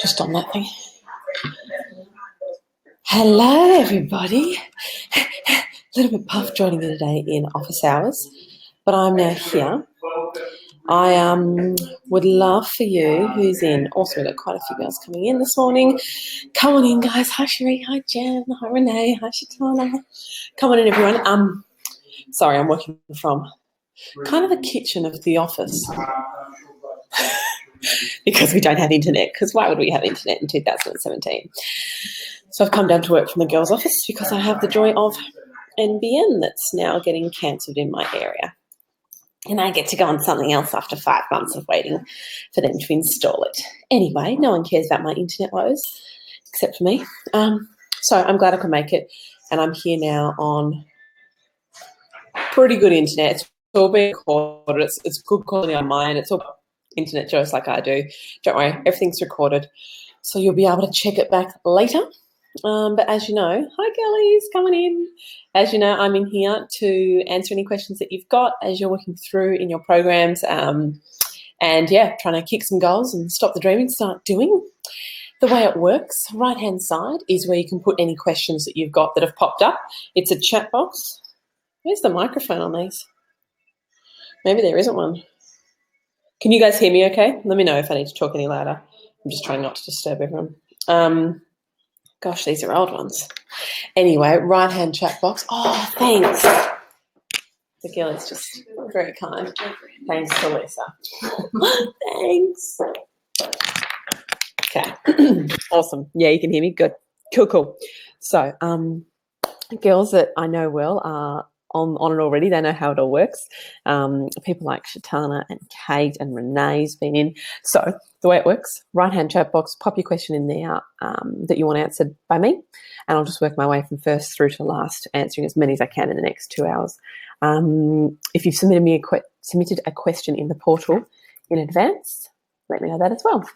Just on that thing. Hello, everybody. A little bit puffed joining me today in office hours, but I'm now here. I would love for you, who's in, also we've got quite a few girls coming in this morning. Come on in, guys. Hi, Cherie. Hi, Jen. Hi, Renee. Hi, Shatana. Come on in, everyone. Sorry, I'm working from kind of the kitchen of the office because we don't have internet, because why would we have internet in 2017? So I've come down to work from the girls' office because I have the joy of NBN that's now getting cancelled in my area. And I get to go on something else after 5 months of waiting for them to install it. Anyway, no one cares about my internet woes except for me. So I'm glad I could make it. And I'm here now on pretty good internet. It's all being recorded. It's good quality on mine. It's all internet jokes like I do. Don't worry, everything's recorded. So you'll be able to check it back later. But as you know, hi girlies, coming in. As you know, I'm in here to answer any questions that you've got as you're working through in your programs. And yeah, trying to kick some goals and stop the dreaming, start doing. The way it works, right-hand side is where you can put any questions that you've got that have popped up. It's a chat box. Where's the microphone on these? Maybe there isn't one. Can you guys hear me okay? Let me know if I need to talk any louder. I'm just trying not to disturb everyone. Gosh, these are old ones. Anyway, right-hand chat box. Oh, thanks. The girl is just very kind. Thanks to Lisa. Thanks. Okay. Awesome. Yeah, you can hear me? Good. Cool. So, girls that I know well are on it already. They know how it all works. People like Shatana and Kate and Renee's been in. So the way it works, right-hand chat box, pop your question in there that you want answered by me, and I'll just work my way from first through to last, answering as many as I can in the next 2 hours. If you've submitted a question in the portal in advance, let me know that as well,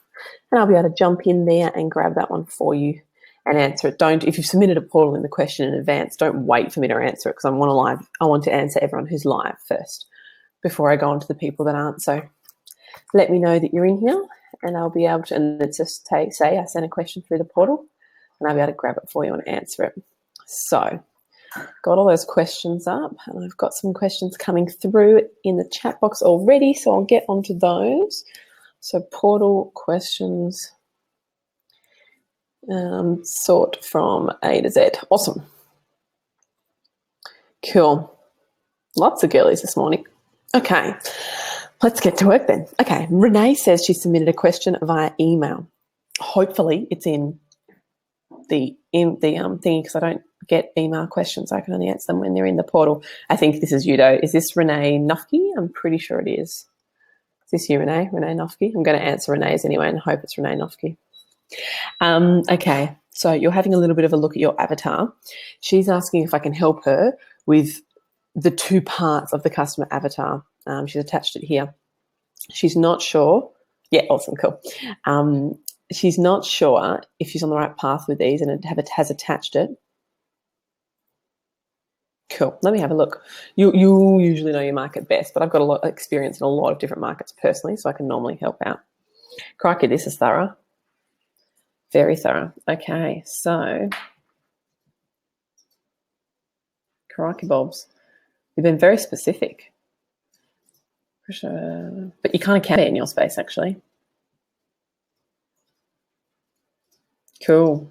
and I'll be able to jump in there and grab that one for you and answer it. If you've submitted a portal in the question in advance, don't wait for me to answer it, because I want to answer everyone who's live first before I go on to the people that aren't. So let me know that you're in here, and I'll be able to, and it's just say I sent a question through the portal, and I'll be able to grab it for you and answer it. So got all those questions up, and I've got some questions coming through in the chat box already, so I'll get onto those. So portal questions. Sort from A to Z. Awesome. Cool. Lots of girlies this morning. Okay, let's get to work then. Okay, Renee says she submitted a question via email. Hopefully it's in the thingy, because I don't get email questions. I can only answer them when they're in the portal. I think this is you, though. Is this Renee Nufke? I'm pretty sure it is. Is this you, Renee? Renee Nufke? I'm going to answer Renee's anyway and hope it's Renee Nufke. Okay, so you're having a little bit of a look at your avatar. She's asking if I can help her with the 2 parts of the customer avatar. She's attached it here. She's not sure. Yeah, awesome, cool. She's not sure if she's on the right path with these, and it has attached it. Cool. Let me have a look. You usually know your market best, but I've got a lot of experience in a lot of different markets personally, so I can normally help out. Crikey, this is thorough. Very thorough. Okay, so crikey bobs, you've been very specific. But you kind of can be in your space, actually. Cool.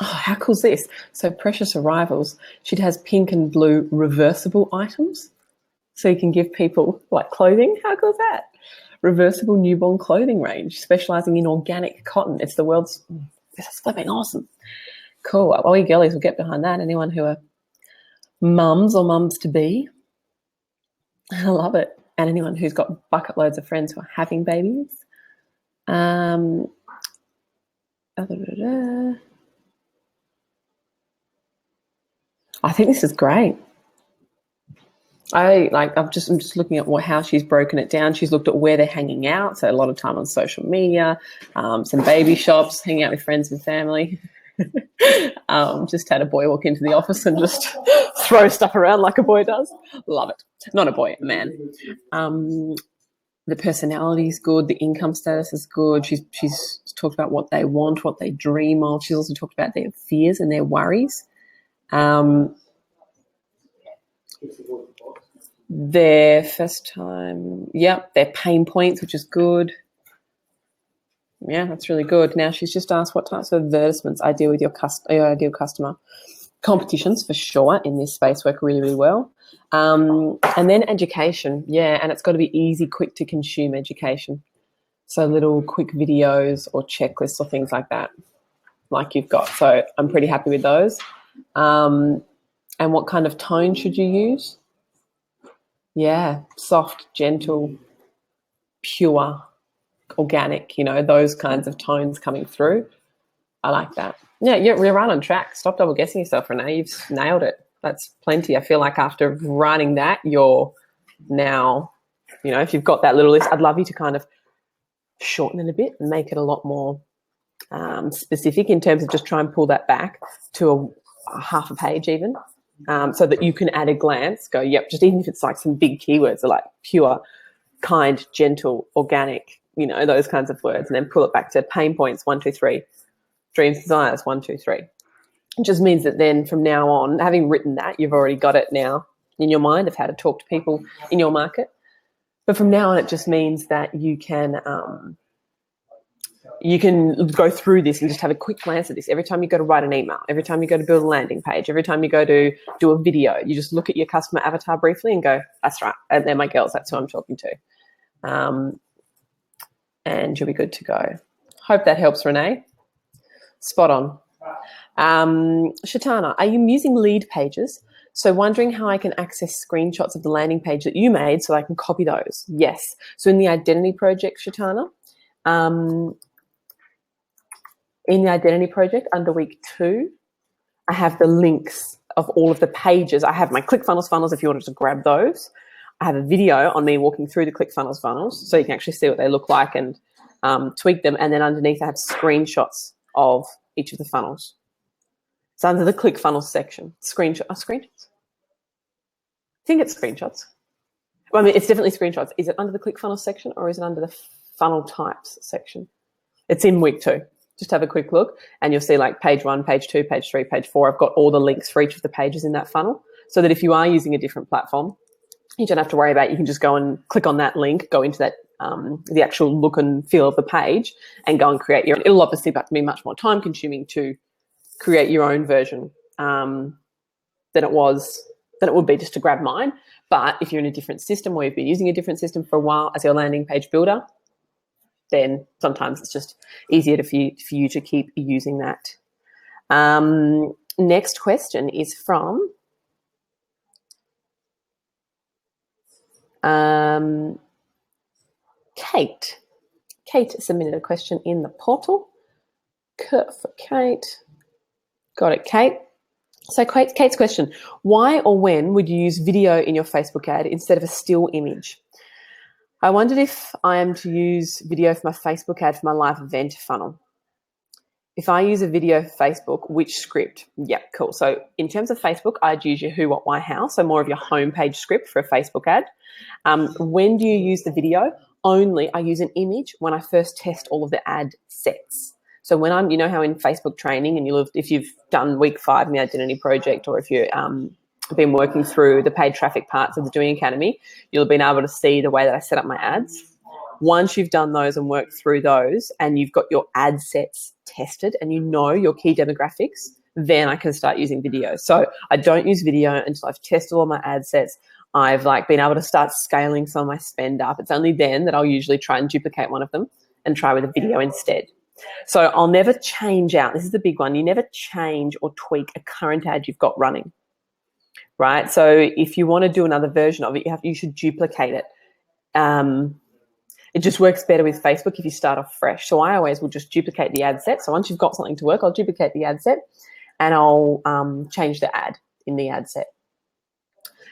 Oh, how cool is this? So Precious Arrivals, she has pink and blue reversible items. So you can give people like clothing. How cool is that? Reversible newborn clothing range, specializing in organic cotton. It's the world's, this is flipping awesome. Cool. Well, we girlies will get behind that. Anyone who are mums or mums to be. I love it. And anyone who's got bucket loads of friends who are having babies. I think this is great. I'm just looking at how she's broken it down. She's looked at where they're hanging out, so a lot of time on social media, some baby shops, hanging out with friends and family. Just had a boy walk into the office and just throw stuff around like a boy does. Love it. Not a boy, a man. The personality is good. The income status is good. She's talked about what they want, what they dream of. She's also talked about their fears and their worries. Their first time, their pain points, which is good. Yeah, that's really good. Now she's just asked what types of advertisements I deal with your ideal customer. Competitions for sure in this space work really, really well. And then education, and it's got to be easy, quick to consume education. So little quick videos or checklists or things like that, like you've got. So I'm pretty happy with those. And what kind of tone should you use? Yeah, soft, gentle, pure, organic, those kinds of tones coming through. I like that. Yeah, you're right on track. Stop double guessing yourself, Renee. You've nailed it. That's plenty. I feel like after writing that, you're now, if you've got that little list, I'd love you to kind of shorten it a bit and make it a lot more specific in terms of just try and pull that back to a half a page even. So that you can at a glance go, just even if it's like some big keywords are like pure, kind, gentle, organic, those kinds of words, and then pull it back to pain points, 1, 2, 3, dreams, desires, 1, 2, 3. It just means that then from now on, having written that, you've already got it now in your mind of how to talk to people in your market. But from now on, it just means that you can go through this and just have a quick glance at this. Every time you go to write an email, every time you go to build a landing page, every time you go to do a video, you just look at your customer avatar briefly and go, that's right, and they're my girls, that's who I'm talking to. And you'll be good to go. Hope that helps, Renee. Spot on. Shatana, are you using lead pages? So wondering how I can access screenshots of the landing page that you made so I can copy those. Yes. So in the Identity Project, Shatana, in the Identity Project under week 2, I have the links of all of the pages. I have my ClickFunnels funnels if you wanted to grab those. I have a video on me walking through the ClickFunnels funnels so you can actually see what they look like and tweak them. And then underneath I have screenshots of each of the funnels. It's under the ClickFunnels section. Screenshots? I think it's screenshots. Well, I mean, it's definitely screenshots. Is it under the ClickFunnels section or is it under the funnel types section? It's in week 2. Just have a quick look and you'll see like page 1, page 2, page 3, page 4. I've got all the links for each of the pages in that funnel so that if you are using a different platform, you don't have to worry about it. You can just go and click on that link, go into that the actual look and feel of the page and go and create your own. It'll obviously be much more time consuming to create your own version than it would be just to grab mine. But if you're in a different system or you've been using a different system for a while as your landing page builder, then sometimes it's just easier for you to keep using that. Next question is from Kate. Kate submitted a question in the portal. Kurt for Kate. Got it, Kate. So Kate's question, why or when would you use video in your Facebook ad instead of a still image? I wondered if I am to use video for my Facebook ad for my live event funnel. If I use a video for Facebook, which script? Yeah, cool. So in terms of Facebook, I'd use your who, what, why, how. So more of your homepage script for a Facebook ad. When do you use the video? Only I use an image when I first test all of the ad sets. So when I'm, how in Facebook training and if you've done week 5 in the Identity Project or if you've been working through the paid traffic parts of the Doing Academy, you'll have been able to see the way that I set up my ads. Once you've done those and worked through those and you've got your ad sets tested and you know your key demographics, then I can start using video. So I don't use video until I've tested all my ad sets. I've been able to start scaling some of my spend up. It's only then that I'll usually try and duplicate one of them and try with a video instead. So I'll never change out. This is the big one. You never change or tweak a current ad you've got running, right? So if you want to do another version of it, you should duplicate it. It just works better with Facebook if you start off fresh. So I always will just duplicate the ad set. So once you've got something to work, I'll duplicate the ad set and I'll change the ad in the ad set.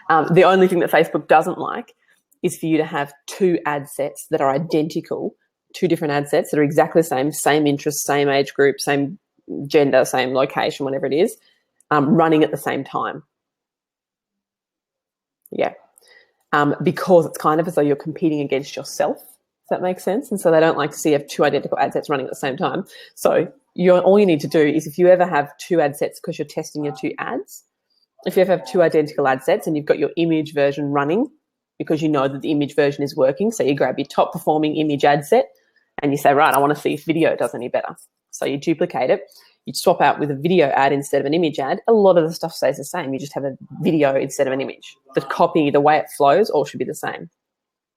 The only thing that Facebook doesn't like is for you to have 2 ad sets that are identical, 2 different ad sets that are exactly the same interest, same age group, same gender, same location, whatever it is, running at the same time. Yeah. Because it's kind of as though you're competing against yourself. Does that make sense? And so they don't like to see you have two identical ad sets running at the same time. So all you need to do is, if you ever have two ad sets because you're testing your two ads, if you ever have two identical ad sets and you've got your image version running because you know that the image version is working, so you grab your top performing image ad set and you say, right, I want to see if video does any better. So you duplicate it. You swap out with a video ad instead of an image ad. A lot of the stuff stays the same. You just have a video instead of an image. The copy, the way it flows, all should be the same.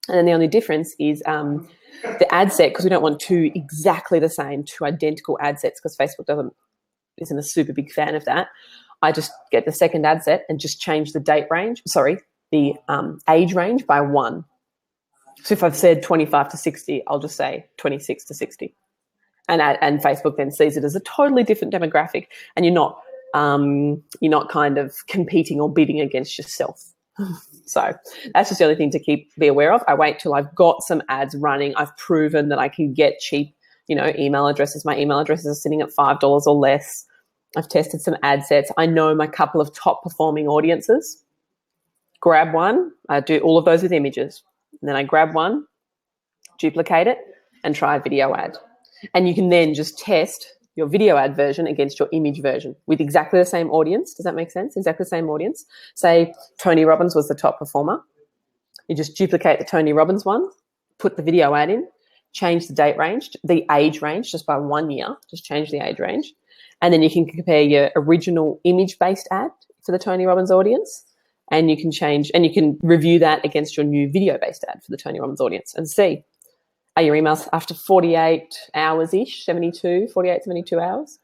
And then the only difference is the ad set, because we don't want two exactly the same, two identical ad sets, because Facebook isn't a super big fan of that. I just get the second ad set and just change the the age range by 1. So if I've said 25 to 60, I'll just say 26 to 60. And Facebook then sees it as a totally different demographic, and you're not kind of competing or bidding against yourself. So that's just the only thing to be aware of. I wait till I've got some ads running. I've proven that I can get cheap, email addresses. My email addresses are sitting at $5 or less. I've tested some ad sets. I know my couple of top performing audiences. Grab one. I do all of those with images. And then I grab one, duplicate it, and try a video ad. And you can then just test your video ad version against your image version with exactly the same audience. Does that make sense? Exactly the same audience. Say Tony Robbins was the top performer. You just duplicate the Tony Robbins one, put the video ad in, change the age range just by 1 year, just change the age range. And then you can compare your original image-based ad for the Tony Robbins audience, and you can review that against your new video-based ad for the Tony Robbins audience and see, are your emails after 48 hours-ish, 72 hours?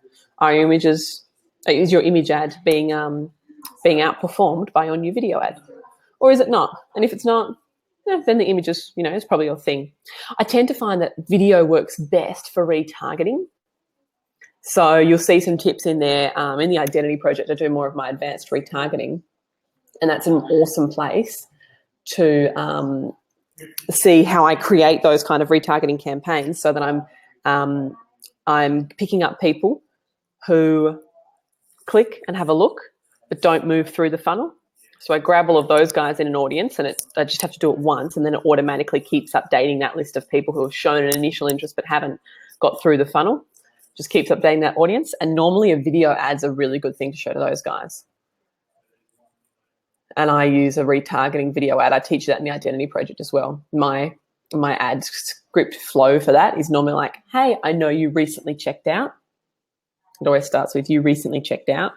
Is your image ad being outperformed by your new video ad? Or is it not? And if it's not, then the image is probably your thing. I tend to find that video works best for retargeting. So you'll see some tips in there. In the Identity Project, I do more of my advanced retargeting. And that's an awesome place to see how I create those kind of retargeting campaigns, so that I'm picking up people who click and have a look but don't move through the funnel. So I grab all of those guys in an audience, and I just have to do it once, and then it automatically keeps updating that list of people who have shown an initial interest but haven't got through the funnel. Just keeps updating that audience. And normally a video ad's a really good thing to show to those guys. And I use a retargeting video ad. I teach that in the Identity Project as well. My ad script flow for that is normally like, hey, I know you recently checked out. It always starts with you recently checked out,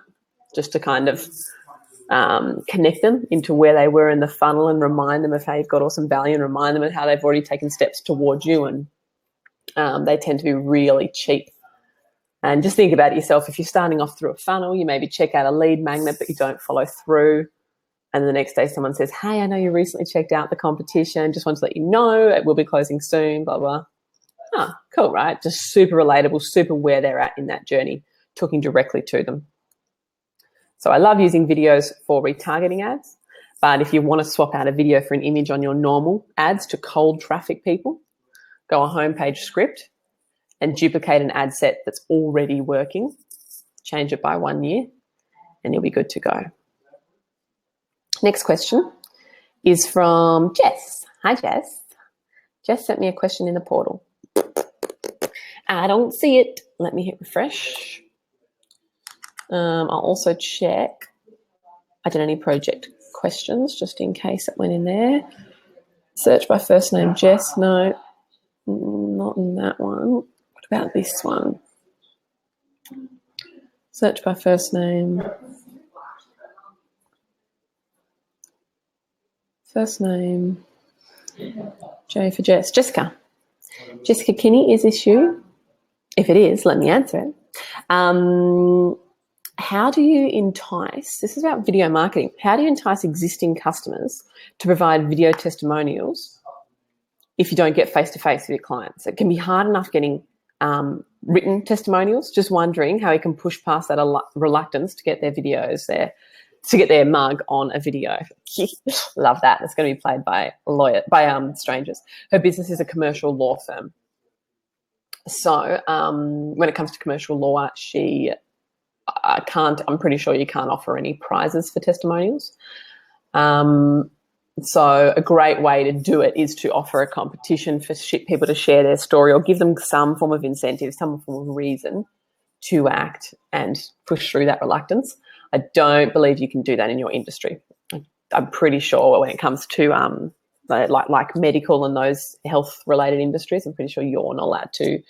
just to kind of connect them into where they were in the funnel and remind them of how you've got awesome value, and remind them of how they've already taken steps towards you. And they tend to be really cheap. And just think about it yourself. If you're starting off through a funnel, you maybe check out a lead magnet, but you don't follow through. And the next day someone says, hey, I know you recently checked out the competition. Just want to let you know it will be closing soon, blah, blah. Ah, cool, right? Just super relatable, super where they're at in that journey, talking directly to them. So I love using videos for retargeting ads. But if you want to swap out a video for an image on your normal ads to cold traffic people, go a homepage script and duplicate an ad set that's already working, change it by 1 year, and you'll be good to go. Next question is from Jess. Hi, Jess. Jess sent me a question in the portal. I don't see it. Let me hit refresh. I'll also check Identity Project questions just in case it went in there. Search by first name Jess. No, not in that one. What about this one? Search by first name. First name, J for Jess. Jessica. Jessica Kinney, is this you? If it is, let me answer it. How do you entice, this is about video marketing, how do you entice existing customers to provide video testimonials if you don't get face-to-face with your clients? It can be hard enough getting written testimonials. Just wondering how you can push past that reluctance to get their videos there, to get their mug on a video. Love that. It's going to be played by strangers. Her business is a commercial law firm. So when it comes to commercial law, I'm pretty sure you can't offer any prizes for testimonials. So a great way to do it is to offer a competition for people to share their story, or give them some form of incentive, some form of reason to act and push through that reluctance. I don't believe you can do that in your industry. I'm pretty sure when it comes to like medical and those health related industries, I'm pretty sure you're not allowed to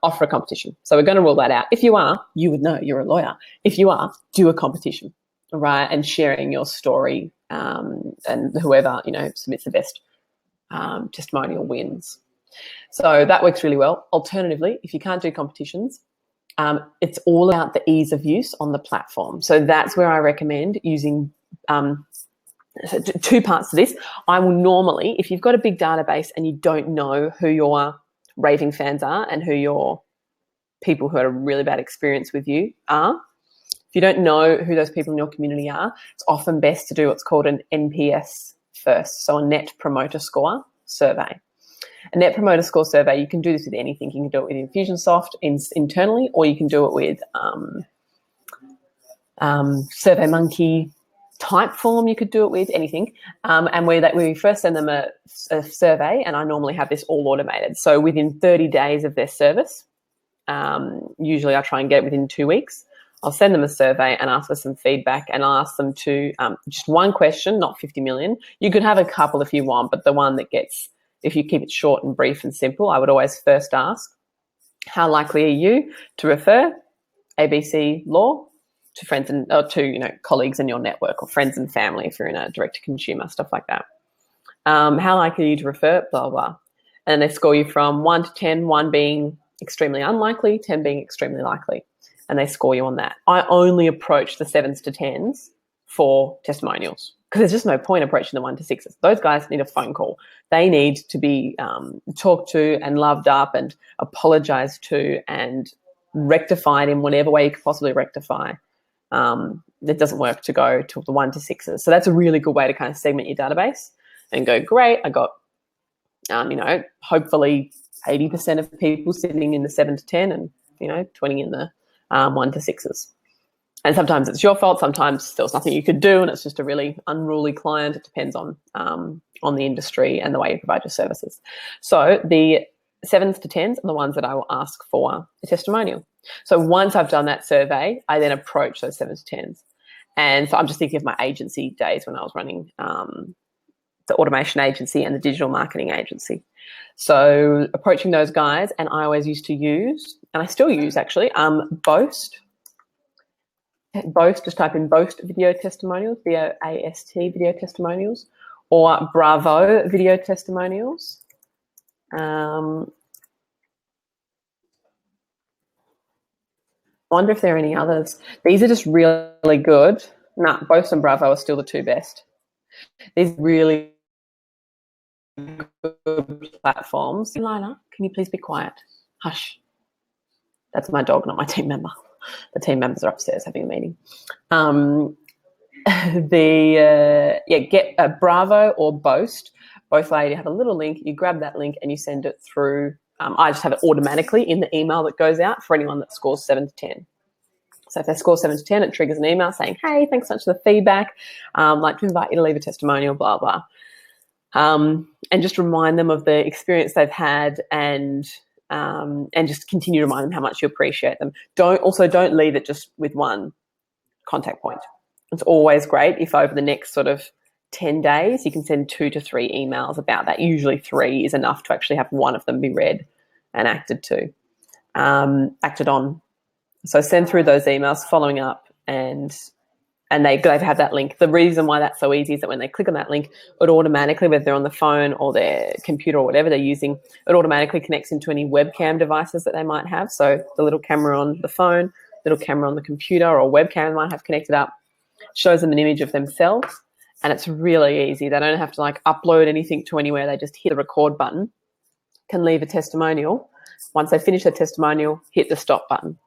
offer a competition. So we're going to rule that out. If you are, you would know, you're a lawyer. If you are, do a competition, right? And sharing your story, and whoever, submits the best testimonial wins. So that works really well. Alternatively, if you can't do competitions, it's all about the ease of use on the platform. So that's where I recommend using two parts to this. I will normally, if you've got a big database and you don't know who your raving fans are and who your people who had a really bad experience with you are, if you don't know who those people in your community are, it's often best to do what's called an NPS first, so a Net Promoter Score survey. A Net Promoter Score survey, you can do this with anything. You can do it with Infusionsoft internally, or you can do it with SurveyMonkey type form. You could do it with anything. And we first send them a survey, and I normally have this all automated. So within 30 days of their service, usually I try and get it within 2 weeks, I'll send them a survey and ask for some feedback, and I'll ask them to just one question, not 50 million. You could have a couple if you want, but the one that gets, if you keep it short and brief and simple, I would always first ask, how likely are you to refer ABC Law to friends or to colleagues in your network, or friends and family if you're in a direct-to-consumer, stuff like that. How likely are you to refer, blah, blah. And they score you from 1 to 10, 1 being extremely unlikely, 10 being extremely likely. And they score you on that. I only approach the 7s to 10s for testimonials, because there's just no point approaching the 1 to 6s. Those guys need a phone call. They need to be talked to and loved up and apologized to and rectified in whatever way you could possibly rectify. It doesn't work to go to the 1 to 6s. So that's a really good way to kind of segment your database and go, great, I got, hopefully 80% of people sitting in the 7 to 10 and, 20 in the 1 to 6s. And sometimes it's your fault. Sometimes there was nothing you could do, and it's just a really unruly client. It depends on the industry and the way you provide your services. So the 7s to 10s are the ones that I will ask for a testimonial. So once I've done that survey, I then approach those 7s to 10s. And so I'm just thinking of my agency days when I was running the automation agency and the digital marketing agency. So approaching those guys, and I always used to use, and I still use actually, Boast. Boast, just type in Boast video testimonials, BOAST video testimonials, or Bravo video testimonials. I wonder if there are any others. These are just really good. Boast and Bravo are still the two best. These really good platforms. Lila, can you please be quiet? Hush. That's my dog, not my team member. The team members are upstairs having a meeting. Get Bravo or Boast. Both you have a little link. You grab that link and you send it through. I just have it automatically in the email that goes out for anyone that scores 7 to 10. So if they score 7 to 10, it triggers an email saying, hey, thanks so much for the feedback. I'd like to invite you to leave a testimonial, blah, blah. And just remind them of the experience they've had, and just continue to remind them how much you appreciate them. Don't leave it just with one contact point. It's always great if over the next sort of 10 days, you can send 2 to 3 emails about that. Usually 3 is enough to actually have one of them be read and acted on. So send through those emails following up, and they have that link. The reason why that's so easy is that when they click on that link, it automatically, whether they're on the phone or their computer or whatever they're using, it automatically connects into any webcam devices that they might have. So the little camera on the phone, little camera on the computer, or a webcam they might have connected up, shows them an image of themselves, and it's really easy. They don't have to upload anything to anywhere. They just hit the record button, can leave a testimonial. Once they finish their testimonial, hit the stop button.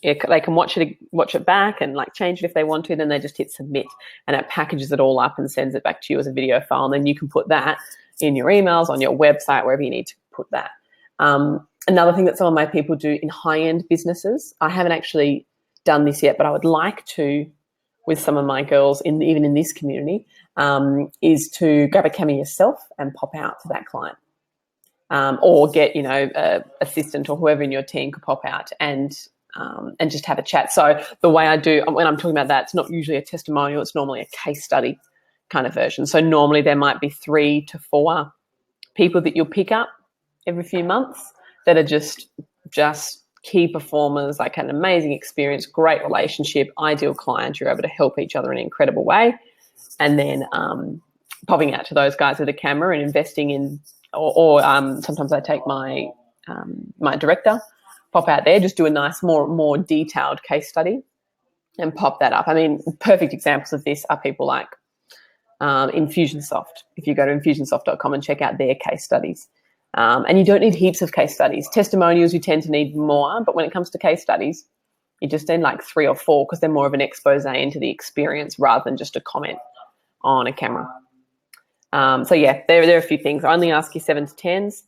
They can watch it back and change it if they want to. Then they just hit submit, and it packages it all up and sends it back to you as a video file. And then you can put that in your emails, on your website, wherever you need to put that. Another thing that some of my people do in high-end businesses, I haven't actually done this yet, but I would like to with some of my girls even in this community, is to grab a camera yourself and pop out to that client. Or get, a assistant or whoever in your team could pop out and just have a chat. So the way I do, when I'm talking about that, it's not usually a testimonial, it's normally a case study kind of version. So normally there might be 3 to 4 people that you'll pick up every few months that are just key performers, like an amazing experience, great relationship, ideal client. You're able to help each other in an incredible way. And then popping out to those guys with a camera and investing in, or sometimes I take my director, pop out there, just do a nice, more detailed case study and pop that up. I mean, perfect examples of this are people like Infusionsoft. If you go to infusionsoft.com and check out their case studies. And you don't need heaps of case studies. Testimonials, you tend to need more, but when it comes to case studies, you just need like 3 or 4 because they're more of an expose into the experience rather than just a comment on a camera. So yeah, there are a few things. I only ask you 7 to 10s.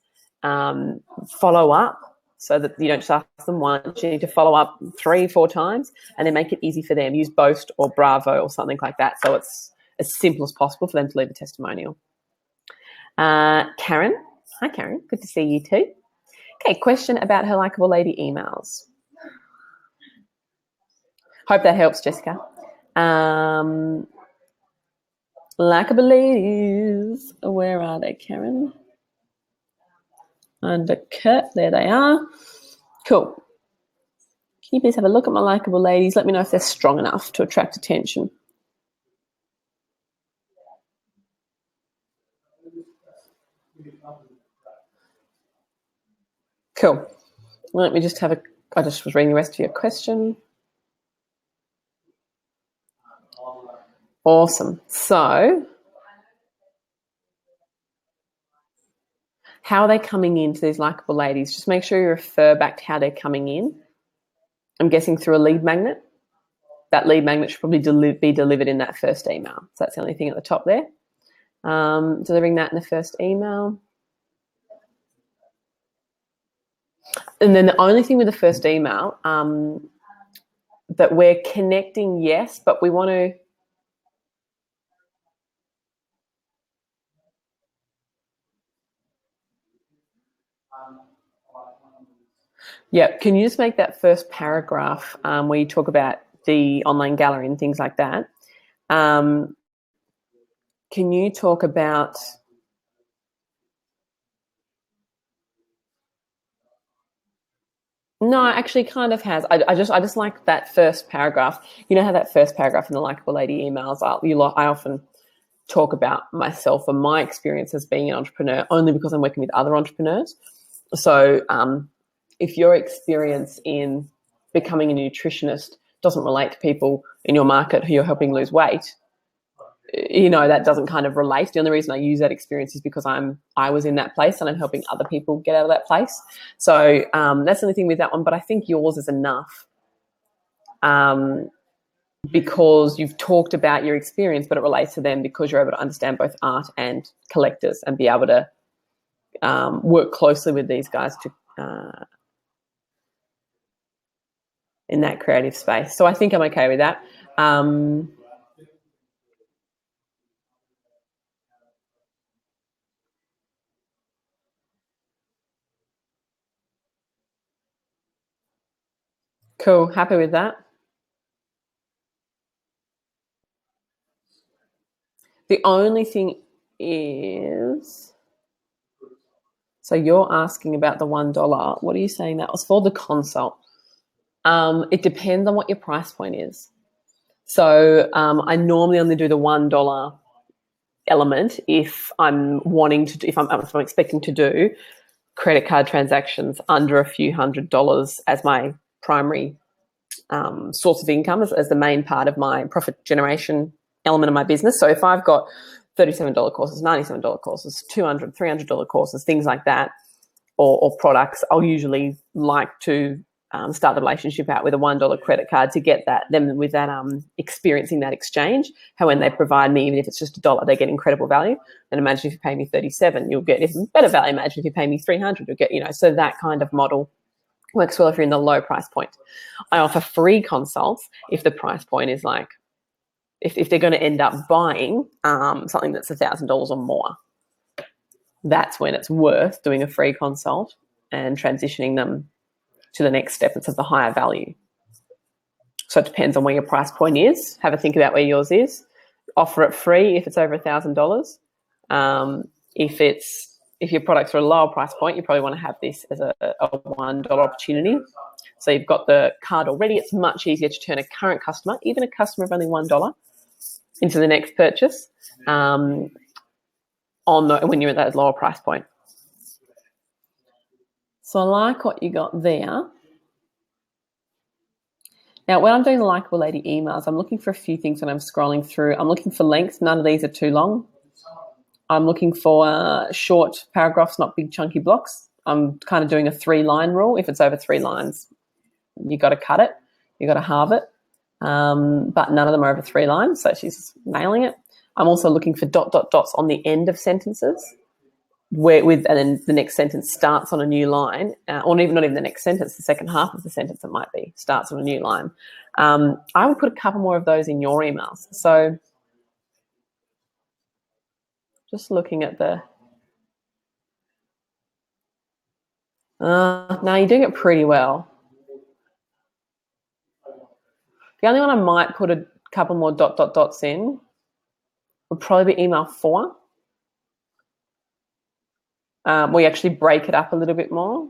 Follow up so that you don't just ask them once. You need to follow up 3, 4 times and then make it easy for them. Use Boast or Bravo or something like that so it's as simple as possible for them to leave a testimonial. Karen. Hi, Karen. Good to see you too. Okay, question about her Likeable Lady emails. Hope that helps, Jessica. Likeable ladies. Where are they, Karen? Under Kurt. There they are. Cool. Can you please have a look at my Likeable ladies? Let me know if they're strong enough to attract attention. Cool. Let me just I just was reading the rest of your question. Awesome. So how are they coming into these Likeable ladies? Just make sure you refer back to how they're coming in. I'm guessing through a lead magnet. That lead magnet should probably be delivered in that first email. So that's the only thing at the top there. Delivering that in the first email. And then the only thing with the first email that we're connecting, yes, but we want to yeah, can you just make that first paragraph where you talk about the online gallery and things like that? Can you talk about No, it actually kind of has. I just like that first paragraph. You know how that first paragraph in the Likeable Lady emails, I often talk about myself and my experience as being an entrepreneur only because I'm working with other entrepreneurs. So if your experience in becoming a nutritionist doesn't relate to people in your market who you're helping lose weight, that doesn't kind of relate. The only reason I use that experience is because I was in that place and I'm helping other people get out of that place. So that's the only thing with that one. But I think yours is enough because you've talked about your experience, but it relates to them because you're able to understand both art and collectors and be able to work closely with these guys to in that creative space. So I think I'm okay with that. Cool. Happy with that. The only thing is, so you're asking about the $1. What are you saying that was for? The consult. It depends on what your price point is. So I normally only do the $1 element if I'm if I'm expecting to do credit card transactions under a few $100s as my primary source of income, as the main part of my profit generation element of my business. So if I've got $37 courses, $97 courses, $200, $300 courses, things like that, or products, I'll usually like to start the relationship out with a $1 credit card to get them with that experiencing that exchange. How when they provide me, even if it's just $1, they get incredible value. And imagine if you pay me $37, you'll get even better value. Imagine if you pay me $300, you'll get, so that kind of model works well if you're in the low price point. I offer free consults if the price point is like if they're going to end up buying something that's $1,000 or more, that's when it's worth doing a free consult and transitioning them to the next step that's of the higher value. So it depends on where your price point is. Have a think about where yours is. Offer it free if it's over $1,000. If your products are a lower price point, you probably want to have this as a $1 opportunity. So you've got the card already. It's much easier to turn a current customer, even a customer of only $1, into the next purchase when you're at that lower price point. So I like what you got there. Now, when I'm doing the Likeable Lady emails, I'm looking for a few things when I'm scrolling through. I'm looking for length. None of these are too long. I'm looking for short paragraphs, not big chunky blocks. I'm kind of doing a 3-line rule. If it's over 3 lines, you got to cut it. You got to halve it. But none of them are over 3 lines, so she's nailing it. I'm also looking for ... dots on the end of sentences, and then the next sentence starts on a new line, or not even the next sentence, the second half of the sentence it might be, starts on a new line. I would put a couple more of those in your emails. So just looking at now you're doing it pretty well. The only one I might put a couple more ... dots in would probably be email 4. We actually break it up a little bit more.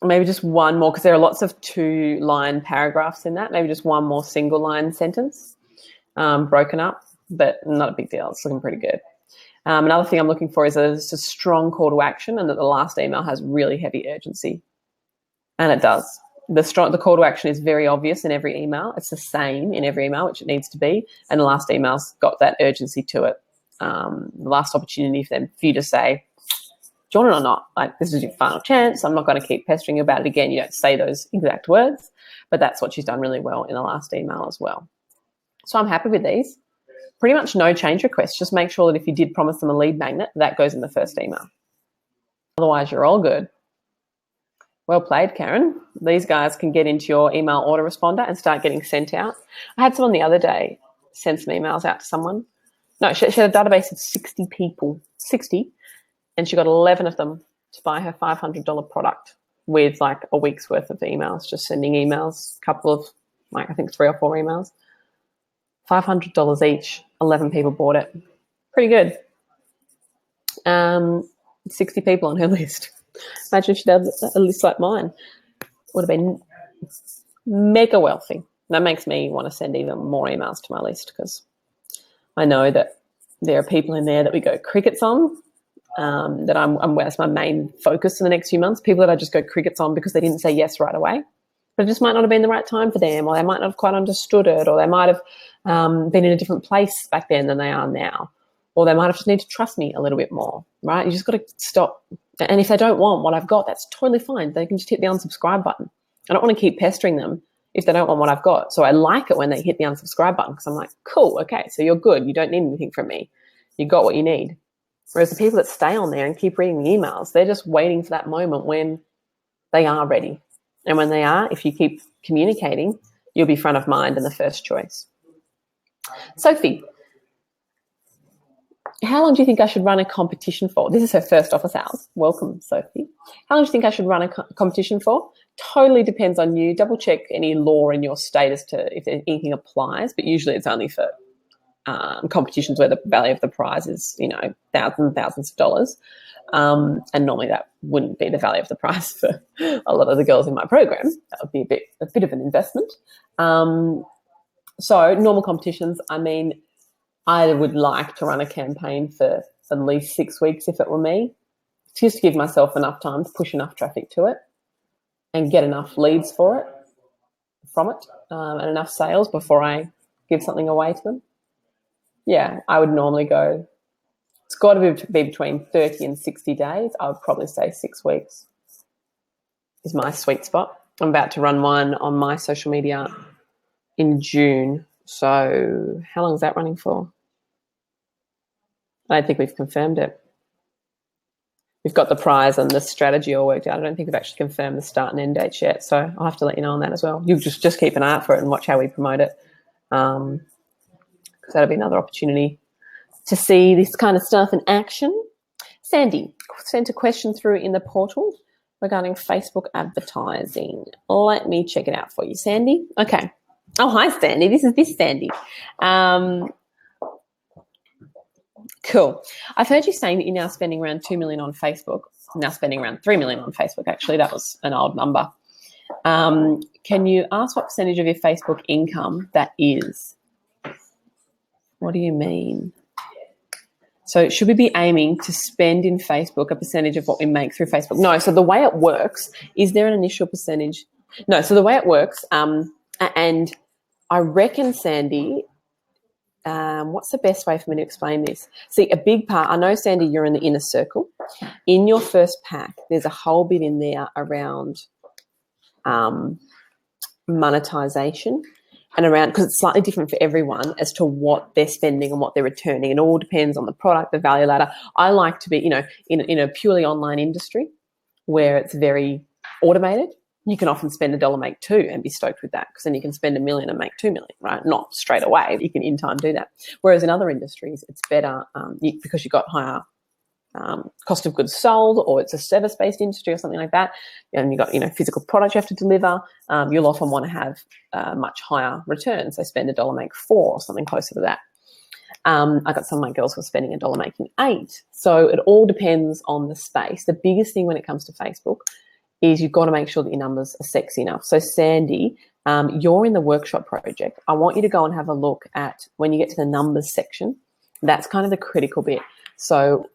Maybe just one more, because there are lots of 2-line paragraphs in that. Maybe just one more single-line sentence broken up, but not a big deal. It's looking pretty good. Another thing I'm looking for is a strong call to action, and that the last email has really heavy urgency. And it does. The call to action is very obvious in every email. It's the same in every email, which it needs to be. And the last email's got that urgency to it. The last opportunity for you to say, do you want it or not? Like, this is your final chance. I'm not going to keep pestering you about it again. You don't say those exact words, but that's what she's done really well in the last email as well. So I'm happy with these. Pretty much no change requests. Just make sure that if you did promise them a lead magnet, that goes in the first email. Otherwise, you're all good. Well played, Karen. These guys can get into your email autoresponder and start getting sent out. I had someone the other day send some emails out to someone. No, she had a database of 60 people, 60, and she got 11 of them to buy her $500 product with like a week's worth of emails, just sending emails, a couple of, I think 3 or 4 emails. $500 each, 11 people bought it. Pretty good. 60 people on her list. Imagine if she'd had a list like mine. Would have been mega wealthy. That makes me want to send even more emails to my list, because I know that there are people in there that we go crickets on, that's my main focus in the next few months, people that I just go crickets on because they didn't say yes right away. But it just might not have been the right time for them, or they might not have quite understood it, or they might have been in a different place back then than they are now, or they might have just need to trust me a little bit more, right? You just got to stop. And if they don't want what I've got, that's totally fine. They can just hit the unsubscribe button. I don't want to keep pestering them if they don't want what I've got. So I like it when they hit the unsubscribe button, because I'm like, cool, okay, so you're good. You don't need anything from me. You got what you need. Whereas the people that stay on there and keep reading the emails, they're just waiting for that moment when they are ready. And when they are, if you keep communicating, you'll be front of mind and the first choice. Sophie, how long do you think I should run a competition for? This is her first office hours. Welcome, Sophie. How long do you think I should run a competition for? Totally depends on you. Double check any law in your state as to if anything applies, but usually it's only for competitions where the value of the prize is, thousands and thousands of dollars. And normally that wouldn't be the value of the prize for a lot of the girls in my program. That would be a bit of an investment. So normal competitions, I would like to run a campaign for at least 6 weeks if it were me, just to give myself enough time to push enough traffic to it and get enough leads from it, and enough sales before I give something away to them. Yeah, I would normally go, it's got to be between 30 and 60 days. I would probably say 6 weeks is my sweet spot. I'm about to run one on my social media in June. So how long is that running for? I don't think we've confirmed it. We've got the prize and the strategy all worked out. I don't think we've actually confirmed the start and end dates yet. So I'll have to let you know on that as well. You just keep an eye out for it and watch how we promote it. because that'll be another opportunity to see this kind of stuff in action. Sandy sent a question through in the portal regarding Facebook advertising. Let me check it out for you, Sandy. Okay. Oh, hi, Sandy. This is Sandy. Cool. I've heard you saying that you're now spending around 2 million on Facebook. I'm now spending around 3 million on Facebook, actually. That was an old number. Can you ask what percentage of your Facebook income that is? What do you mean? So should we be aiming to spend in Facebook a percentage of what we make through Facebook? No. So the way it works, is there an initial percentage? No. So the way it works, and I reckon, Sandy, what's the best way for me to explain this? See, a big part, I know, Sandy, you're in the inner circle. In your first pack, there's a whole bit in there around monetization and around, because it's slightly different for everyone as to what they're spending and what they're returning. It all depends on the product, the value ladder. I like to be, in a purely online industry where it's very automated. You can often spend $1, make $2 and be stoked with that, because then you can spend $1 million and make $2 million, right? Not straight away, but you can in time do that. Whereas in other industries, it's better because you've got higher cost of goods sold, or it's a service-based industry or something like that, and you've got physical products you have to deliver. You'll often want to have much higher returns. So spend $1, make $4, or something closer to that. I got some of my girls who are spending $1, making $8. So it all depends on the space. The biggest thing when it comes to Facebook is you've got to make sure that your numbers are sexy enough. So Sandy, you're in the workshop project. I want you to go and have a look at, when you get to the numbers section, that's kind of the critical bit. So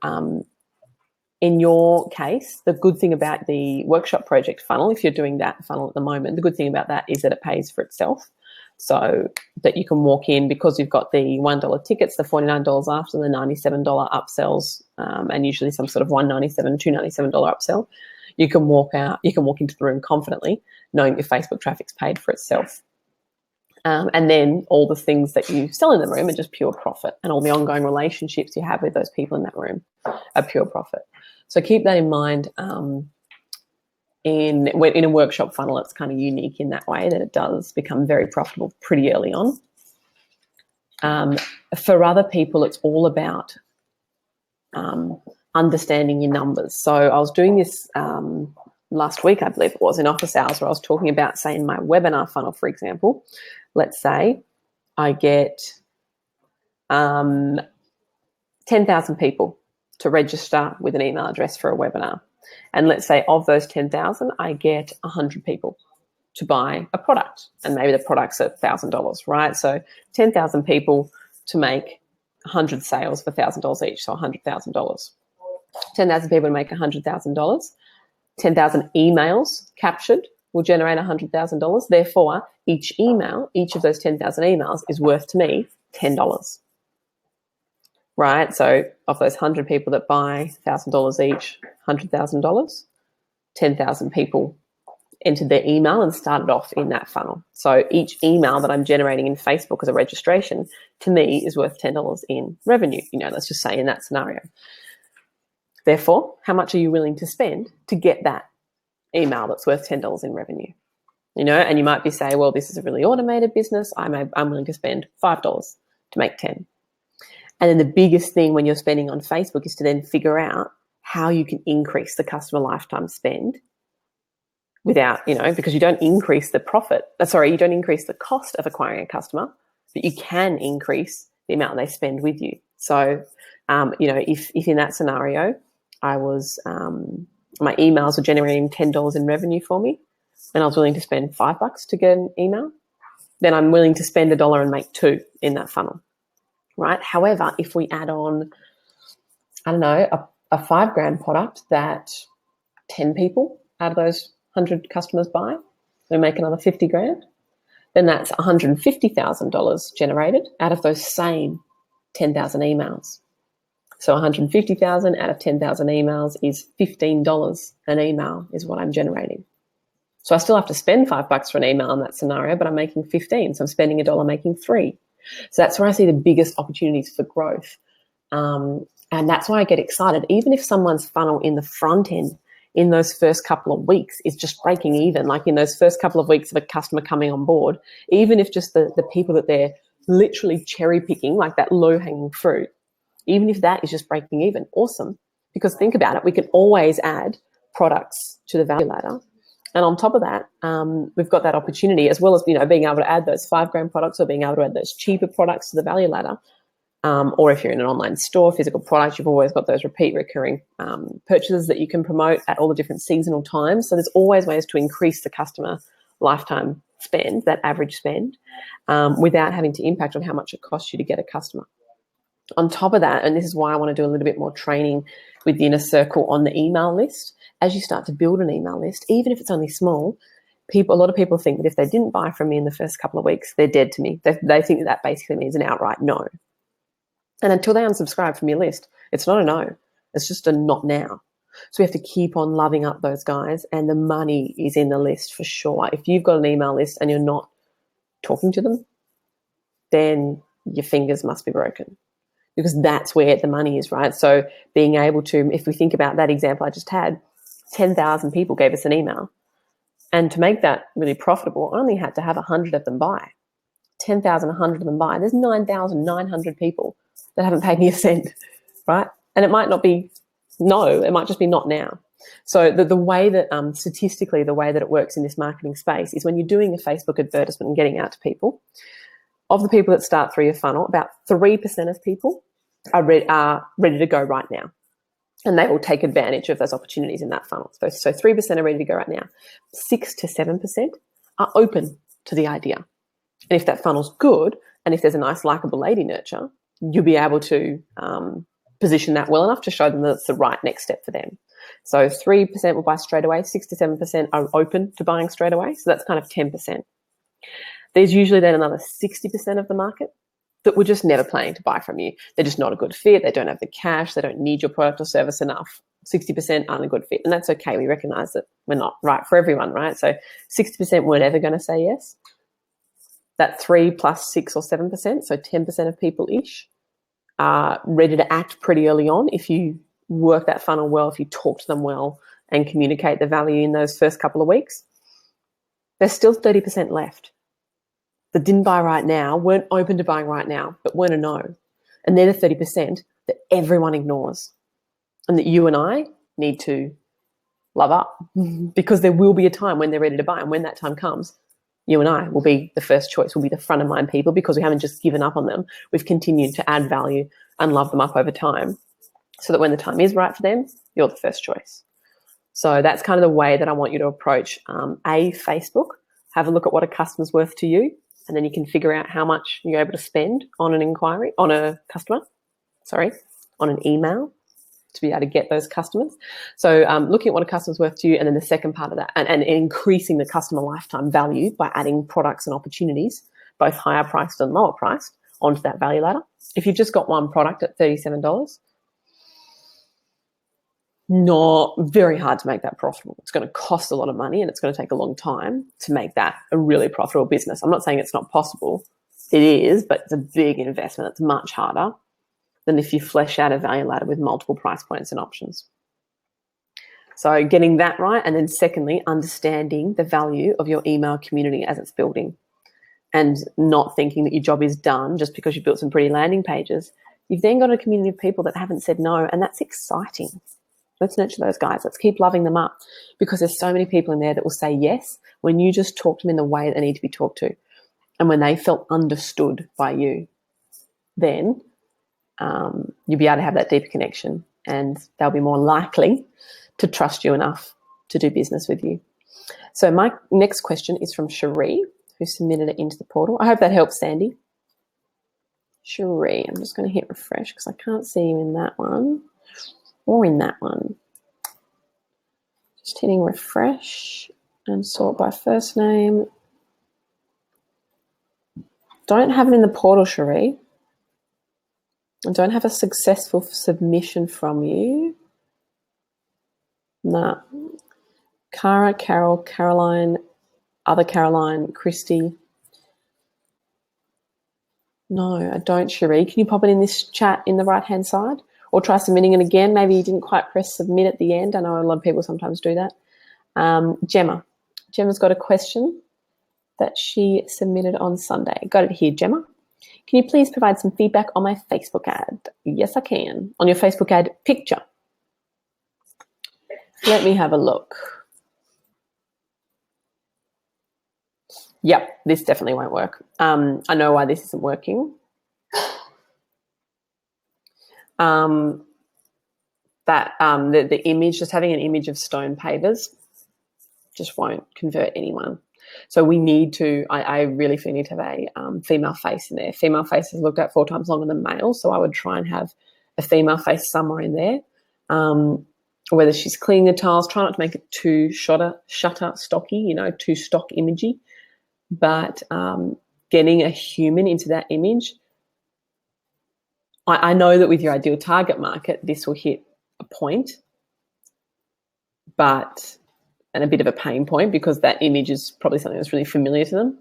in your case, the good thing about the workshop project funnel, if you're doing that funnel at the moment, the good thing about that is that it pays for itself. So that you can walk in, because you've got the $1 tickets, the $49 after, the $97 upsells, and usually some sort of $197, $297 upsell. You can walk out, you can walk into the room confidently, knowing your Facebook traffic's paid for itself. And then all the things that you sell in the room are just pure profit, and all the ongoing relationships you have with those people in that room are pure profit. So keep that in mind. In a workshop funnel, it's kind of unique in that way that it does become very profitable pretty early on. For other people, it's all about understanding your numbers. So I was doing this last week, I believe it was, in office hours, where I was talking about, say, in my webinar funnel, for example, let's say I get 10,000 people to register with an email address for a webinar. And let's say of those 10,000, I get 100 people to buy a product, and maybe the product's at $1,000, right? So 10,000 people to make 100 sales for $1,000 each, so $100,000. 10,000 people to make $100,000. 10,000 emails captured will generate $100,000. Therefore, each email, each of those 10,000 emails is worth to me $10. Right? So of those 100 people that buy $1,000 each, $100,000, 10,000 people entered their email and started off in that funnel. So each email that I'm generating in Facebook as a registration, to me, is worth $10 in revenue. Let's just say in that scenario. Therefore, how much are you willing to spend to get that email that's worth $10 in revenue? And you might be saying, well, this is a really automated business. I'm willing to spend $5 to make 10. And then the biggest thing when you're spending on Facebook is to then figure out how you can increase the customer lifetime spend without, because you don't increase the you don't increase the cost of acquiring a customer, but you can increase the amount they spend with you. So, if in that scenario, I was, my emails were generating $10 in revenue for me, and I was willing to spend $5 to get an email, then I'm willing to spend $1 and make $2 in that funnel. Right. However, if we add on, I don't know, a $5,000 product that 10 people out of those 100 customers buy, they make another $50,000, then that's $150,000 generated out of those same 10,000 emails. So 150,000 out of 10,000 emails is $15 an email is what I'm generating. So I still have to spend $5 for an email in that scenario, but I'm making 15. So I'm spending $1, making 3. So that's where I see the biggest opportunities for growth. And that's why I get excited. Even if someone's funnel in the front end in those first couple of weeks is just breaking even, like in those first couple of weeks of a customer coming on board, even if just the people that they're literally cherry picking, like that low hanging fruit, even if that is just breaking even, awesome. Because think about it, we can always add products to the value ladder. And on top of that, we've got that opportunity, as well as, being able to add those 5 gram products or being able to add those cheaper products to the value ladder. Or if you're in an online store, physical product, you've always got those repeat recurring purchases that you can promote at all the different seasonal times. So there's always ways to increase the customer lifetime spend, that average spend, without having to impact on how much it costs you to get a customer. On top of that, and this is why I want to do a little bit more training with the inner circle on the email list. As you start to build an email list, even if it's only small, a lot of people think that if they didn't buy from me in the first couple of weeks, they're dead to me. They think that basically means an outright no. And until they unsubscribe from your list, it's not a no. It's just a not now. So we have to keep on loving up those guys, and the money is in the list for sure. If you've got an email list and you're not talking to them, then your fingers must be broken, because that's where the money is, right? So being able to, if we think about that example I just had, 10,000 people gave us an email. And to make that really profitable, I only had to have 100 of them buy. 10,000, 100 of them buy. There's 9,900 people that haven't paid me a cent, right? And it might not be no, it might just be not now. So the way that statistically, the way that it works in this marketing space is when you're doing a Facebook advertisement and getting out to people, of the people that start through your funnel, about 3% of people are ready to go right now. And they will take advantage of those opportunities in that funnel. So 3% are ready to go right now. 6 to 7% are open to the idea. And if that funnel's good, and if there's a nice, likable lady nurture, you'll be able to position that well enough to show them that it's the right next step for them. So 3% will buy straight away. 6 to 7% are open to buying straight away. So that's kind of 10%. There's usually then another 60% of the market that were just never planning to buy from you. They're just not a good fit. They don't have the cash. They don't need your product or service enough. 60% aren't a good fit. And that's okay. We recognize that we're not right for everyone, right? So 60% weren't ever going to say yes. That 3 plus 6 or 7%, so 10% of people-ish, are ready to act pretty early on if you work that funnel well, if you talk to them well and communicate the value in those first couple of weeks. There's still 30% left that didn't buy right now, weren't open to buying right now, but weren't a no. And they're the 30% that everyone ignores and that you and I need to love up, because there will be a time when they're ready to buy. And when that time comes, you and I will be the first choice, will be the front of mind people, because we haven't just given up on them. We've continued to add value and love them up over time, so that when the time is right for them, you're the first choice. So that's kind of the way that I want you to approach Facebook. Have a look at what a customer's worth to you, and then you can figure out how much you're able to spend on an inquiry, on an email, to be able to get those customers. So looking at what a customer's worth to you, and then the second part of that, and increasing the customer lifetime value by adding products and opportunities, both higher priced and lower priced, onto that value ladder. If you've just got one product at $37, not very hard to make that profitable. It's going to cost a lot of money, and it's going to take a long time to make that a really profitable business. I'm not saying it's not possible. It is, but it's a big investment. It's much harder than if you flesh out a value ladder with multiple price points and options. So getting that right, and then secondly, understanding the value of your email community as it's building, and not thinking that your job is done just because you built some pretty landing pages. You've then got a community of people that haven't said no, and that's exciting. Let's nurture those guys. Let's keep loving them up, because there's so many people in there that will say yes when you just talk to them in the way that they need to be talked to. And when they felt understood by you, then you'll be able to have that deeper connection, and they'll be more likely to trust you enough to do business with you. So my next question is from Cherie, who submitted it into the portal. I hope that helps, Sandy. Cherie, I'm just going to hit refresh because I can't see you in that one or in that one. Just hitting refresh and sort by first name. Don't have it in the portal, Cherie. I don't have a successful submission from you. Nah. Cara, Carol, Caroline, other Caroline, Christy. No, I don't, Cherie. Can you pop it in this chat in the right-hand side? Or try submitting it again. Maybe you didn't quite press submit at the end. I know a lot of people sometimes do that. Gemma. Gemma's got a question that she submitted on Sunday. Got it here, Gemma. Can you please provide some feedback on my Facebook ad? Yes, I can. On your Facebook ad picture. Let me have a look. Yep, this definitely won't work. I know why this isn't working. The image, just having an image of stone pavers, just won't convert anyone. So we need to, I really feel need to have a female face in there. Female face is looked at 4 times longer than male, so I would try and have a female face somewhere in there. Whether she's cleaning the tiles, try not to make it too shutter stocky, too stock imagey. But getting a human into that image, I know that with your ideal target market, this will hit a point, and a bit of a pain point because that image is probably something that's really familiar to them,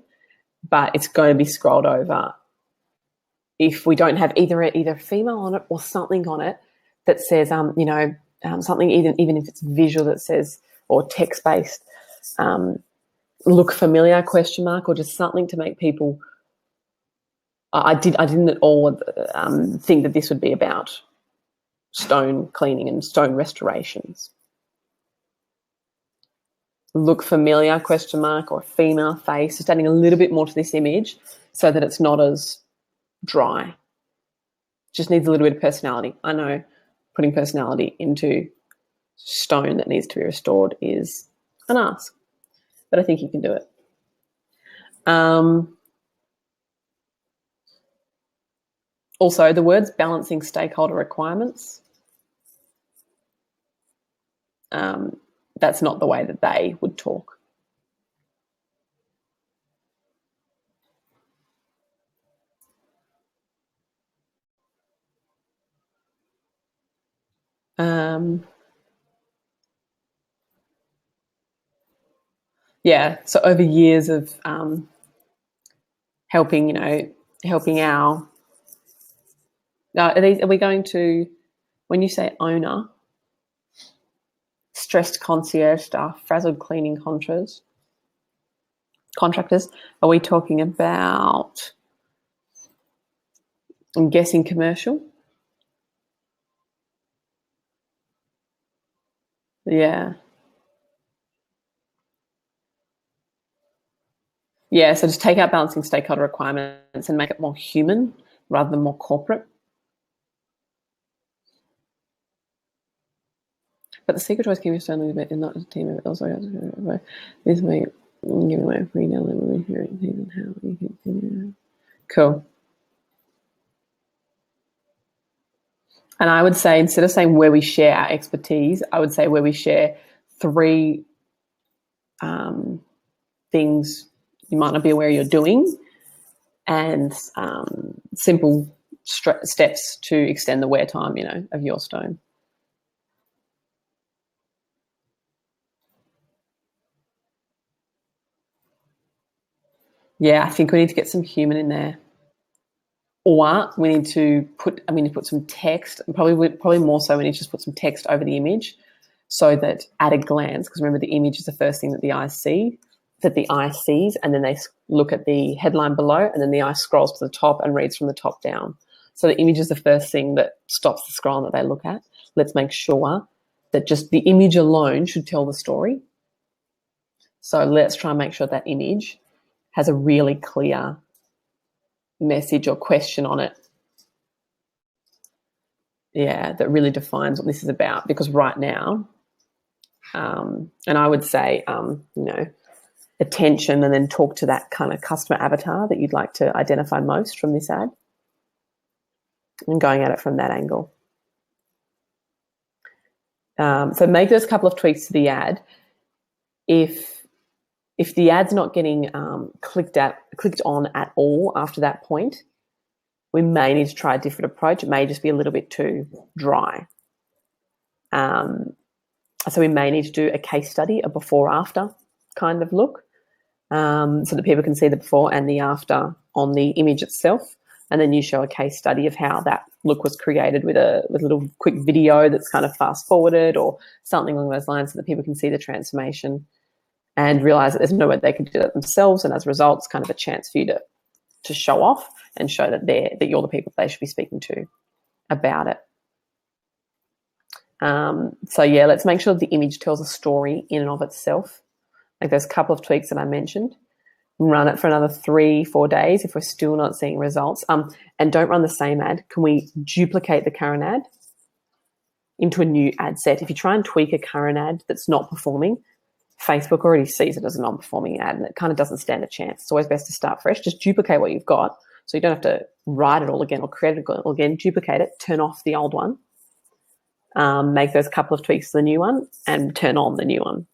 but it's going to be scrolled over if we don't have either a female on it or something on it that says, something even if it's visual that says, or text-based, look familiar, ? Or just something to make people. I didn't at all think that this would be about stone cleaning and stone restorations. Look familiar, ? Or female face, just adding a little bit more to this image so that it's not as dry. Just needs a little bit of personality. I know putting personality into stone that needs to be restored is an ask, but I think you can do it. Also, the words balancing stakeholder requirements, that's not the way that they would talk. So over years of helping our, are we going to, when you say owner, stressed concierge staff, frazzled cleaning contractors, are we talking about, I'm guessing, commercial? Yeah. Yeah, so just take out balancing stakeholder requirements and make it more human rather than more corporate. But the secret choice can be standing a bit in not a team of also this way giving away free download when we hear things and how we continue. Cool. And I would say, instead of saying where we share our expertise, I would say where we share 3 things you might not be aware you're doing, and simple steps to extend the wear time, of your stone. Yeah, I think we need to get some human in there. Or we need to put some text, probably more so we need to just put some text over the image so that at a glance, because remember the image is the first thing that the eye sees, and then they look at the headline below, and then the eye scrolls to the top and reads from the top down. So the image is the first thing that stops the scroll that they look at. Let's make sure that just the image alone should tell the story. So let's try and make sure that image has a really clear message or question on it. Yeah, that really defines what this is about. Because right now, and I would say, attention, and then talk to that kind of customer avatar that you'd like to identify most from this ad, and going at it from that angle. So make those couple of tweaks to the ad. If the ad's not getting clicked on at all after that point, we may need to try a different approach. It may just be a little bit too dry. So we may need to do a case study, a before-after kind of look, so that people can see the before and the after on the image itself. And then you show a case study of how that look was created with a little quick video that's kind of fast-forwarded or something along those lines, so that people can see the transformation and realise that there's no way they can do that themselves, and as a result, it's kind of a chance for you to to show off and show that you're the people they should be speaking to about it. So yeah, let's make sure the image tells a story in and of itself. Like there's a couple of tweaks that I mentioned. Run it for another 3-4 days if we're still not seeing results. And don't run the same ad. Can we duplicate the current ad into a new ad set? If you try and tweak a current ad that's not performing, Facebook already sees it as a non-performing ad, and it kind of doesn't stand a chance. It's always best to start fresh. Just duplicate what you've got, so you don't have to write it all again or create it all again. Duplicate it, turn off the old one, make those couple of tweaks to the new one, and turn on the new one.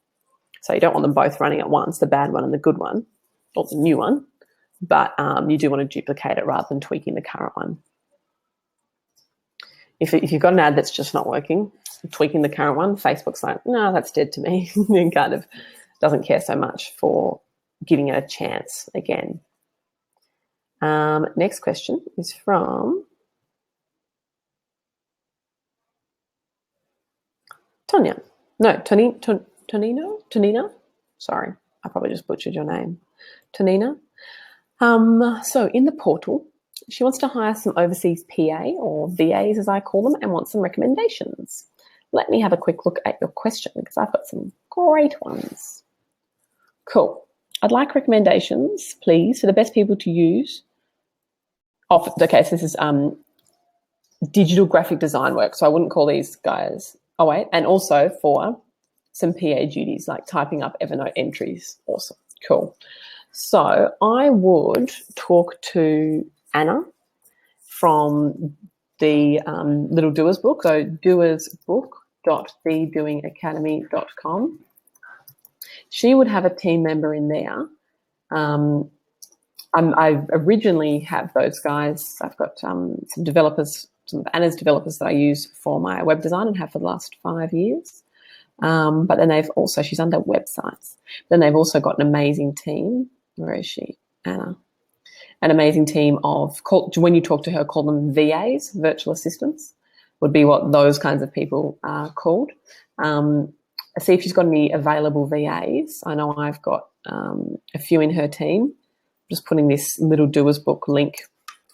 So you don't want them both running at once, the bad one and the good one, or the new one, but you do want to duplicate it rather than tweaking the current one. If you've got an ad that's just not working, tweaking the current one, Facebook's like, no, that's dead to me. And kind of doesn't care so much for giving it a chance again. Next question is from Tonya. No, Tonina. Sorry, I probably just butchered your name. Tonina. So in the portal, she wants to hire some overseas PA or VAs as I call them and wants some recommendations. Let me have a quick look at your question because I've got some great ones. Cool. I'd like recommendations, please, for the best people to use. Okay, so this is digital graphic design work. So I wouldn't call these guys. Oh, wait. And also for some PA duties like typing up Evernote entries. Awesome. Cool. So I would talk to Anna from the Little Doers book, so doersbook.thedoingacademy.com. She would have a team member in there. I originally have those guys. I've got some developers, some of Anna's developers that I use for my web design and have for the last 5 years. But then they've also, she's under websites. Then they've also got an amazing team. Where is she? Anna. An amazing team of, when you talk to her, call them VAs, virtual assistants, would be what those kinds of people are called. See if she's got any available VAs. I know I've got a few in her team. Just putting this Little Doers book link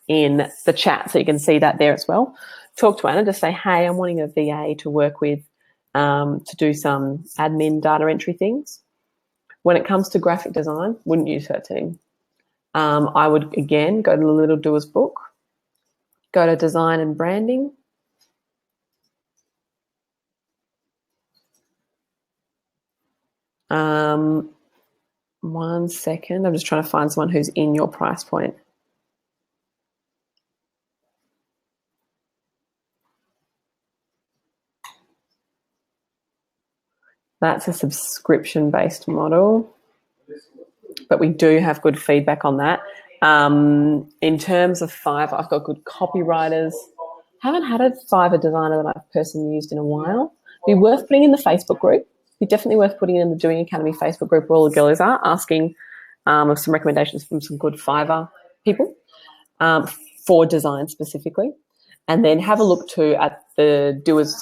in the chat so you can see that there as well. Talk to Anna, just say, hey, I'm wanting a VA to work with to do some admin data entry things. When it comes to graphic design, wouldn't use her team. I would, again, go to the Little Doers book, go to design and branding. One second. I'm just trying to find someone who's in your price point. That's a subscription-based model, but we do have good feedback on that. In terms of Fiverr, I've got good copywriters. Haven't had a Fiverr designer that I've personally used in a while. Be worth putting in the Facebook group. Be definitely worth putting in the Doing Academy Facebook group where all the girls are, asking of some recommendations from some good Fiverr people for design specifically. And then have a look too at the Doers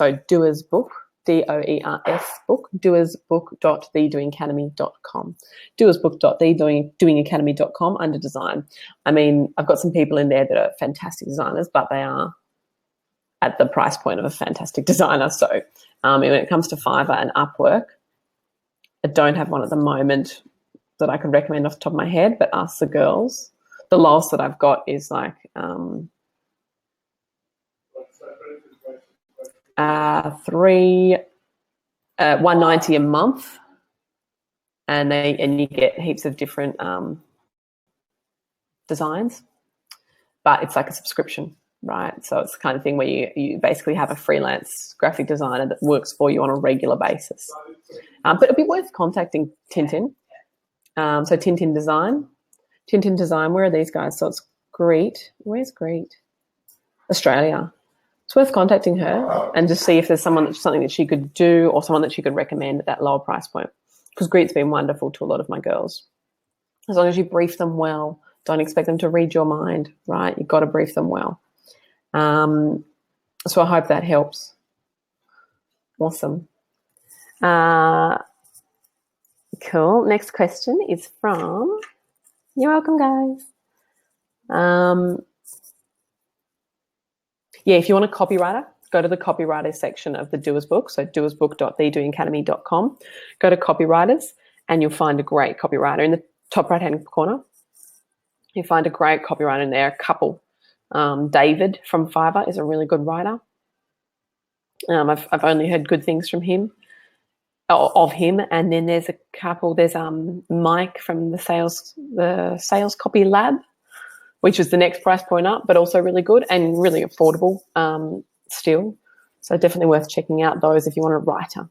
book, DOERS book, doersbook.thedoingacademy.com. doersbook.thedoingacademy.com under design. I mean, I've got some people in there that are fantastic designers, but they are at the price point of a fantastic designer. So when it comes to Fiverr and Upwork, I don't have one at the moment that I could recommend off the top of my head, but ask the girls. The lowest that I've got is like $190 a month, and you get heaps of different designs, but it's like a subscription, right? So it's the kind of thing where you basically have a freelance graphic designer that works for you on a regular basis. But it'd be worth contacting Tintin. So Tintin Design, where are these guys? So it's Greet. Where's Greet? Australia. It's worth contacting her and just see if there's something that she could do or someone that she could recommend at that lower price point. Because Greet's been wonderful to a lot of my girls. As long as you brief them well, don't expect them to read your mind, right? You've got to brief them well. So I hope that helps. Awesome. Cool. Next question is from, you're welcome, guys. Yeah, if you want a copywriter, go to the copywriter section of the Doers book. So doersbook.thedoingacademy.com. Go to copywriters and you'll find a great copywriter in the top right-hand corner. You'll find a great copywriter in there, a couple. David from Fiverr is a really good writer. I've only heard good things from him, of him. And then there's a couple. There's Mike from the Sales Copy Lab, which is the next price point up, but also really good and really affordable still. So definitely worth checking out those if you want a writer.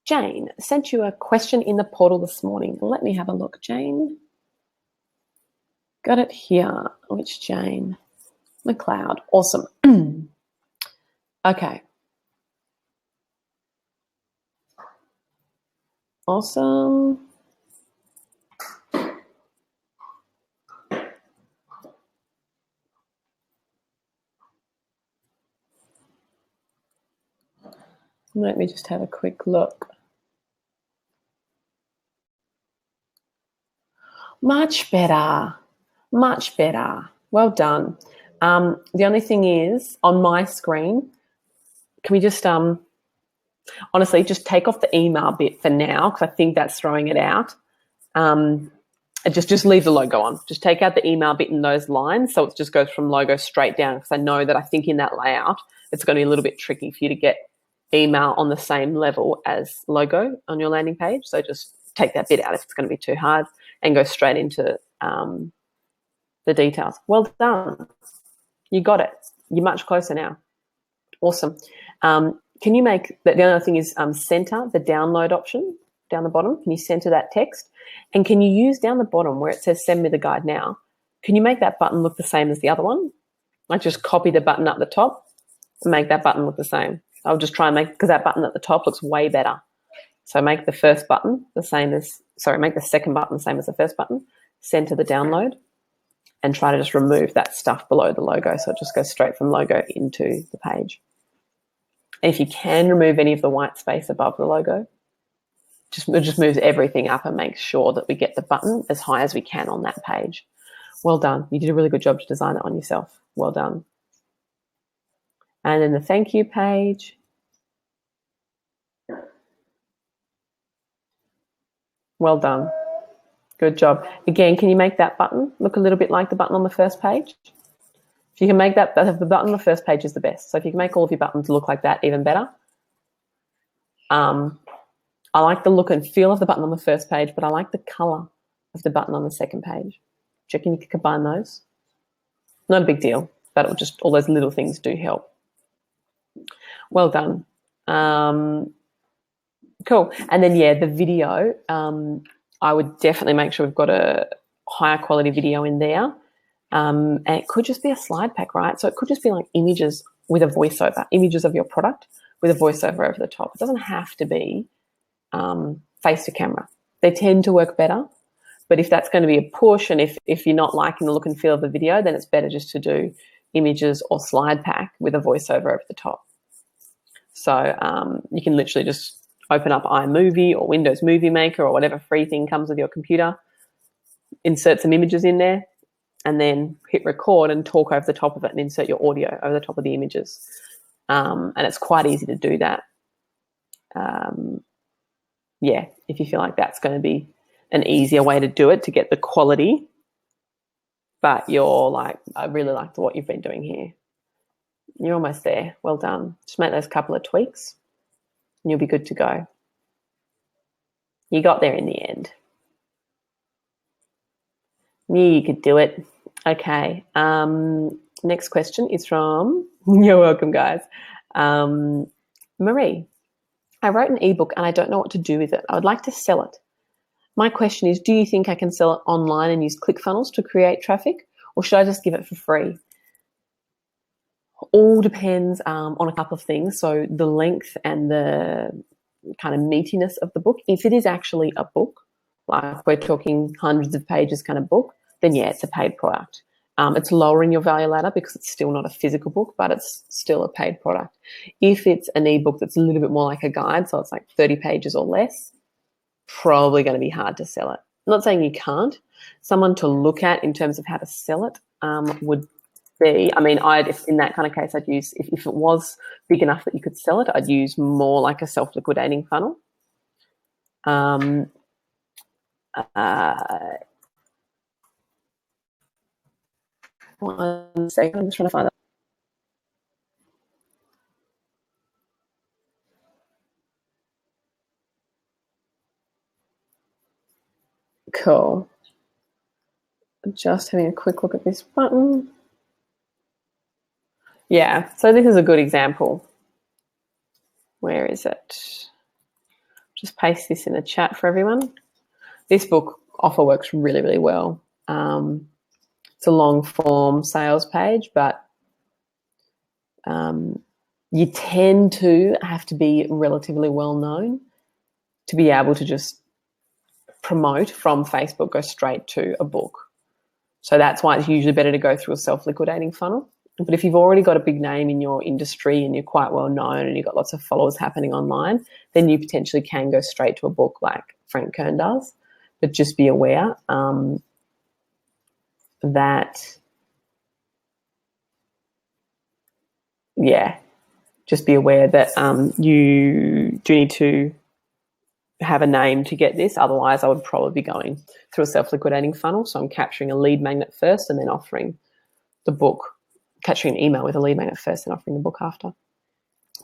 Jane sent you a question in the portal this morning. Let me have a look, Jane. Got it here. Which Jane? McLeod. Awesome. Okay. Awesome. Let me just have a quick look. Much better. Much better. Well done. The only thing is, on my screen, can we just, honestly, just take off the email bit for now, because I think that's throwing it out. And just leave the logo on. Just take out the email bit in those lines, so it just goes from logo straight down, because I know that I think in that layout, it's going to be a little bit tricky for you to get email on the same level as logo on your landing page. So just take that bit out if it's going to be too hard and go straight into the details. Well done. You got it. You're much closer now. Awesome. Can you make, the other thing is center the download option down the bottom. Can you center that text? And can you use down the bottom where it says send me the guide now, can you make that button look the same as the other one? Like just copy the button up the top and make that button look the same. I'll just try and make, because that button at the top looks way better. So make the first button the same as, make the second button the same as the first button, center the download, and try to just remove that stuff below the logo so it just goes straight from logo into the page. And if you can remove any of the white space above the logo, it just moves everything up and makes sure that we get the button as high as we can on that page. Well done. You did a really good job to design it on yourself. Well done. And then the thank you page. Well done. Good job. Again, can you make that button look a little bit like the button on the first page? If you can make that, the button on the first page is the best. So if you can make all of your buttons look like that, even better. I like the look and feel of the button on the first page, but I like the color of the button on the second page. Do you reckon you could combine those? Not a big deal, but it'll just, all those little things do help. Well done. Cool. And then, yeah, the video, I would definitely make sure we've got a higher quality video in there. And it could just be a slide pack, right? So it could just be like images with a voiceover, images of your product with a voiceover over the top. It doesn't have to be face to camera. They tend to work better, but if that's going to be a push and if you're not liking the look and feel of the video, then it's better just to do images or slide pack with a voiceover over the top. So you can literally just open up iMovie or Windows Movie Maker or whatever free thing comes with your computer, insert some images in there, and then hit record and talk over the top of it and insert your audio over the top of the images. And it's quite easy to do that. Yeah, if you feel like that's going to be an easier way to do it to get the quality, but you're like, I really like what you've been doing here. You're almost there. Well done. Just make those couple of tweaks and you'll be good to go. You got there in the end. Knew you could do it. Okay. Next question is from, you're welcome, guys. Marie. I wrote an ebook and I don't know what to do with it. I would like to sell it. My question is, do you think I can sell it online and use ClickFunnels to create traffic, or should I just give it for free? All depends on a couple of things. So the length and the kind of meatiness of the book. If it is actually a book, like we're talking hundreds of pages kind of book, then yeah, it's a paid product. It's lowering your value ladder because it's still not a physical book, but it's still a paid product. If it's an ebook that's a little bit more like a guide, so it's like 30 pages or less, probably going to be hard to sell it. not saying you can't. Someone to look at in terms of how to sell it would be, I mean, if in that kind of case, I'd use, if it was big enough that you could sell it, I'd use more like a self-liquidating funnel. One second, I'm just trying to find that. Cool. Just having a quick look at this button. Yeah, so this is a good example. Where is it? Just paste this in the chat for everyone. This book offer works really, really well. It's a long form sales page, but you tend to have to be relatively well known to be able to just promote from Facebook, go straight to a book. So that's why it's usually better to go through a self-liquidating funnel. But if you've already got a big name in your industry and you're quite well known and you've got lots of followers happening online, then you potentially can go straight to a book like Frank Kern does. But just be aware that, just be aware that you do need to have a name to get this. Otherwise, I would probably be going through a self-liquidating funnel. So I'm capturing a lead magnet first and then offering the book, capturing an email with a lead magnet first and offering the book after.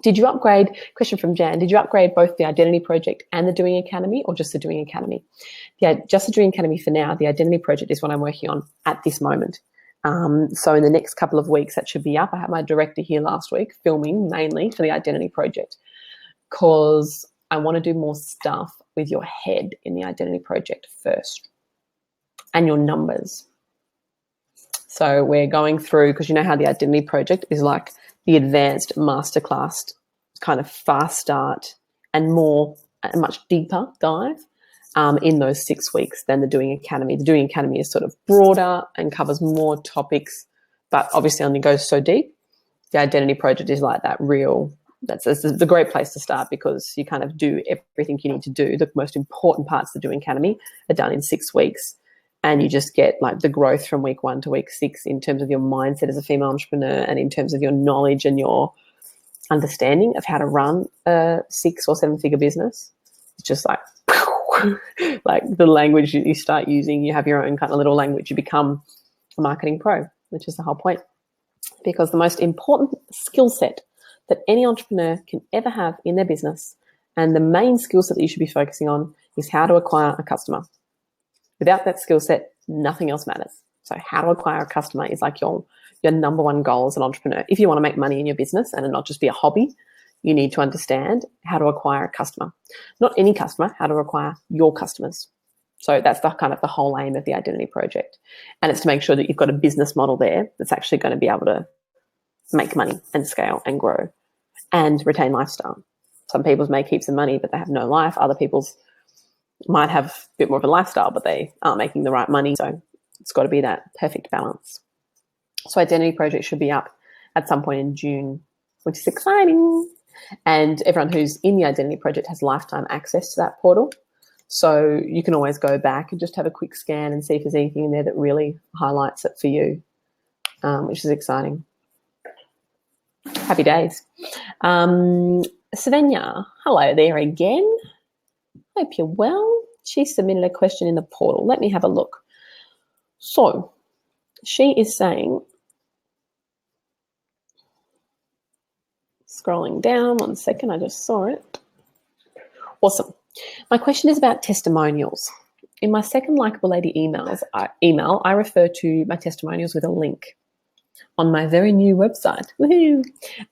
Did you upgrade, question from Jan, did you upgrade both the Identity Project and the Doing Academy or just the Doing Academy? Yeah, just the Doing Academy for now. The Identity Project is what I'm working on at this moment. So in the next couple of weeks, that should be up. I had my director here last week filming mainly for the Identity Project because I want to do more stuff with your head in the Identity Project first and your numbers. So we're going through, because you know how the Identity Project is like the advanced masterclass kind of fast start and a much deeper dive in those 6 weeks than the Doing Academy. The Doing Academy is sort of broader and covers more topics, but obviously only goes so deep. The Identity Project is like that real, that's the great place to start because you kind of do everything you need to do. The most important parts of the Doing Academy are done in 6 weeks. And you just get like the growth from week 1 to week 6 in terms of your mindset as a female entrepreneur and in terms of your knowledge and your understanding of how to run a 6 or 7 figure business. It's just like, like the language you start using, you have your own kind of little language, you become a marketing pro, which is the whole point. Because the most important skill set that any entrepreneur can ever have in their business and the main skill set that you should be focusing on is how to acquire a customer. Without that skill set, nothing else matters. So how to acquire a customer is like your number one goal as an entrepreneur. If you want to make money in your business and it not just be a hobby, you need to understand how to acquire a customer. Not any customer, how to acquire your customers. So that's the kind of the whole aim of the Identity Project. And it's to make sure that you've got a business model there that's actually going to be able to make money and scale and grow and retain lifestyle. Some people's make heaps of money, but they have no life. Other people's might have a bit more of a lifestyle, but they aren't making the right money. So it's got to be that perfect balance. So Identity Project should be up at some point in June, which is exciting. And everyone who's in the Identity Project has lifetime access to that portal. So you can always go back and just have a quick scan and see if there's anything in there that really highlights it for you, which is exciting. Happy days. Savenya, hello there again. Hope you're well. She submitted a question in the portal. Let me have a look. So she is saying, scrolling down 1 second, I just saw it. Awesome. My question is about testimonials. In my second Likeable Lady email, I refer to my testimonials with a link on my very new website. Woohoo!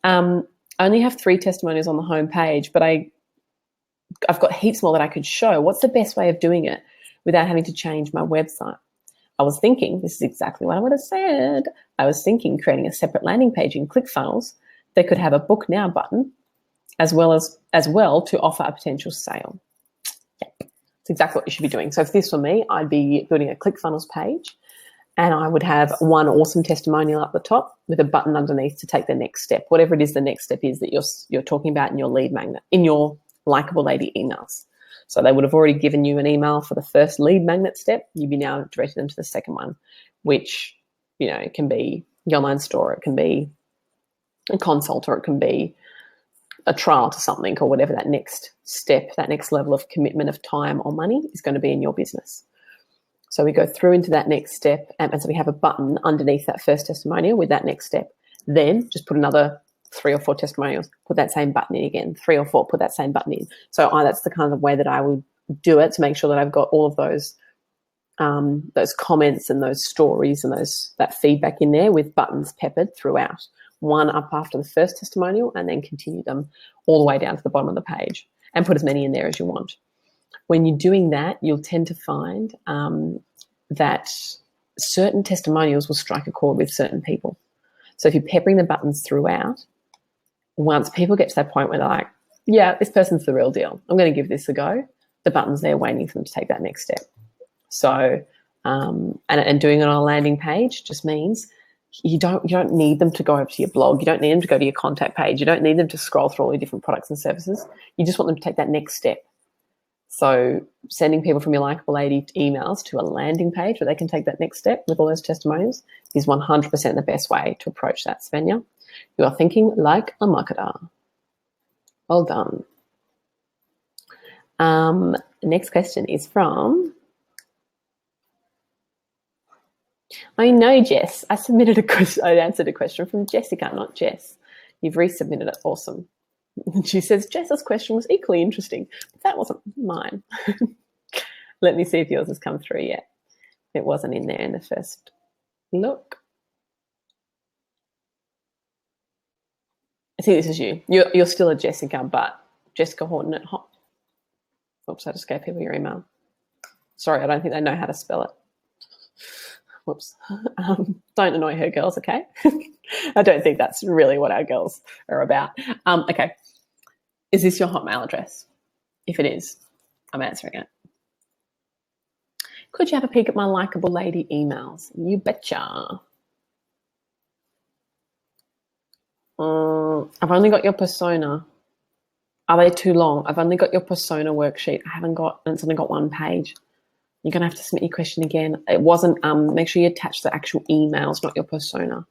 I only have 3 testimonials on the homepage, but I've got heaps more that I could show. What's the best way of doing it without having to change my website? I was thinking, this is exactly what I would have said. I was thinking creating a separate landing page in ClickFunnels that could have a book now button as well to offer a potential sale. Yeah, it's exactly what you should be doing. So if this were me, I'd be building a ClickFunnels page and I would have one awesome testimonial up the top with a button underneath to take the next step, whatever it is the next step is that you're talking about in your lead magnet, in your Likeable Lady emails. So they would have already given you an email for the first lead magnet step. You'd be now directing them to the second one, which, it can be the online store, it can be a consult, or it can be a trial to something, or whatever that next step, that next level of commitment of time or money is going to be in your business. So we go through into that next step, and so we have a button underneath that first testimonial with that next step. Then just put another 3 or 4 testimonials, put that same button in again, 3 or 4, put that same button in. So that's the kind of way that I would do it, to make sure that I've got all of those comments and those stories and that feedback in there with buttons peppered throughout. One up after the first testimonial, and then continue them all the way down to the bottom of the page, and put as many in there as you want. When you're doing that, you'll tend to find that certain testimonials will strike a chord with certain people. So if you're peppering the buttons throughout, once people get to that point where they're like, yeah, this person's the real deal, I'm going to give this a go, the button's there waiting for them to take that next step. So, and doing it on a landing page just means you don't need them to go over to your blog. You don't need them to go to your contact page. You don't need them to scroll through all your different products and services. You just want them to take that next step. So sending people from your Likeable Lady emails to a landing page where they can take that next step with all those testimonials is 100% the best way to approach that, Svenja. You are thinking like a marketer. Well done. Next question is from... I know, Jess. I answered a question from Jessica, not Jess. You've resubmitted it. Awesome. She says, Jess's question was equally interesting, but that wasn't mine. Let me see if yours has come through yet. It wasn't in there in the first look. I think this is you. You're still a Jessica, but Jessica Horton at Hot. Oops, I just gave people your email. Sorry, I don't think they know how to spell it. Whoops. Don't annoy her, girls, okay? I don't think that's really what our girls are about. Okay. Is this your Hotmail address? If it is, I'm answering it. Could you have a peek at my Likeable Lady emails? You betcha. I've only got your persona. Are they too long? I've only got your persona worksheet. It's only got one page. You're going to have to submit your question again. It wasn't, make sure you attach the actual emails, not your persona.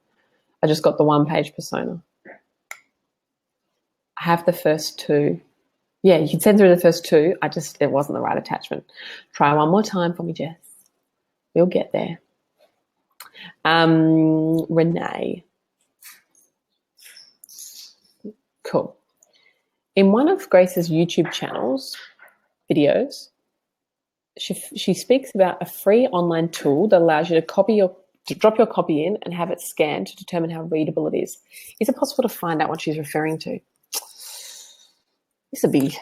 I just got the one-page persona. I have the first 2. Yeah, you can send through the first 2. It wasn't the right attachment. Try one more time for me, Jess. We'll get there. Renee. Cool. In one of Grace's YouTube videos, she speaks about a free online tool that allows you to drop your copy in and have it scanned to determine how readable it is. Is it possible to find out what she's referring to? This would be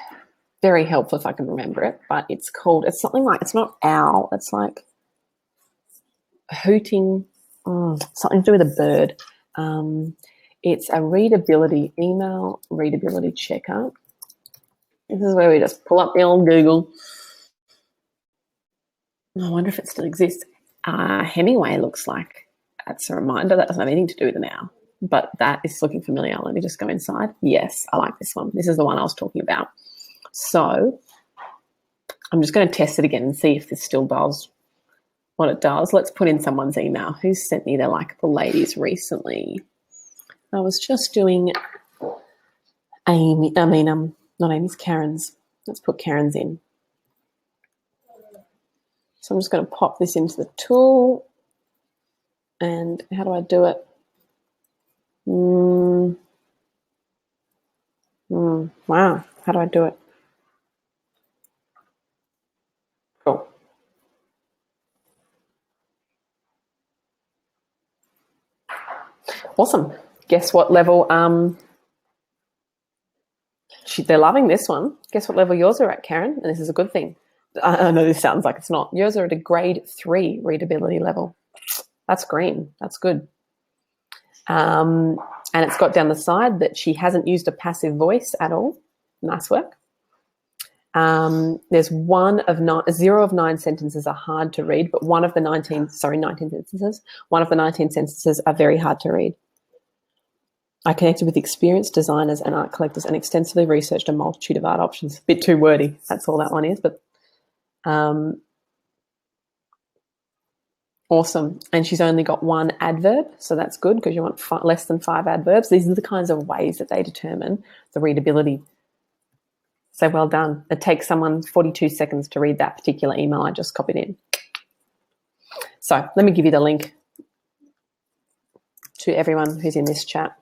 very helpful if I can remember it, but it's something like, it's not owl, it's like hooting, something to do with a bird. It's a email readability checker. This is where we just pull up the old Google. I wonder if it still exists. Hemingway looks like that's a reminder. That doesn't have anything to do with an owl, but that is looking familiar. Let me just go inside. Yes, I like this one. This is the one I was talking about. So I'm just going to test it again and see if this still does what it does. Let's put in someone's email. Who sent me their Likeable Ladies recently? I was just doing not Amy's, Karen's. Let's put Karen's in. So I'm just going to pop this into the tool. And how do I do it? Wow. How do I do it? Cool. Awesome. Guess what level? They're loving this one. Guess what level yours are at, Karen? And this is a good thing. I know this sounds like it's not. Yours are at a grade 3 readability level. That's green. That's good. And it's got down the side that she hasn't used a passive voice at all. Nice work. There's 0 of 9 sentences are hard to read, but 19 sentences. One of the 19 sentences are very hard to read. I connected with experienced designers and art collectors and extensively researched a multitude of art options. A bit too wordy. That's all that one is, but awesome. And she's only got one adverb, so that's good because you want less than 5 adverbs. These are the kinds of ways that they determine the readability. So well done. It takes someone 42 seconds to read that particular email I just copied in. So let me give you the link to everyone who's in this chat.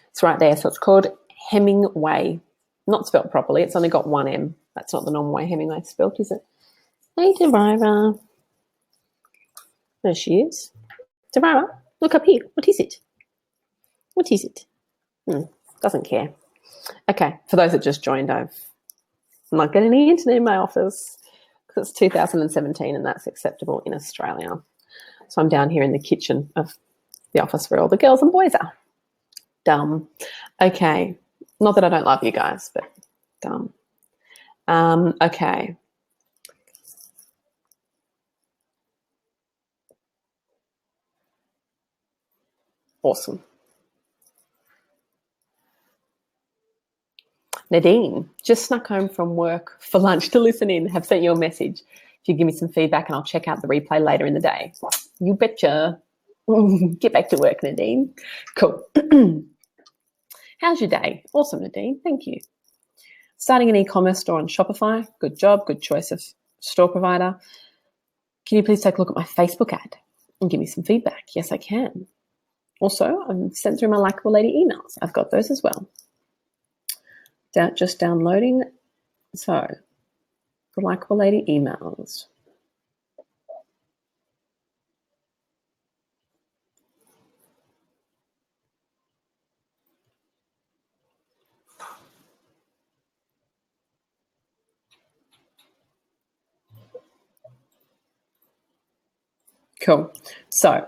It's right there. So it's called Hemingway. Not spelled properly. It's only got one M. That's not the normal way Hemingway's spelled, is it? Hey, Debra. There she is. Debra, look up here. What is it? What is it? Doesn't care. Okay, for those that just joined, I'm not getting any internet in my office because it's 2017 and that's acceptable in Australia. So I'm down here in the kitchen of the office where all the girls and boys are. Dumb. Okay, not that I don't love you guys, but dumb. Okay. Awesome. Nadine, just snuck home from work for lunch to listen in. Have sent you a message. If you give me some feedback and I'll check out the replay later in the day. You betcha. Get back to work, Nadine. Cool. How's your day? Awesome, Nadine. Thank you. Starting an e-commerce store on Shopify. Good job. Good choice of store provider. Can you please take a look at my Facebook ad and give me some feedback? Yes, I can. Also, I've sent through my Likeable Lady emails. I've got those as well. Just downloading. So, the Likeable Lady emails. Cool. So,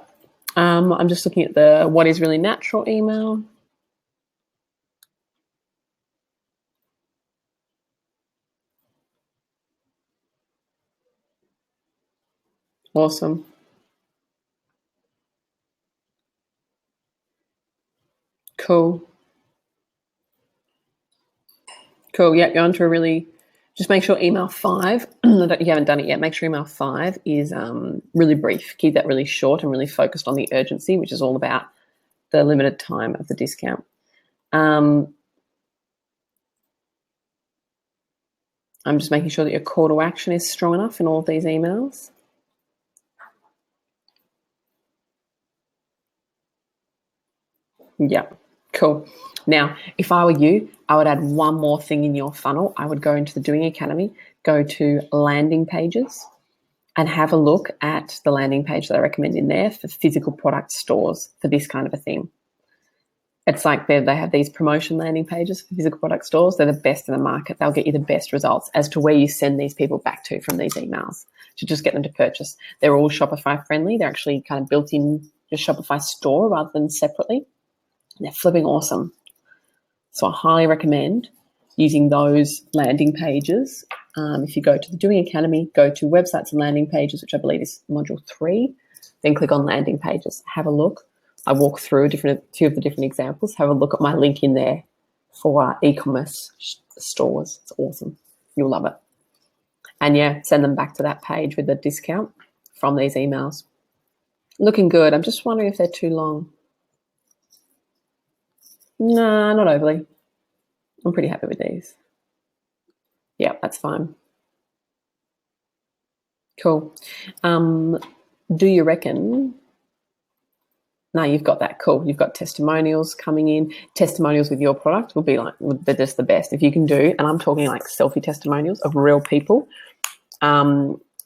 I'm just looking at the what is really natural email. Awesome. Cool. Cool. Yeah, you're onto a really, just make sure email 5, you haven't done it yet, make sure email 5 is really brief. Keep that really short and really focused on the urgency, which is all about the limited time of the discount. I'm just making sure that your call to action is strong enough in all of these emails. Yeah, cool. Now, if I were you, I would add one more thing in your funnel. I would go into the Doing Academy, go to landing pages, and have a look at the landing page that I recommend in there for physical product stores for this kind of a thing. It's like they have these promotion landing pages for physical product stores. They're the best in the market. They'll get you the best results as to where you send these people back to from these emails to just get them to purchase. They're all Shopify friendly. They're actually kind of built in your Shopify store rather than separately. They're flipping awesome. So I highly recommend using those landing pages. If you go to the Doing Academy, go to websites and landing pages, which I believe is module 3, then click on landing pages. Have a look. I walk through a few of the different examples. Have a look at my link in there for e-commerce stores. It's awesome. You'll love it. And yeah, send them back to that page with the discount from these emails. Looking good. I'm just wondering if they're too long. No, not overly. I'm pretty happy with these. Yeah, that's fine. Cool. Do you reckon? No, you've got that. Cool. You've got testimonials coming in. Testimonials with your product will be like, they're just the best. If you can do, and I'm talking like selfie testimonials of real people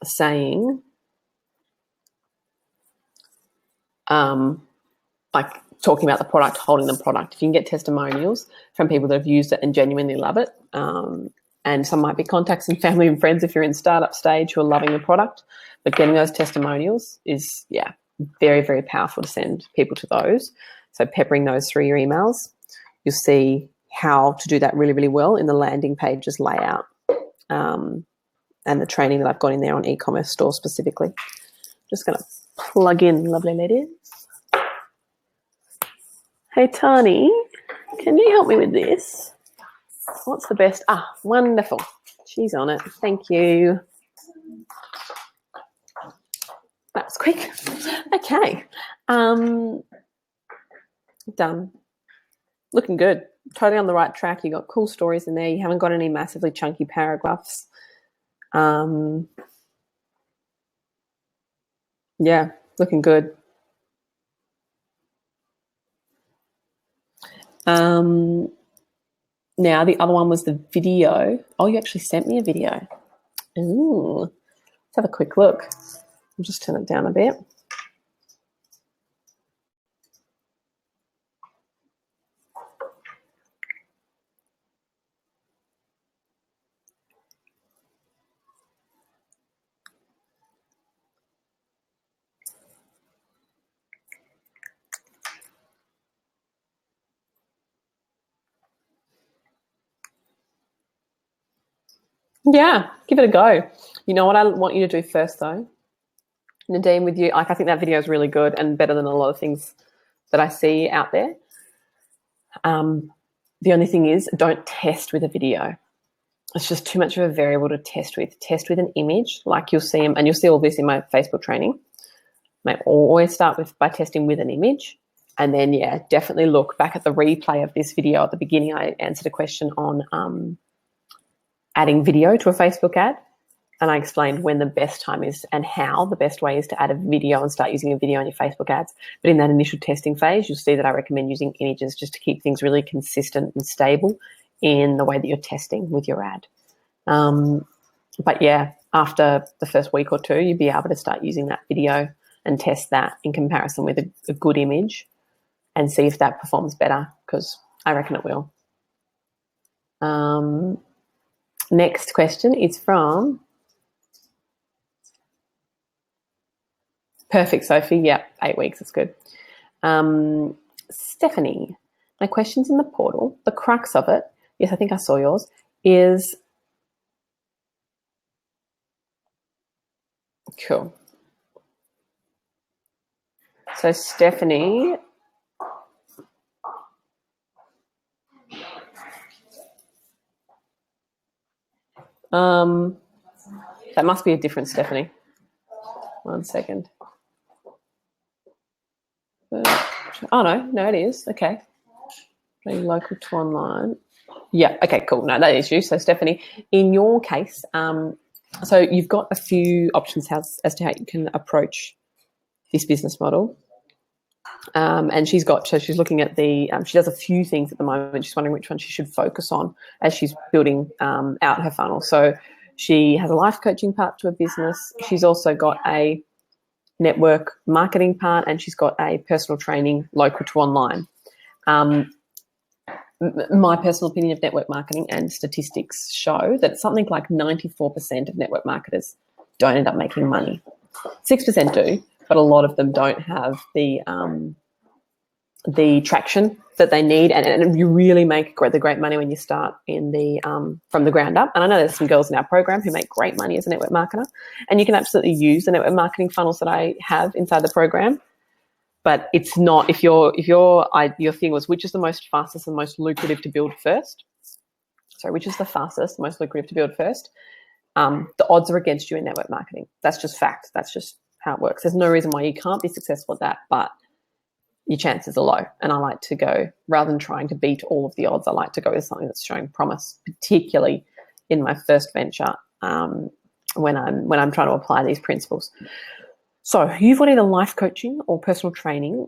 saying, like talking about the product, holding the product. If you can get testimonials from people that have used it and genuinely love it, and some might be contacts and family and friends if you're in startup stage who are loving the product, but getting those testimonials is, yeah, very, very powerful to send people to those. So peppering those through your emails, you'll see how to do that really, really well in the landing pages layout and the training that I've got in there on e-commerce stores specifically. Just going to plug in, lovely ladies. Hey, Tani, can you help me with this? What's the best? Ah, wonderful. She's on it. Thank you. That was quick. Okay. Done. Looking good. Totally on the right track. You got cool stories in there. You haven't got any massively chunky paragraphs. Yeah, looking good. Now, the other one was the video. Oh, you actually sent me a video. Ooh, let's have a quick look. I'll just turn it down a bit. Yeah, give it a go. You know what I want you to do first, though? Nadine, with you, like, I think that video is really good and better than a lot of things that I see out there. The only thing is, don't test with a video. It's just too much of a variable to test with. Test with an image, like you'll see, and you'll see all this in my Facebook training. Mate, always start by testing with an image. And then, yeah, definitely look back at the replay of this video. At the beginning, I answered a question on adding video to a Facebook ad. And I explained when the best time is and how the best way is to add a video and start using a video on your Facebook ads. But in that initial testing phase, you'll see that I recommend using images just to keep things really consistent and stable in the way that you're testing with your ad. But yeah, after the first week or two, you'll be able to start using that video and test that in comparison with a good image and see if that performs better, because I reckon it will. Next question is from Perfect Sophie. Yeah, 8 weeks. That's good. Stephanie, my question's in the portal. The crux of it, yes, I think I saw yours, is cool. So Stephanie, that must be a different Stephanie. 1 second. Oh, no, it is. Okay. Local to online. Yeah, okay, cool. No, that is you. So, Stephanie, in your case, so you've got a few options as to how you can approach this business model. And she's looking at she does a few things at the moment. She's wondering which one she should focus on as she's building out her funnel. So she has a life coaching part to her business. She's also got a network marketing part, and she's got a personal training local to online. My personal opinion of network marketing and statistics show that something like 94% of network marketers don't end up making money. 6% do, but a lot of them don't have the traction that they need, and you really make the great money when you start in the from the ground up. And I know there's some girls in our program who make great money as a network marketer, and you can absolutely use the network marketing funnels that I have inside the program. But it's not, if your thing was which is the most fastest and most lucrative to build first. So which is the fastest, most lucrative to build first? The odds are against you in network marketing. That's just fact. That's just how it works. There's no reason why you can't be successful at that, but your chances are low. And I like to go, rather than trying to beat all of the odds, I like to go with something that's showing promise, particularly in my first venture, when I'm trying to apply these principles. So you've got either life coaching or personal training.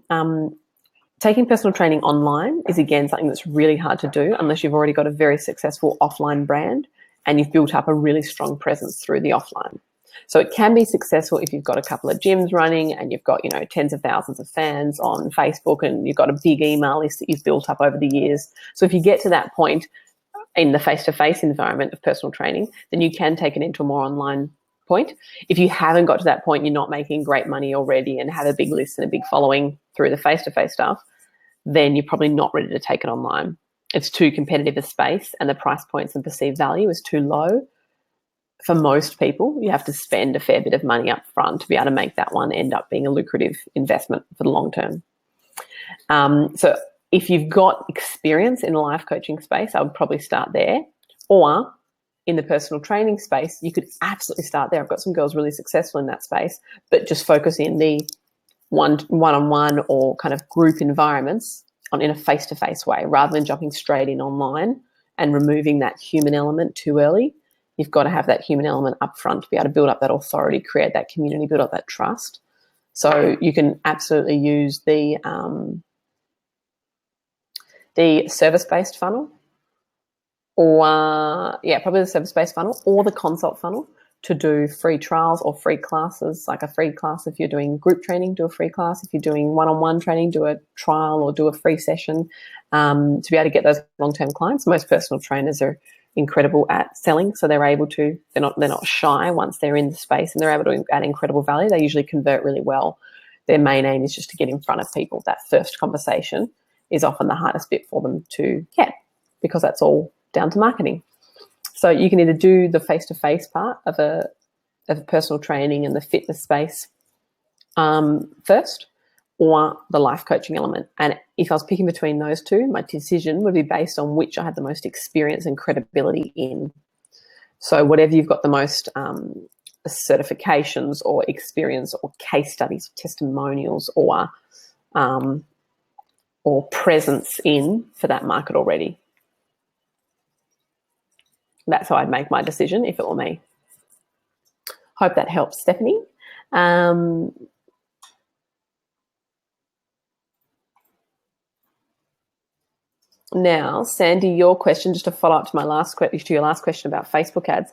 Taking personal training online is, again, something that's really hard to do unless you've already got a very successful offline brand and you've built up a really strong presence through the offline. So it can be successful if you've got a couple of gyms running and you've got, tens of thousands of fans on Facebook and you've got a big email list that you've built up over the years. So if you get to that point in the face-to-face environment of personal training, then you can take it into a more online point. If you haven't got to that point, you're not making great money already and have a big list and a big following through the face-to-face stuff, then you're probably not ready to take it online. It's too competitive a space and the price points and perceived value is too low. For most people, you have to spend a fair bit of money up front to be able to make that one end up being a lucrative investment for the long term. So if you've got experience in the life coaching space, I would probably start there. Or in the personal training space, you could absolutely start there. I've got some girls really successful in that space, but just focus in the one-on-one or kind of group environments in a face-to-face way, rather than jumping straight in online and removing that human element too early. You've got to have that human element up front to be able to build up that authority, create that community, build up that trust. So you can absolutely use the service-based funnel, or probably the service-based funnel or the consult funnel to do free trials or free classes, like a free class. If you're doing group training, do a free class. If you're doing one-on-one training, do a trial or do a free session to be able to get those long-term clients. Most personal trainers are incredible at selling, so they're not shy once they're in the space, and they're able to add incredible value. They usually convert really well. Their main aim is just to get in front of people. That first conversation is often the hardest bit for them to get, because that's all down to marketing. So you can either do the face-to-face part of a personal training and the fitness space first, or the life coaching element. And if I was picking between those two, my decision would be based on which I had the most experience and credibility in. So whatever you've got the most certifications or experience or case studies, testimonials, or presence in for that market already. That's how I'd make my decision if it were me. Hope that helps, Stephanie. Now, Sandy, your question, just to follow up to your last question about Facebook ads.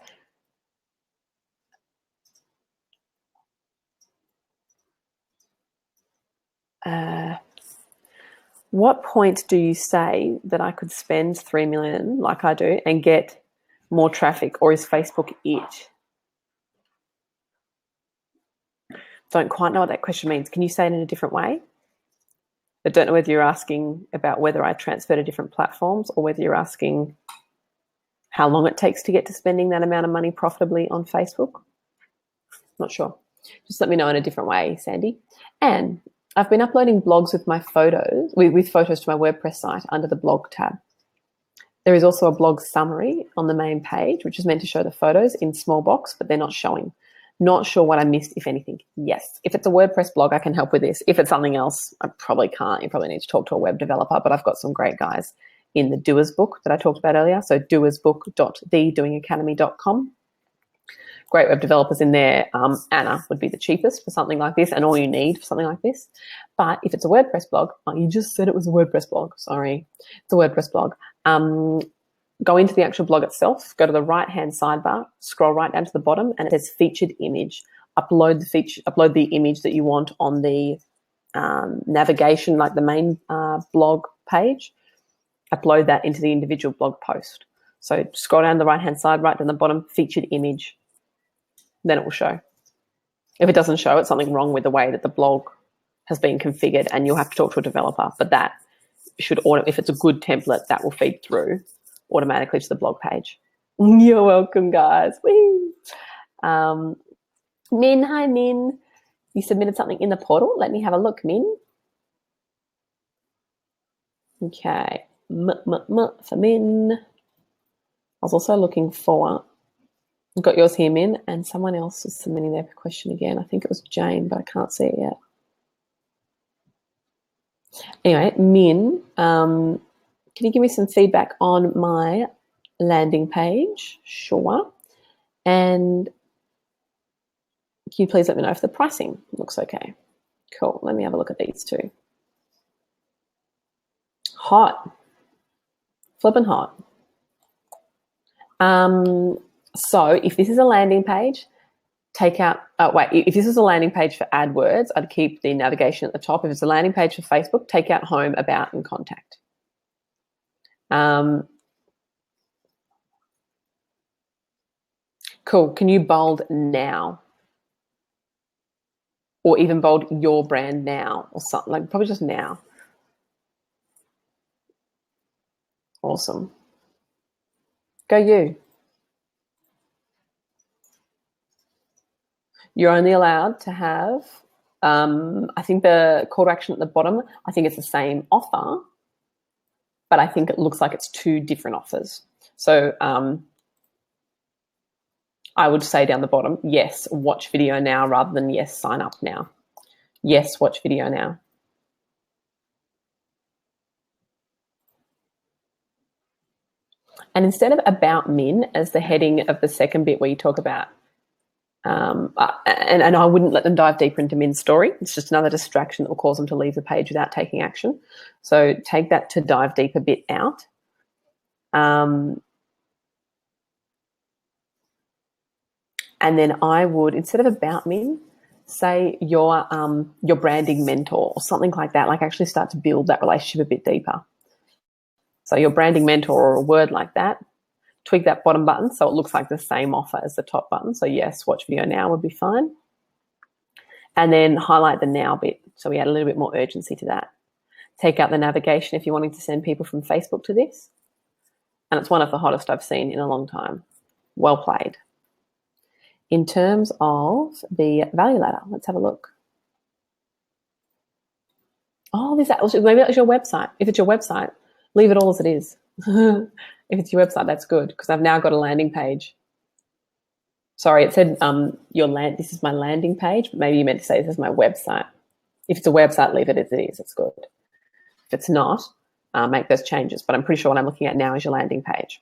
What point do you say that I could spend 3 million like I do and get more traffic, or is Facebook it? Don't quite know what that question means. Can you say it in a different way? I don't know whether you're asking about whether I transfer to different platforms, or whether you're asking how long it takes to get to spending that amount of money profitably on Facebook. Not sure. Just let me know in a different way, Sandy. And I've been uploading blogs with my photos, with photos to my WordPress site under the blog tab. There is also a blog summary on the main page, which is meant to show the photos in small box, but they're not showing. Not sure what I missed, if anything. Yes, if it's a WordPress blog, I can help with this. If it's something else, I probably can't. You probably need to talk to a web developer, but I've got some great guys in the Doers book that I talked about earlier. So doersbook.thedoingacademy.com. Great web developers in there. Anna would be the cheapest for something like this, and all you need for something like this. But if it's a WordPress blog, you just said it was a WordPress blog. Sorry, it's a WordPress blog. Go into the actual blog itself, go to the right-hand sidebar, scroll right down to the bottom, and it says featured image. Upload the image that you want on the navigation, like the main blog page. Upload that into the individual blog post. So scroll down the right-hand side, right down the bottom, featured image. Then it will show. If it doesn't show, it's something wrong with the way that the blog has been configured, and you'll have to talk to a developer. But that should, if it's a good template, that will feed through automatically to the blog page. You're welcome, guys. Woo! Min, hi Min. You submitted something in the portal. Let me have a look, Min. Okay, for Min. I was also looking for, I've got yours here, Min, and someone else was submitting their question again. I think it was Jane, but I can't see it yet. Anyway, Min, can you give me some feedback on my landing page? Sure. And can you please let me know if the pricing looks okay? Cool. Let me have a look at these two. Hot. Flipping hot. So if this is a landing page, take out, if this is a landing page for AdWords, I'd keep the navigation at the top. If it's a landing page for Facebook, take out home, about, and contact. Cool. Can you bold now? Or even bold your brand now, or something, like probably just now. Awesome. Go you. You're only allowed to have, I think the call to action at the bottom, I think it's the same offer, but I think it looks like it's two different offers. So I would say down the bottom, yes, watch video now rather than yes, sign up now. Yes, watch video now. And instead of about min as the heading of the second bit where you talk about, and I wouldn't let them dive deeper into Min's story. It's just another distraction that will cause them to leave the page without taking action. So take that to dive deeper bit out. And then I would, instead of about Min, say your branding mentor or something like that, like actually start to build that relationship a bit deeper. So your branding mentor or a word like that, tweak that bottom button so it looks like the same offer as the top button. So yes, watch video now would be fine. And then highlight the now bit. So we add a little bit more urgency to that. Take out the navigation if you're wanting to send people from Facebook to this. And it's one of the hottest I've seen in a long time. Well played. In terms of the value ladder, let's have a look. Oh, maybe that was your website. If it's your website, leave it all as it is. If it's your website, that's good because I've now got a landing page. Sorry, it said this is my landing page, but maybe you meant to say this is my website. If it's a website, leave it as it is. It's good. If it's not, make those changes. But I'm pretty sure what I'm looking at now is your landing page,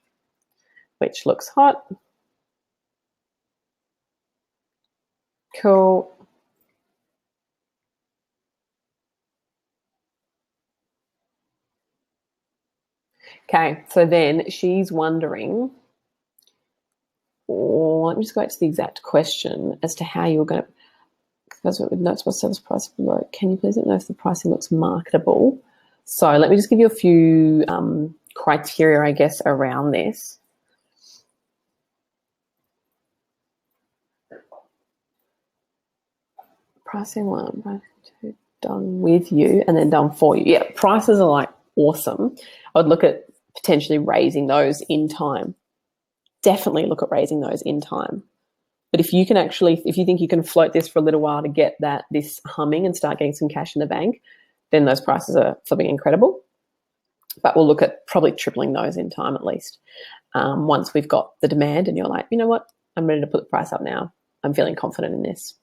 which looks hot. Cool. Okay, so then she's wondering, let me just go back to the exact question as to how you're going to, because with notes, what service price below? Can you please let me know if the pricing looks marketable? So let me just give you a few criteria, I guess, around this. Pricing 1, pricing 2, done with you, and then done for you. Yeah, prices are like awesome. I'd look at potentially raising those in time. Definitely look at raising those in time. But if you think you can float this for a little while to get this humming and start getting some cash in the bank, then those prices are flipping incredible. But we'll look at probably tripling those in time at least. Once we've got the demand and you're like, you know what, I'm ready to put the price up now. I'm feeling confident in this.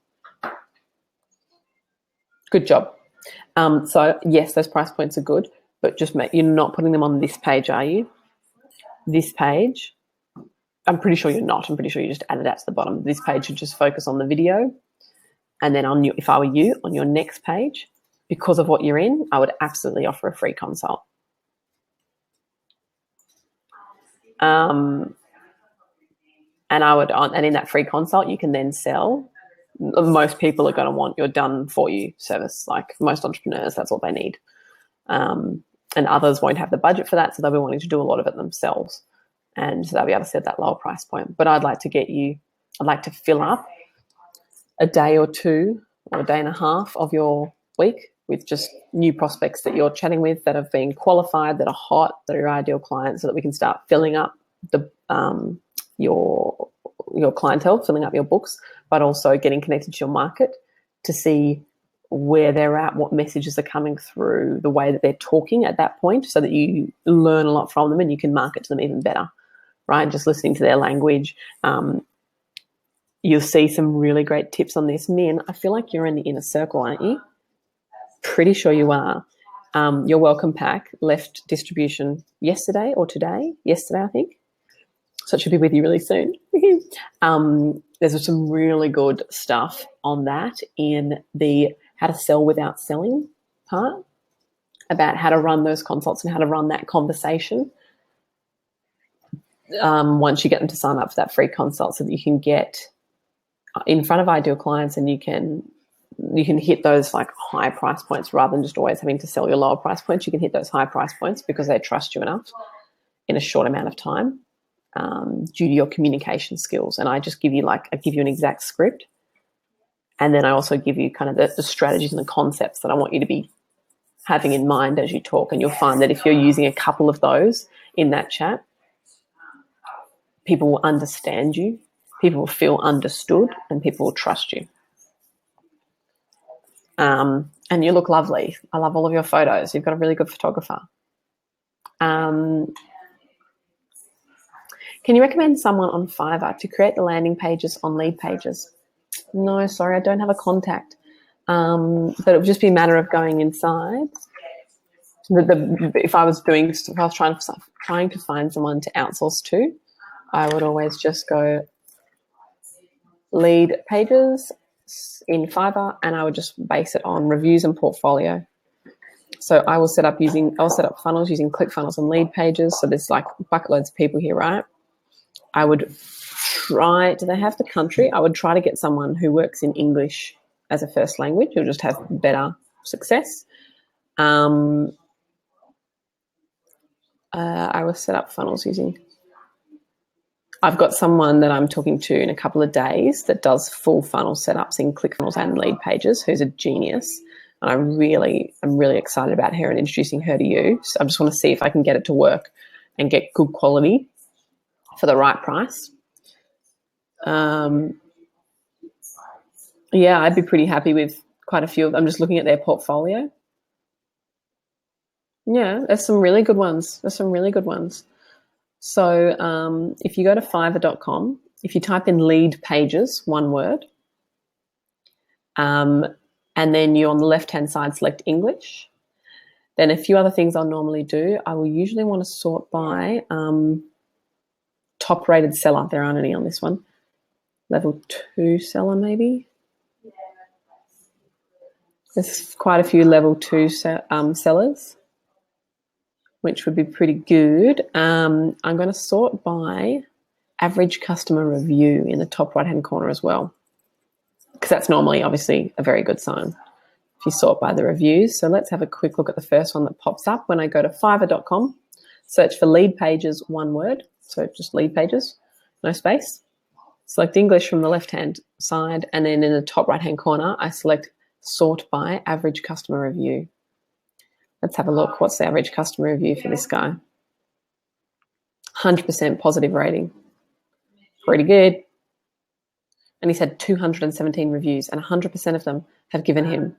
Good job. So yes, those price points are good, but just you're not putting them on this page, are you? This page, I'm pretty sure you're not. I'm pretty sure you just added that to the bottom. This page should just focus on the video. And then if I were you, on your next page, because of what you're in, I would absolutely offer a free consult. And in that free consult, you can then sell. Most people are going to want your done for you service. Like most entrepreneurs, that's what they need. And others won't have the budget for that, so they'll be wanting to do a lot of it themselves. And they'll be able to set that lower price point. But I'd like to fill up a day or two or a day and a half of your week with just new prospects that you're chatting with that have been qualified, that are hot, that are your ideal clients, so that we can start filling up your clientele, filling up your books, but also getting connected to your market to see where they're at, what messages are coming through, the way that they're talking at that point, so that you learn a lot from them and you can market to them even better, right? Just listening to their language. You'll see some really great tips on this. Min, I feel like you're in the inner circle, aren't you? Pretty sure you are. Your welcome pack left distribution yesterday or today. Yesterday, I think. So it should be with you really soon. There's some really good stuff on that in the how to sell without selling part, about how to run those consults and how to run that conversation once you get them to sign up for that free consult, so that you can get in front of ideal clients and you can hit those like high price points rather than just always having to sell your lower price points. You can hit those high price points because they trust you enough in a short amount of time due to your communication skills. And I just give you an exact script. And then I also give you kind of the strategies and the concepts that I want you to be having in mind as you talk. And you'll find that if you're using a couple of those in that chat, people will understand you, people will feel understood, and people will trust you. And you look lovely. I love all of your photos. You've got a really good photographer. Can you recommend someone on Fiverr to create the landing pages on Lead Pages? No, sorry, I don't have a contact. But it would just be a matter of going inside. If I was trying to find someone to outsource to, I would always just go Lead Pages in Fiverr, and I would just base it on reviews and portfolio. So I'll set up funnels using ClickFunnels and Lead Pages. So there's like bucket loads of people here, right? I would try, do they have the country? I would try to get someone who works in English as a first language. You'll just have better success. I will set up funnels using, I've got someone that I'm talking to in a couple of days that does full funnel setups in ClickFunnels and Lead Pages, who's a genius. And I'm really excited about her and introducing her to you. So I just want to see if I can get it to work and get good quality for the right price. Yeah, I'd be pretty happy with quite a few of them. I'm just looking at their portfolio. Yeah, there's some really good ones. So if you go to fiverr.com, if you type in Lead Pages, one word, and then you on the left-hand side select English, then a few other things I'll normally do. I will usually want to sort by top-rated seller. There aren't any on this one. Level 2 seller maybe. There's quite a few level 2 sellers, which would be pretty good. I'm going to sort by average customer review in the top right-hand corner as well, because that's normally obviously a very good sign if you sort by the reviews. So let's have a quick look at the first one that pops up when I go to fiverr.com, search for Lead Pages, one word, so just Lead Pages, no space. Select English from the left-hand side, and then in the top right-hand corner, I select Sort by Average Customer Review. Let's have a look. What's the average customer review for this guy? 100% positive rating. Pretty good. And he's had 217 reviews, and 100% of them have given him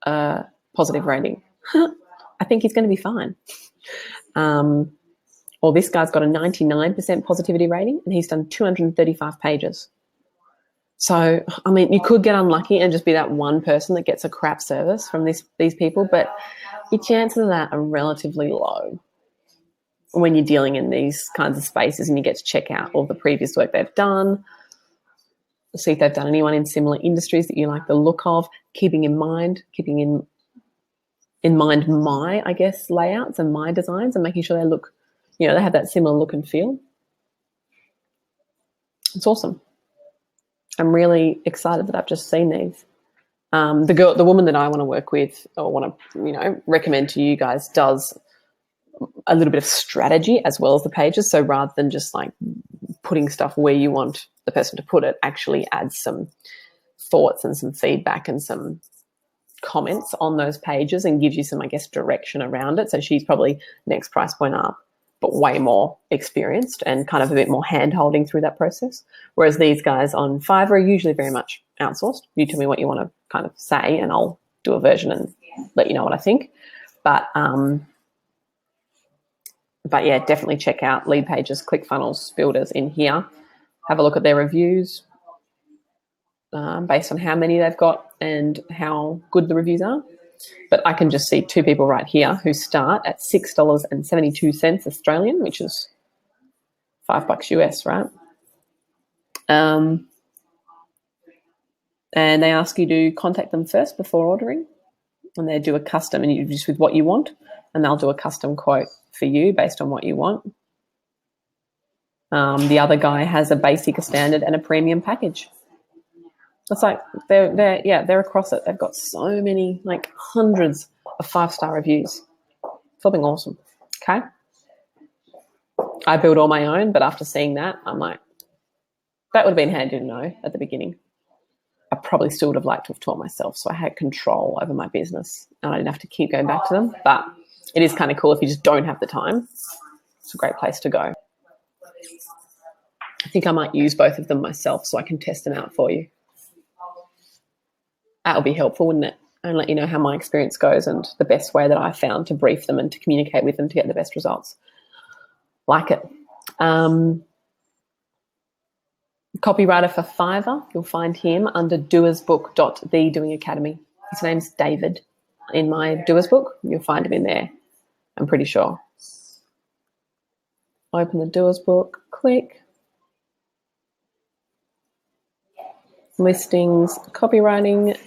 a positive rating. I think he's going to be fine. Or this guy's got a 99% positivity rating, and he's done 235 pages. So, I mean, you could get unlucky and just be that one person that gets a crap service from these people, but your chances of that are relatively low when you're dealing in these kinds of spaces and you get to check out all the previous work they've done, see if they've done anyone in similar industries that you like the look of, keeping in mind my, I guess, layouts and my designs and making sure they look, they have that similar look and feel. It's awesome. I'm really excited that I've just seen these. The woman that I want to work with or want to, recommend to you guys does a little bit of strategy as well as the pages. So rather than just like putting stuff where you want the person to put it, actually adds some thoughts and some feedback and some comments on those pages and gives you some, I guess, direction around it. So she's probably next price point up, but way more experienced and kind of a bit more hand-holding through that process. Whereas these guys on Fiverr are usually very much outsourced. You tell me what you want to kind of say and I'll do a version and let you know what I think. But yeah, definitely check out Lead Pages, ClickFunnels builders in here. Have a look at their reviews based on how many they've got and how good the reviews are. But I can just see two people right here who start at $6.72 Australian, which is $5 US, right? And they ask you to contact them first before ordering, and they do a custom, and you just with what you want, and they'll do a custom quote for you based on what you want. The other guy has a basic, a standard, and a premium package. It's like they're across it. They've got so many, like hundreds of 5-star reviews. Something awesome. Okay. I build all my own, but after seeing that, I'm like, that would have been handy to know at the beginning. I probably still would have liked to have taught myself, so I had control over my business and I didn't have to keep going back to them. But it is kind of cool if you just don't have the time. It's a great place to go. I think I might use both of them myself so I can test them out for you. That'll be helpful, wouldn't it? and let you know how my experience goes and the best way that I found to brief them and to communicate with them to get the best results. Like it. Copywriter for Fiverr, you'll find him under doersbook.thedoingacademy. His name's David. In my Doers book, you'll find him in there, I'm pretty sure. Open the Doers book, click. Listings, copywriting,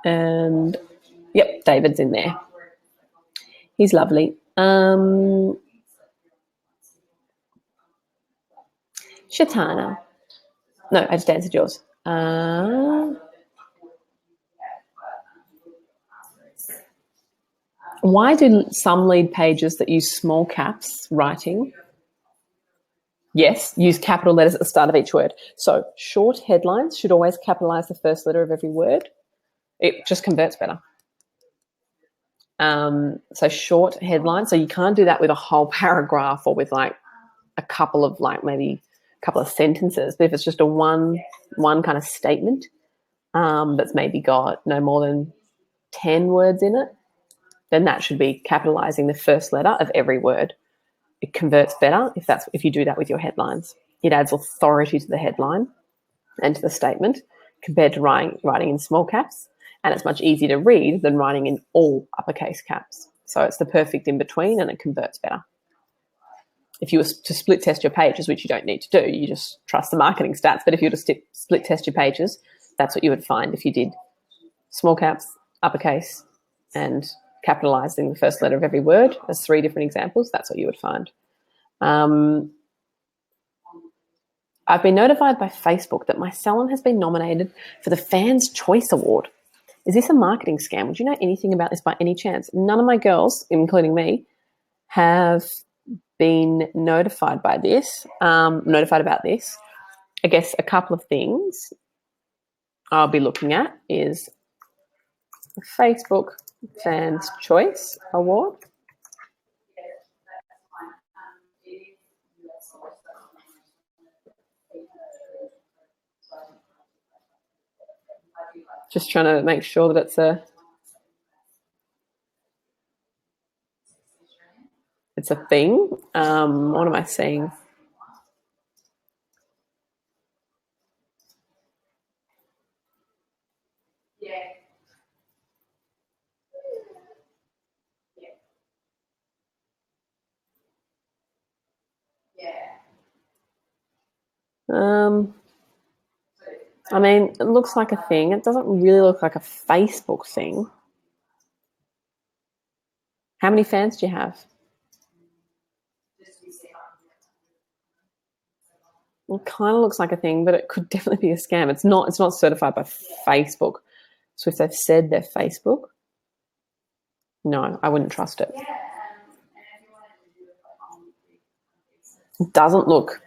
and yep, David's in there. He's lovely. Shatana. No, I just answered yours. Why do some lead pages that use small caps writing, yes, use capital letters at the start of each word? So short headlines should always capitalize the first letter of every word. It just converts better. So short headlines. So you can't do that with a whole paragraph or with like a couple of maybe a couple of sentences. But if it's just a one kind of statement that's maybe got no more than 10 words in it, then that should be capitalizing the first letter of every word. It converts better if you do that with your headlines. It adds authority to the headline and to the statement compared to writing in small caps. And it's much easier to read than writing in all uppercase caps. So it's the perfect in between and it converts better. If you were to split test your pages, which you don't need to do, you just trust the marketing stats. But if you were to split test your pages, that's what you would find if you did small caps, uppercase, and capitalizing the first letter of every word as 3 different examples. That's what you would find. I've been notified by Facebook that my salon has been nominated for the Fans Choice Award. Is this a marketing scam? Would you know anything about this by any chance? None of my girls, including me, have been notified about this. I guess a couple of things I'll be looking at is the Facebook Fans Choice Award. Just trying to make sure that it's a thing. What am I seeing? I mean, it looks like a thing. It doesn't really look like a Facebook thing. How many fans do you have? It kind of looks like a thing, but it could definitely be a scam. It's not certified by Facebook. So if they've said they're Facebook, no, I wouldn't trust it. It doesn't look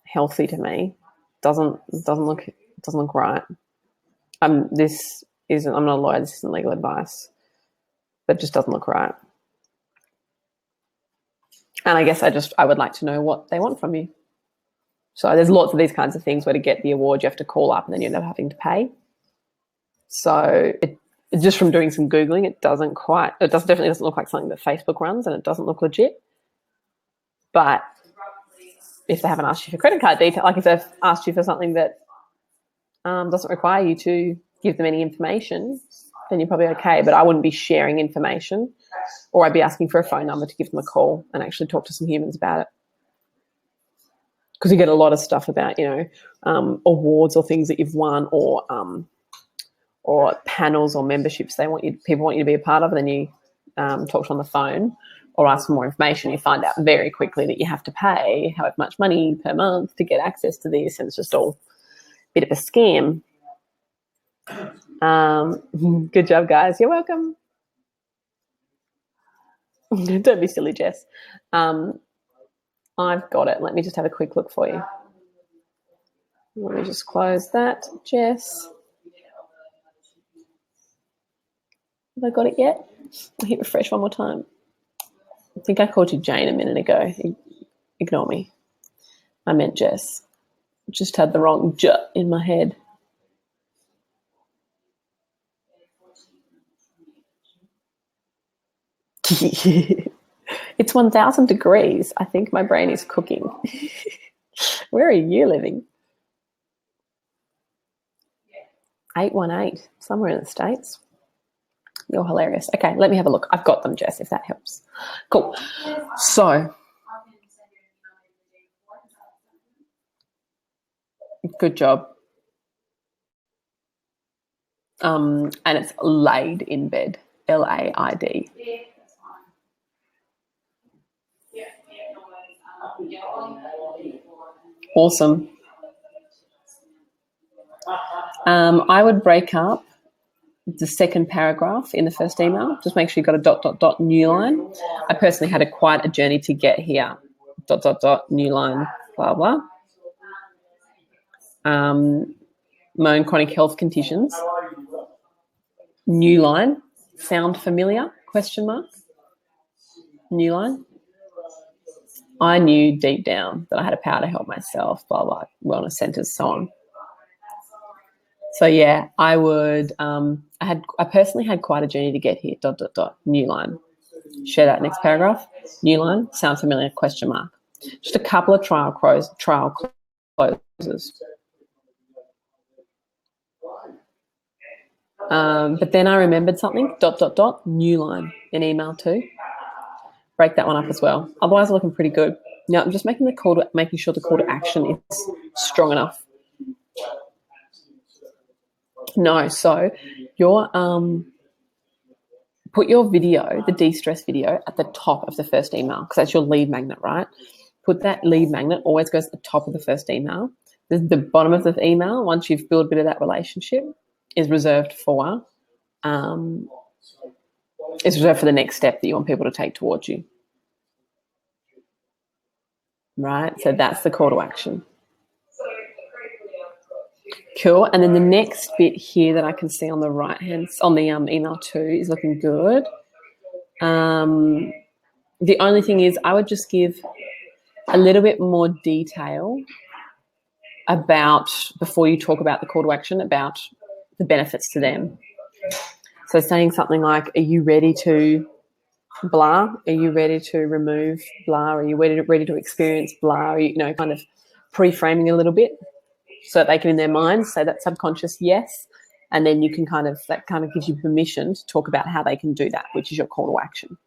healthy to me. Doesn't look right. This isn't. I'm not a lawyer. This isn't legal advice. But it just doesn't look right. And I guess I would like to know what they want from you. So there's lots of these kinds of things where to get the award you have to call up and then you end up having to pay. So just from doing some Googling, it definitely doesn't look like something that Facebook runs, and it doesn't look legit. But if they haven't asked you for credit card detail, like if they've asked you for something that doesn't require you to give them any information, then you're probably okay. But I wouldn't be sharing information, or I'd be asking for a phone number to give them a call and actually talk to some humans about it. Because you get a lot of stuff about, awards or things that you've won, or panels or memberships people want you to be a part of, and then you talk to on the phone or ask for more information. You find out very quickly that you have to pay however much money per month to get access to this, and it's just all a bit of a scam. Good job, guys. You're welcome. Don't be silly, Jess. I've got it. Let me just have a quick look for you. Let me just close that, Jess. Have I got it yet? I'll hit refresh one more time. I think I called you Jane a minute ago. Ignore me. I meant Jess. Just had the wrong J in my head. It's 1,000 degrees. I think my brain is cooking. Where are you living? 818, somewhere in the States. You're hilarious. Okay, let me have a look. I've got them, Jess, if that helps. Cool. So, good job. And it's laid in bed. Laid. Awesome. I would break up the second paragraph in the first email. Just make sure you've got a ... new line. I personally had quite a journey to get here. ... new line, blah, blah. My own chronic health conditions. New line. Sound familiar? ? New line. I knew deep down that I had a power to help myself, blah, blah, wellness centers, so on. So, yeah, I would, I personally had quite a journey to get here, ... new line. Share that next paragraph. New line, sound familiar, ? Just a couple of trial closes. But then I remembered something, ... new line, in email too. Break that one up as well. Otherwise, I'm looking pretty good. Now, I'm just making sure the call to action is strong enough. No, so your put your video, the de-stress video, at the top of the first email because that's your lead magnet, right? Put that lead magnet, always goes at the top of the first email. The bottom of the email, once you've built a bit of that relationship, is reserved for the next step that you want people to take towards you. Right? So that's the call to action. Cool. And then the next bit here that I can see on the right hand, on the email too, is looking good. The only thing is I would just give a little bit more detail about, before you talk about the call to action, about the benefits to them. So saying something like, are you ready to blah? Are you ready to remove blah? Are you ready to experience blah? Or, kind of pre-framing a little bit so that they can, in their minds, say that subconscious yes. And then you can that gives you permission to talk about how they can do that, which is your call to action.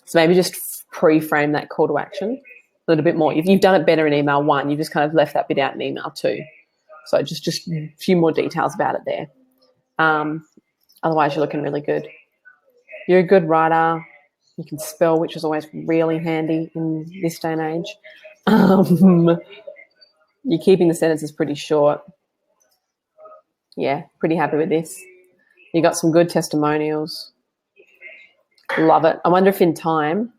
So maybe just pre-frame that call to action a little bit more. If you've done it better in email 1, you've just kind of left that bit out in email 2. So just a few more details about it there. Otherwise, you're looking really good. You're a good writer. You can spell, which is always really handy in this day and age. You're keeping the sentences pretty short. Yeah, pretty happy with this. You got some good testimonials. Love it. I wonder if in time,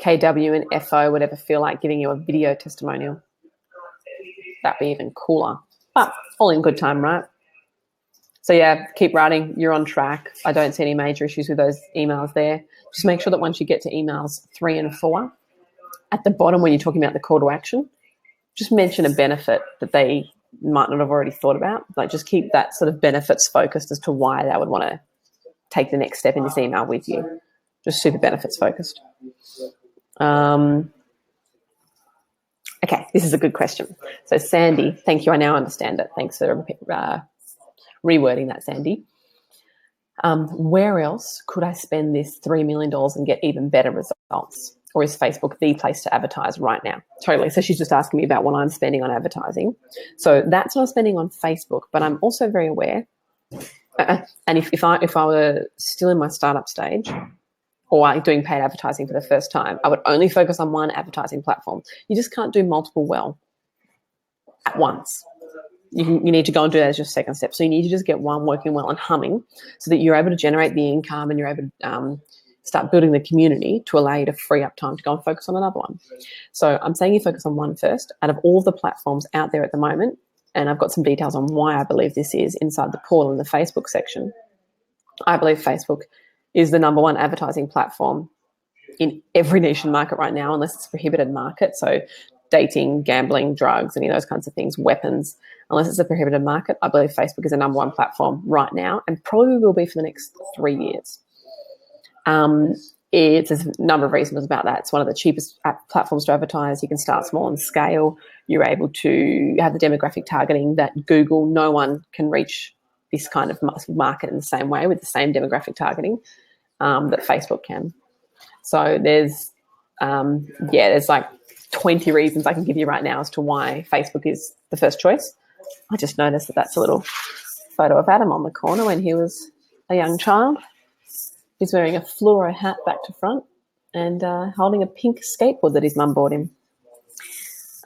KW and FO would ever feel like giving you a video testimonial. That'd be even cooler. But all in good time, right? So, yeah, keep writing. You're on track. I don't see any major issues with those emails there. Just make sure that once you get to emails 3 and 4, at the bottom when you're talking about the call to action, just mention a benefit that they might not have already thought about. Like, just keep that sort of benefits focused as to why they would want to take the next step in this email with you. Just super benefits focused. Okay, this is a good question. So, Sandy, thank you. I now understand it. Thanks for rewording that, Sandy. Where else could I spend this $3 million and get even better results? Or is Facebook the place to advertise right now? Totally. So she's just asking me about what I'm spending on advertising. So that's what I'm spending on Facebook, but I'm also very aware. And if I were still in my startup stage or doing paid advertising for the first time, I would only focus on one advertising platform. You just can't do multiple well at once. You need to go and do that as your second step. So you need to just get one working well and humming so that you're able to generate the income and you're able to start building the community to allow you to free up time to go and focus on another one. So I'm saying you focus on one first. Out of all the platforms out there at the moment, and I've got some details on why I believe this is inside the portal in the Facebook section, I believe Facebook is the number one advertising platform in every niche and market right now, unless it's a prohibited market. So dating, gambling, drugs, any of those kinds of things, weapons. Unless it's a prohibited market, I believe Facebook is the number one platform right now and probably will be for the next 3 years. there's a number of reasons about that. It's one of the cheapest platforms to advertise. You can start small and scale. You're able to have the demographic targeting that Google, no one can reach this kind of market in the same way with the same demographic targeting that Facebook can. So there's like 20 reasons I can give you right now as to why Facebook is the first choice. I just noticed that that's a little photo of Adam on the corner when he was a young child. He's wearing a fluoro hat back to front and holding a pink skateboard that his mum bought him.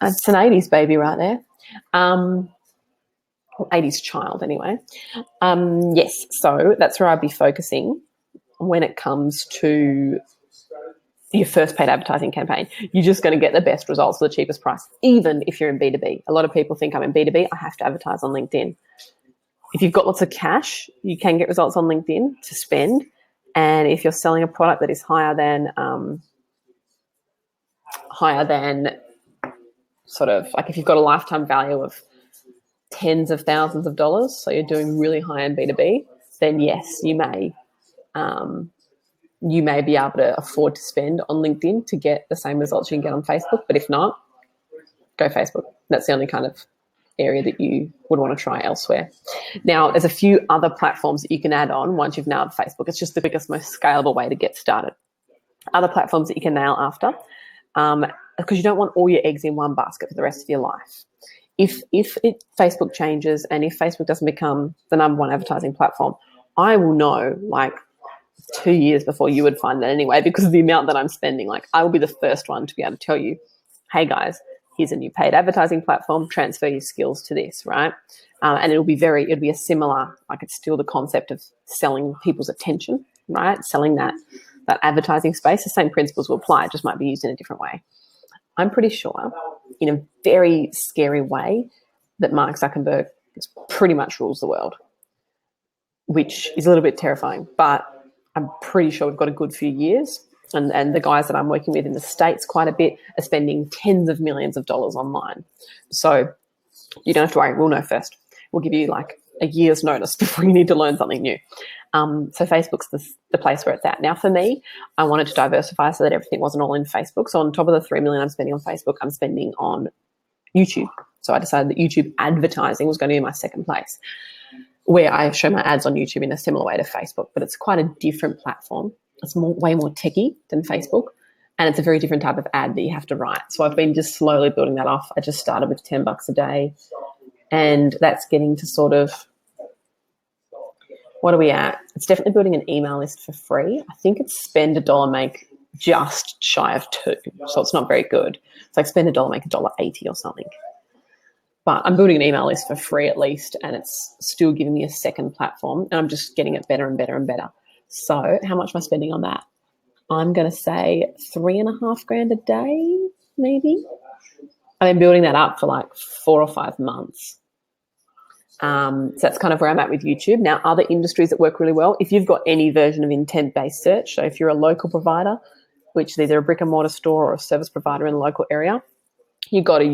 It's an 80s baby right there. 80s child anyway. Yes, so that's where I'd be focusing when it comes to your first paid advertising campaign. You're just going to get the best results for the cheapest price, even if you're in B2B. A lot of people think I'm in B2B, I have to advertise on LinkedIn. If you've got lots of cash, you can get results on LinkedIn to spend. And if you're selling a product that is higher than sort of like if you've got a lifetime value of tens of thousands of dollars, so you're doing really high-end B2B, then yes, you may be able to afford to spend on LinkedIn to get the same results you can get on Facebook. But if not, go Facebook. That's the only kind of area that you would want to try elsewhere. Now, there's a few other platforms that you can add on once you've nailed Facebook. It's just the biggest, most scalable way to get started. Other platforms that you can nail after, because you don't want all your eggs in one basket for the rest of your life. If Facebook changes and if Facebook doesn't become the number one advertising platform, I will know like 2 years before you would find that anyway, because of the amount that I'm spending. Like I will be the first one to be able to tell you, hey guys, here's a new paid advertising platform, transfer your skills to this, right? And it'll be a similar, like it's still the concept of selling people's attention, right? Selling that advertising space. The same principles will apply, it just might be used in a different way. I'm pretty sure in a very scary way that Mark Zuckerberg pretty much rules the world, which is a little bit terrifying, but I'm pretty sure we've got a good few years. And the guys that I'm working with in the States quite a bit are spending tens of millions of dollars online. So you don't have to worry. We'll know first. We'll give you like a year's notice before you need to learn something new. So Facebook's the place where it's at. Now for me, I wanted to diversify so that everything wasn't all in Facebook. So on top of the $3 million I'm spending on Facebook, I'm spending on YouTube. So I decided that YouTube advertising was going to be my second place, where I show my ads on YouTube in a similar way to Facebook, but it's quite a different platform. It's way more techie than Facebook, and it's a very different type of ad that you have to write. So I've been just slowly building that off. I just started with $10 a day, and that's getting to sort of, what are we at? It's definitely building an email list for free. I think it's spend $1, make just shy of $2, so it's not very good. It's like spend $1, make $1.80 or something. But I'm building an email list for free at least, and it's still giving me a second platform, and I'm just getting it better and better and better. So how much am I spending on that? I'm going to say $3,500 a day, maybe. I've been building that up for like 4 or 5 months. So that's kind of where I'm at with YouTube. Now, other industries that work really well, if you've got any version of intent-based search, so if you're a local provider, which is either a brick and mortar store or a service provider in the local area, you've got to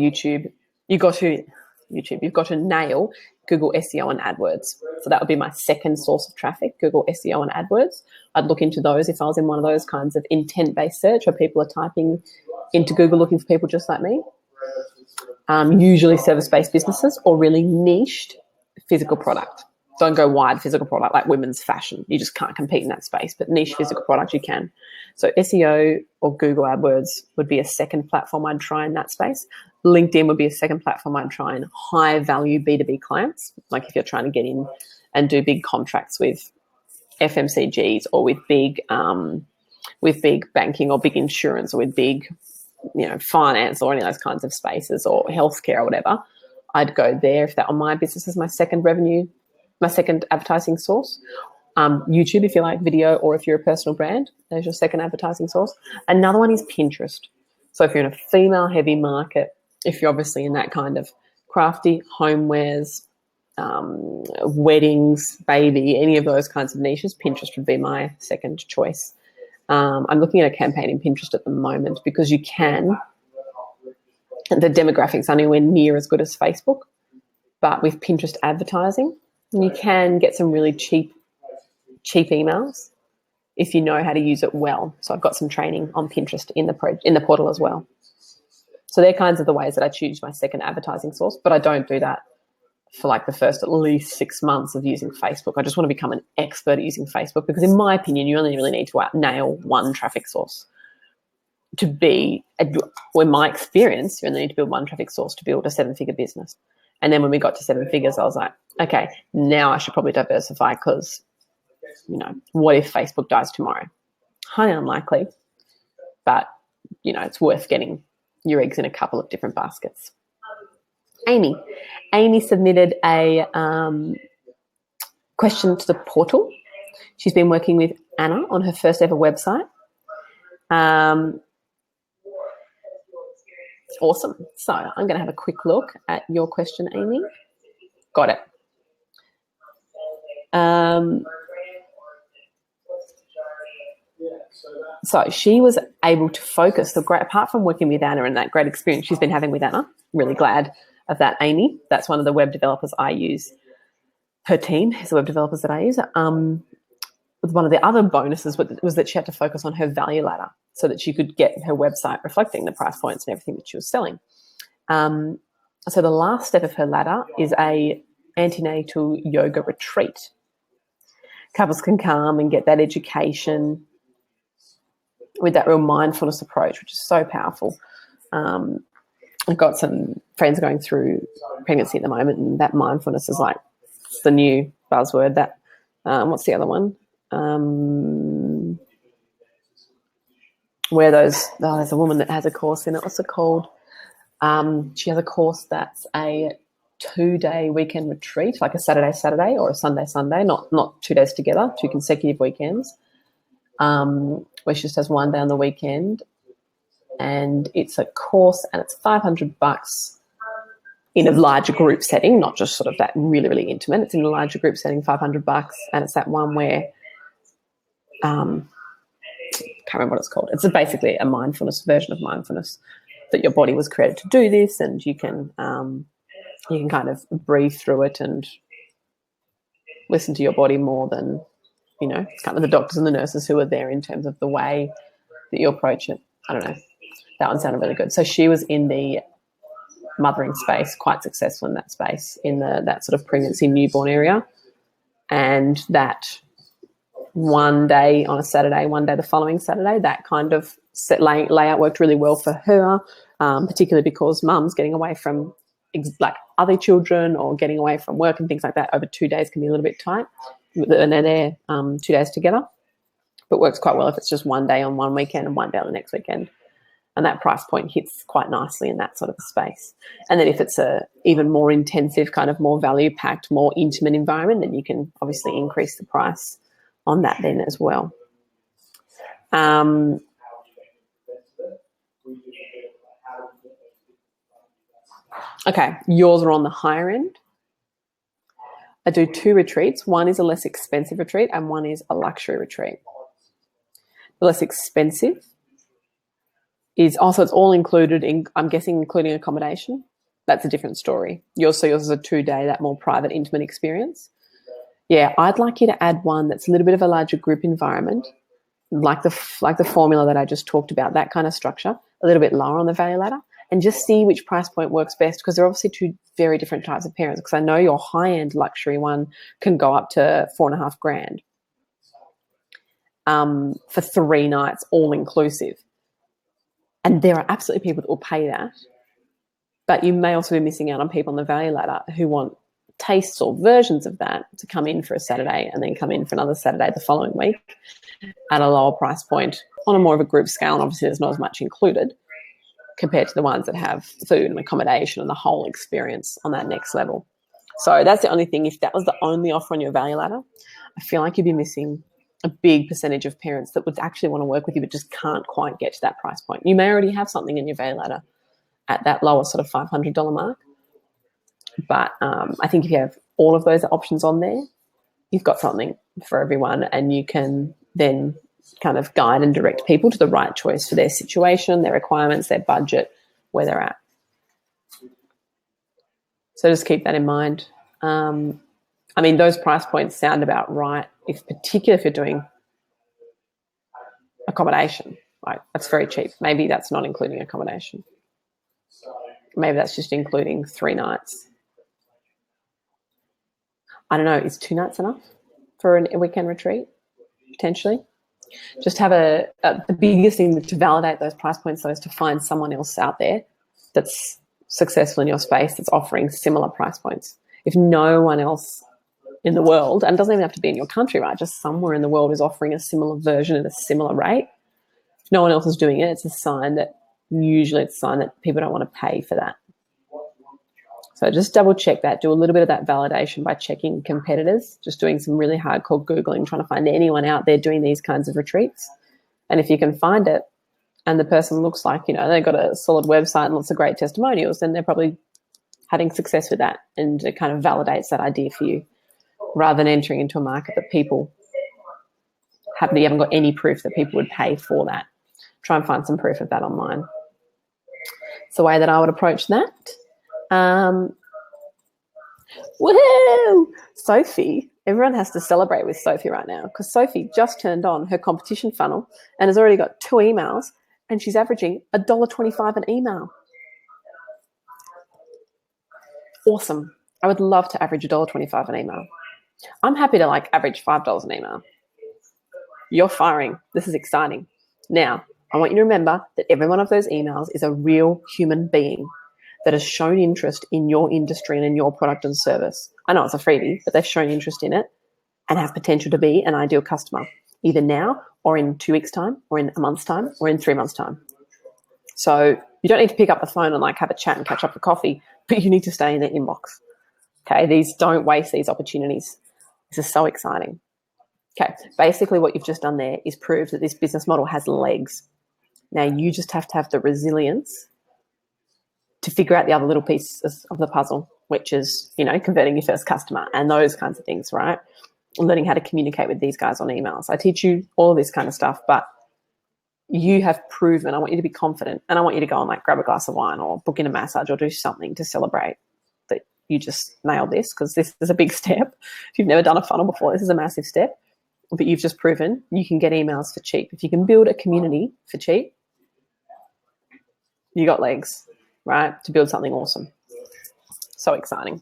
nail Google SEO and AdWords. So that would be my second source of traffic, Google SEO and AdWords. I'd look into those if I was in one of those kinds of intent-based search where people are typing into Google looking for people just like me. Usually service-based businesses or really niched physical product. Don't go wide physical product like women's fashion. You just can't compete in that space, but niche physical product you can. So SEO or Google AdWords would be a second platform I'd try in that space. LinkedIn would be a second platform I'd try in high-value B2B clients, like if you're trying to get in and do big contracts with FMCGs or with big banking or big insurance or with big, finance or any of those kinds of spaces or healthcare or whatever. I'd go there if that on my business is my second advertising source. YouTube, if you like video, or if you're a personal brand, there's your second advertising source. Another one is Pinterest. So if you're in a female-heavy market, if you're obviously in that kind of crafty, homewares, weddings, baby, any of those kinds of niches, Pinterest would be my second choice. I'm looking at a campaign in Pinterest at the moment because the demographics aren't anywhere near as good as Facebook, but with Pinterest advertising, you can get some really cheap emails if you know how to use it well. So I've got some training on Pinterest in the portal as well. So they're kinds of the ways that I choose my second advertising source, but I don't do that for like the first at least 6 months of using Facebook. I just want to become an expert at using Facebook because in my opinion, you only really need to nail one traffic source to be, in my experience, you only need to build one traffic source to build a 7-figure business. And then when we got to 7 figures, I was like, okay, now I should probably diversify because, what if Facebook dies tomorrow? Highly unlikely, but, it's worth getting your eggs in a couple of different baskets. Amy submitted a question to the portal. She's been working with Anna on her first ever website. Awesome. So I'm going to have a quick look at your question, Amy. Got it. So she was able to focus, apart from working with Anna and that great experience she's been having with Anna, really glad of that, Amy. That's one of the web developers I use. Her team is the web developers that I use. One of the other bonuses was that she had to focus on her value ladder so that she could get her website reflecting the price points and everything that she was selling. So the last step of her ladder is a antenatal yoga retreat. Couples can come and get that education with that real mindfulness approach, which is so powerful. I've got some friends going through pregnancy at the moment, and that mindfulness is like the new buzzword. That what's the other one? Where there's a woman that has a course in it. What's it called? She has a course that's a 2-day weekend retreat, like a Saturday or a Sunday, not 2 days together, 2 consecutive weekends, where she just has 1 day on the weekend. And it's a course and it's $500 in a larger group setting, not just sort of that really, really intimate. It's in a larger group setting, $500. And it's that one where, can't remember what it's called. It's basically a mindfulness version of mindfulness, that your body was created to do this, and you can kind of breathe through it and listen to your body more than, it's kind of the doctors and the nurses who are there in terms of the way that you approach it. I don't know. That one sounded really good. So she was in the mothering space, quite successful in that space, in that sort of pregnancy newborn area. And that 1 day on a Saturday, 1 day the following Saturday, that kind of layout worked really well for her, particularly because mum's getting away from like other children or getting away from work and things like that over 2 days can be a little bit tight. And they're there 2 days together, but works quite well if it's just 1 day on one weekend and 1 day on the next weekend. And that price point hits quite nicely in that sort of space. And then if it's a even more intensive, kind of more value-packed, more intimate environment, then you can obviously increase the price on that then as well. Okay, yours are on the higher end. I do 2 retreats. One is a less expensive retreat and one is a luxury retreat. The less expensive is also, it's all included in, I'm guessing, including accommodation. That's a different story. Yours is a 2-day, that more private, intimate experience. Yeah, I'd like you to add one that's a little bit of a larger group environment, like the formula that I just talked about, that kind of structure, a little bit lower on the value ladder, and just see which price point works best, because they're obviously 2 very different types of parents. Because I know your high-end luxury one can go up to $4,500 for 3 nights, all inclusive. And there are absolutely people that will pay that, but you may also be missing out on people on the value ladder who want tastes or versions of that to come in for a Saturday and then come in for another Saturday the following week at a lower price point on a more of a group scale. And obviously there's not as much included compared to the ones that have food and accommodation and the whole experience on that next level. So that's the only thing. If that was the only offer on your value ladder, I feel like you'd be missing a big percentage of parents that would actually want to work with you but just can't quite get to that price point. You may already have something in your value ladder at that lower sort of $500 mark. But I think if you have all of those options on there, you've got something for everyone, and you can then kind of guide and direct people to the right choice for their situation, their requirements, their budget, where they're at. So just keep that in mind. I mean, those price points sound about right, particularly if you're doing accommodation. Like, that's very cheap. Maybe that's not including accommodation. Maybe that's just including 3 nights. I don't know. Is 2 nights enough for a weekend retreat? Potentially. Just have the biggest thing to validate those price points, though, is to find someone else out there that's successful in your space that's offering similar price points. If no one else in the world, and it doesn't even have to be in your country, right? Just somewhere in the world is offering a similar version at a similar rate. If no one else is doing it, it's a sign that people don't want to pay for that. So just double check that. Do a little bit of that validation by checking competitors, just doing some really hardcore Googling, trying to find anyone out there doing these kinds of retreats. And if you can find it and the person looks like, they've got a solid website and lots of great testimonials, then they're probably having success with that, and it kind of validates that idea for you, rather than entering into a market that you haven't got any proof that people would pay for that. Try and find some proof of that online. It's the way that I would approach that. Woohoo! Sophie, everyone has to celebrate with Sophie right now, because Sophie just turned on her competition funnel and has already got 2 emails, and she's averaging $1.25 an email. Awesome. I would love to average $1.25 an email. I'm happy to average $5 an email. You're firing. This is exciting. Now, I want you to remember that every one of those emails is a real human being that has shown interest in your industry and in your product and service. I know it's a freebie, but they've shown interest in it and have potential to be an ideal customer, either now or in 2 weeks' time or in a month's time or in 3 months' time. So you don't need to pick up the phone and have a chat and catch up for coffee, but you need to stay in their inbox. Okay, don't waste these opportunities. This is so exciting. Okay, basically what you've just done there is prove that this business model has legs. Now you just have to have the resilience to figure out the other little pieces of the puzzle, which is, converting your first customer and those kinds of things, right? Learning how to communicate with these guys on emails. I teach you all of this kind of stuff, but you have proven, I want you to be confident, and I want you to go and grab a glass of wine or book in a massage or do something to celebrate that you just nailed this, because this is a big step. If you've never done a funnel before, this is a massive step, but you've just proven you can get emails for cheap. If you can build a community for cheap, you got legs, right, to build something awesome. So exciting.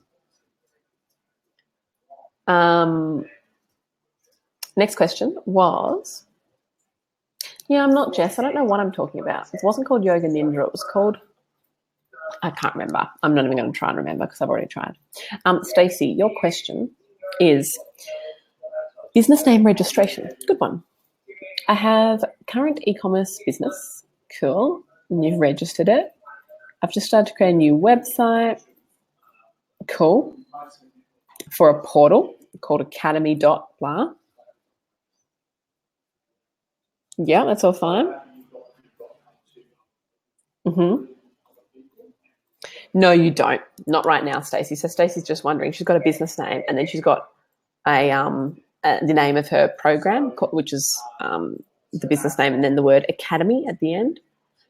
Next question was, I'm not Jess. I don't know what I'm talking about. It wasn't called Yoga Nidra. It was called, I can't remember. I'm not even going to try and remember because I've already tried. Stacey, your question is business name registration. Good one. I have current e-commerce business. Cool. And you've registered it. I've just started to create a new website. Cool. For a portal called academy.blah. Yeah, that's all fine. No, you don't. Not right now, Stacey. So Stacey's just wondering. She's got a business name, and then she's got the name of her program, which is the business name, and then the word academy at the end.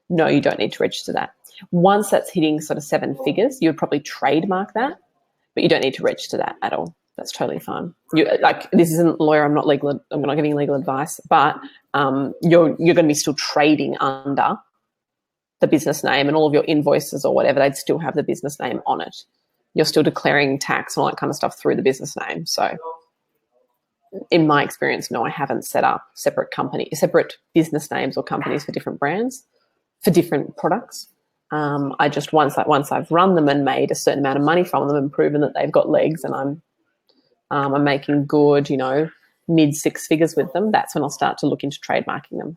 No, you don't need to register that. Once that's hitting sort of 7 figures, you would probably trademark that, but you don't need to register that at all. That's totally fine. This isn't a lawyer. I'm not legal. I'm not giving legal advice, but you're going to be still trading under the business name, and all of your invoices or whatever, they'd still have the business name on it. You're still declaring tax and all that kind of stuff through the business name. So in my experience, no, I haven't set up separate business names or companies for different brands, for different products. I just, once I've run them and made a certain amount of money from them and proven that they've got legs, and I'm making good, mid 6 figures with them, that's when I'll start to look into trademarking them.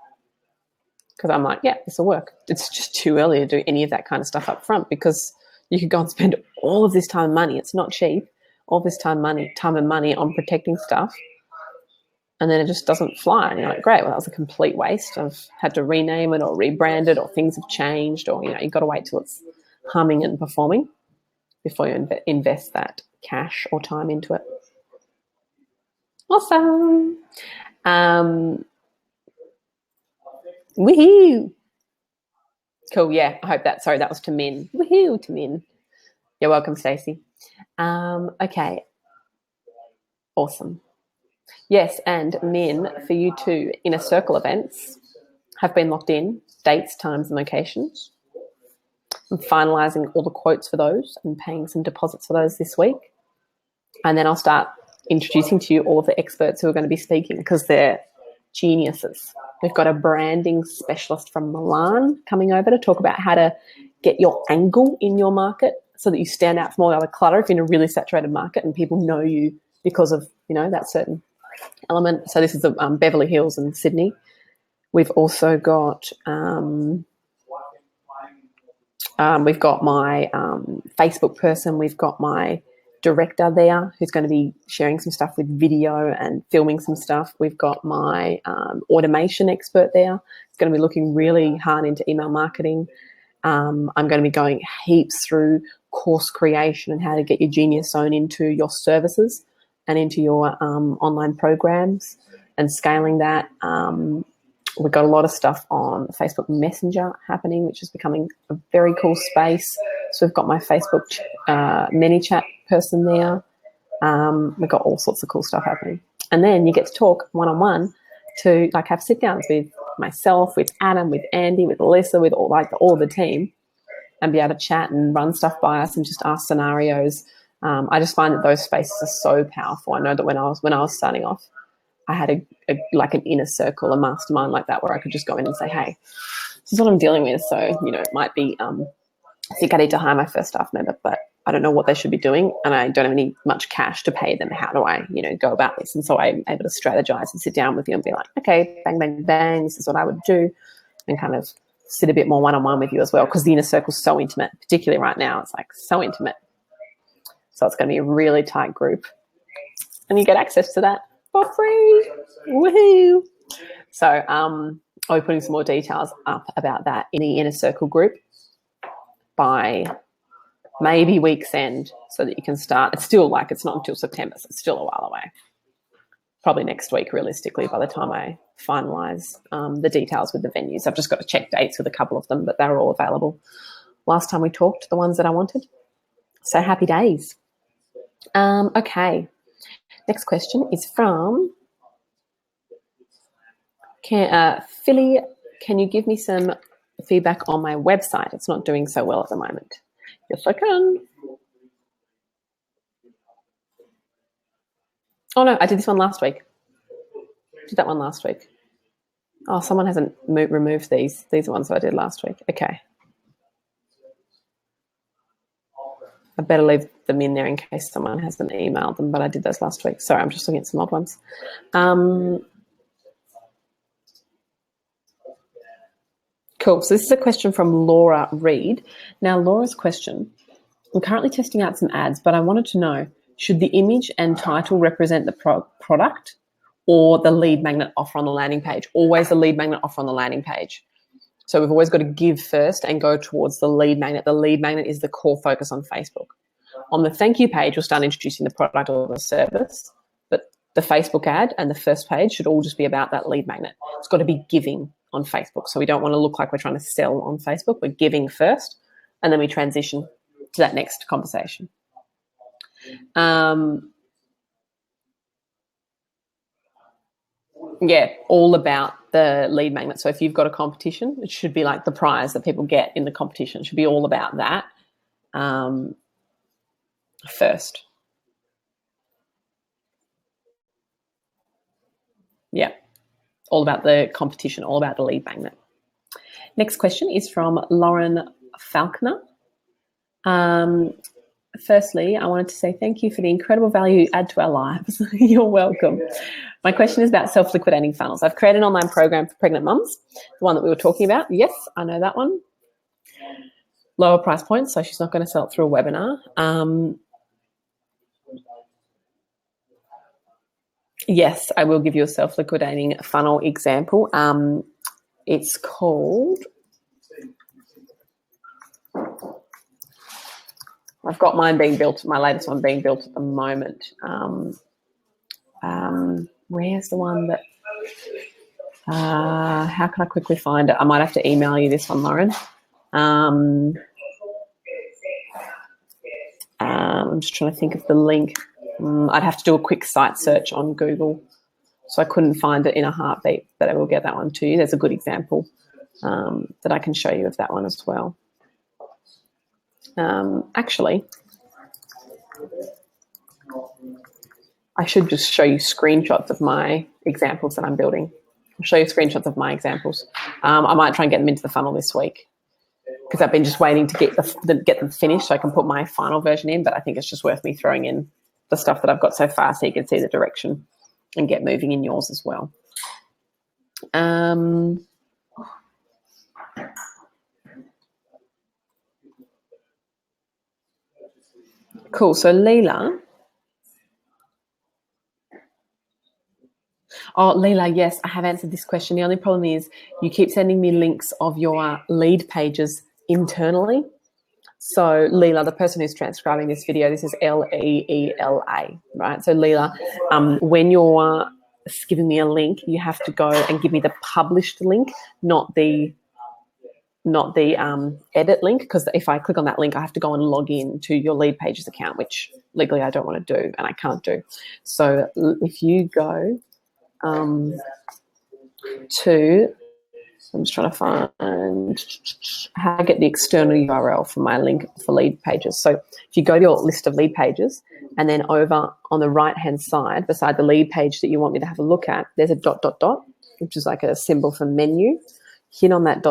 Because I'm like, yeah, this will work. It's just too early to do any of that kind of stuff up front, because you could go and spend all of this time and money. It's not cheap. All this time and money on protecting stuff, and then it just doesn't fly. And you're like, great, well, that was a complete waste. I've had to rename it or rebrand it, or things have changed, or, you've got to wait till it's humming and performing before you invest that cash or time into it. Awesome. Woohoo. Cool. Yeah, I hope that. Sorry, that was to Min. Woohoo to Min. You're welcome, Stacey. Okay. Awesome. Yes, and Min, for you too, Inner Circle events. have been locked in, dates, times, and locations. I'm finalising all the quotes for those and paying some deposits for those this week. And then I'll start introducing to you all of the experts who are going to be speaking because they're geniuses. We've got a branding specialist from Milan coming over to talk about how to get your angle in your market so that you stand out from all the other clutter if you're in a really saturated market and people know you because of, that certain element. So this is Beverly Hills and Sydney. We've also got we've got my Facebook person. We've got my director there who's going to be sharing some stuff with video and filming some stuff. We've got my automation expert there. It's going to be looking really hard into email marketing. I'm going to be going heaps through course creation and how to get your Genius Zone into your services and into your online programs and scaling that. We've got a lot of stuff on Facebook Messenger happening, which is becoming a very cool space. So we've got my Facebook ManyChat person there. We've got all sorts of cool stuff happening. And then you get to talk one-on-one to have sit downs with myself, with Adam, with Andy, with Alyssa, with all the team, and be able to chat and run stuff by us and just ask scenarios. I just find that those spaces are so powerful. I know that when I was starting off, I had an inner circle, a mastermind like that, where I could just go in and say, hey, this is what I'm dealing with. So, it might be, I think I need to hire my first staff member, but I don't know what they should be doing and I don't have much cash to pay them. How do I, go about this? And so I'm able to strategize and sit down with you and be like, okay, bang, bang, bang, this is what I would do, and kind of sit a bit more one-on-one with you as well, because the inner circle is so intimate, particularly right now. It's so intimate. So it's going to be a really tight group. And you get access to that for free. Woohoo! So I'll be putting some more details up about that in the inner circle group by maybe week's end so that you can start. It's still it's not until September, so it's still a while away. Probably next week, realistically, by the time I finalise the details with the venues. I've just got to check dates with a couple of them, but they're all available. Last time we talked, the ones that I wanted. So happy days. Okay. Next question is from Philly. Can you give me some feedback on my website? It's not doing so well at the moment. Yes, I can. Oh, no, I did this one last week. Did that one last week. Oh, someone hasn't removed these. These are ones that I did last week. Okay. I better leave them in there in case someone hasn't emailed them, but I did those last week. Sorry, I'm just looking at some old ones. Cool. So this is a question from Laura Reed. Now, Laura's question, I'm currently testing out some ads, but I wanted to know, should the image and title represent the product or the lead magnet offer on the landing page? Always the lead magnet offer on the landing page. So we've always got to give first and go towards the lead magnet. The lead magnet is the core focus on Facebook. On the thank you page, we'll start introducing the product or the service, but the Facebook ad and the first page should all just be about that lead magnet. It's got to be giving on Facebook. So we don't want to look like we're trying to sell on Facebook. We're giving first, and then we transition to that next conversation. Yeah, all about the lead magnet. So if you've got a competition, it should be like the prize that people get in the competition. It should be all about that first. Yeah, all about the competition, all about the lead magnet. Next question is from Lauren Falconer. Firstly, I wanted to say thank you for the incredible value you add to our lives. You're welcome. My question is about self-liquidating funnels. I've created an online program for pregnant mums, the one that we were talking about. Yes, I know that one. Lower price point, so she's not going to sell it through a webinar. Yes, I will give you a self-liquidating funnel example. It's called... I've got mine being built, my latest one being built at the moment. Where's the one that... how can I quickly find it? I might have to email you this one, Lauren. I'm just trying to think of the link. I'd have to do a quick site search on Google So I couldn't find it in a heartbeat, but I will get that one to you. There's a good example that I can show you of that one as well. Actually, I should just show you screenshots of my examples that I'm building. I'll show you screenshots of my examples. I might try and get them into the funnel this week because I've been just waiting to get them finished so I can put my final version in, but I think it's just worth me throwing in the stuff that I've got so far so you can see the direction and get moving in yours as well. Cool. So Leela. Oh, Leela, yes, I have answered this question. The only problem is you keep sending me links of your lead pages internally. So Leela, the person who's transcribing this video, this is Leela, right? So Leela, when you're giving me a link, you have to go and give me the published link, not the edit link, because if I click on that link, I have to go and log in to your lead pages account, which legally I don't want to do and I can't do. So if you go I'm just trying to find how to get the external URL for my link for lead pages. So if you go to your list of lead pages and then over on the right-hand side, beside the lead page that you want me to have a look at, there's a ... which is like a symbol for menu. Hit on that ...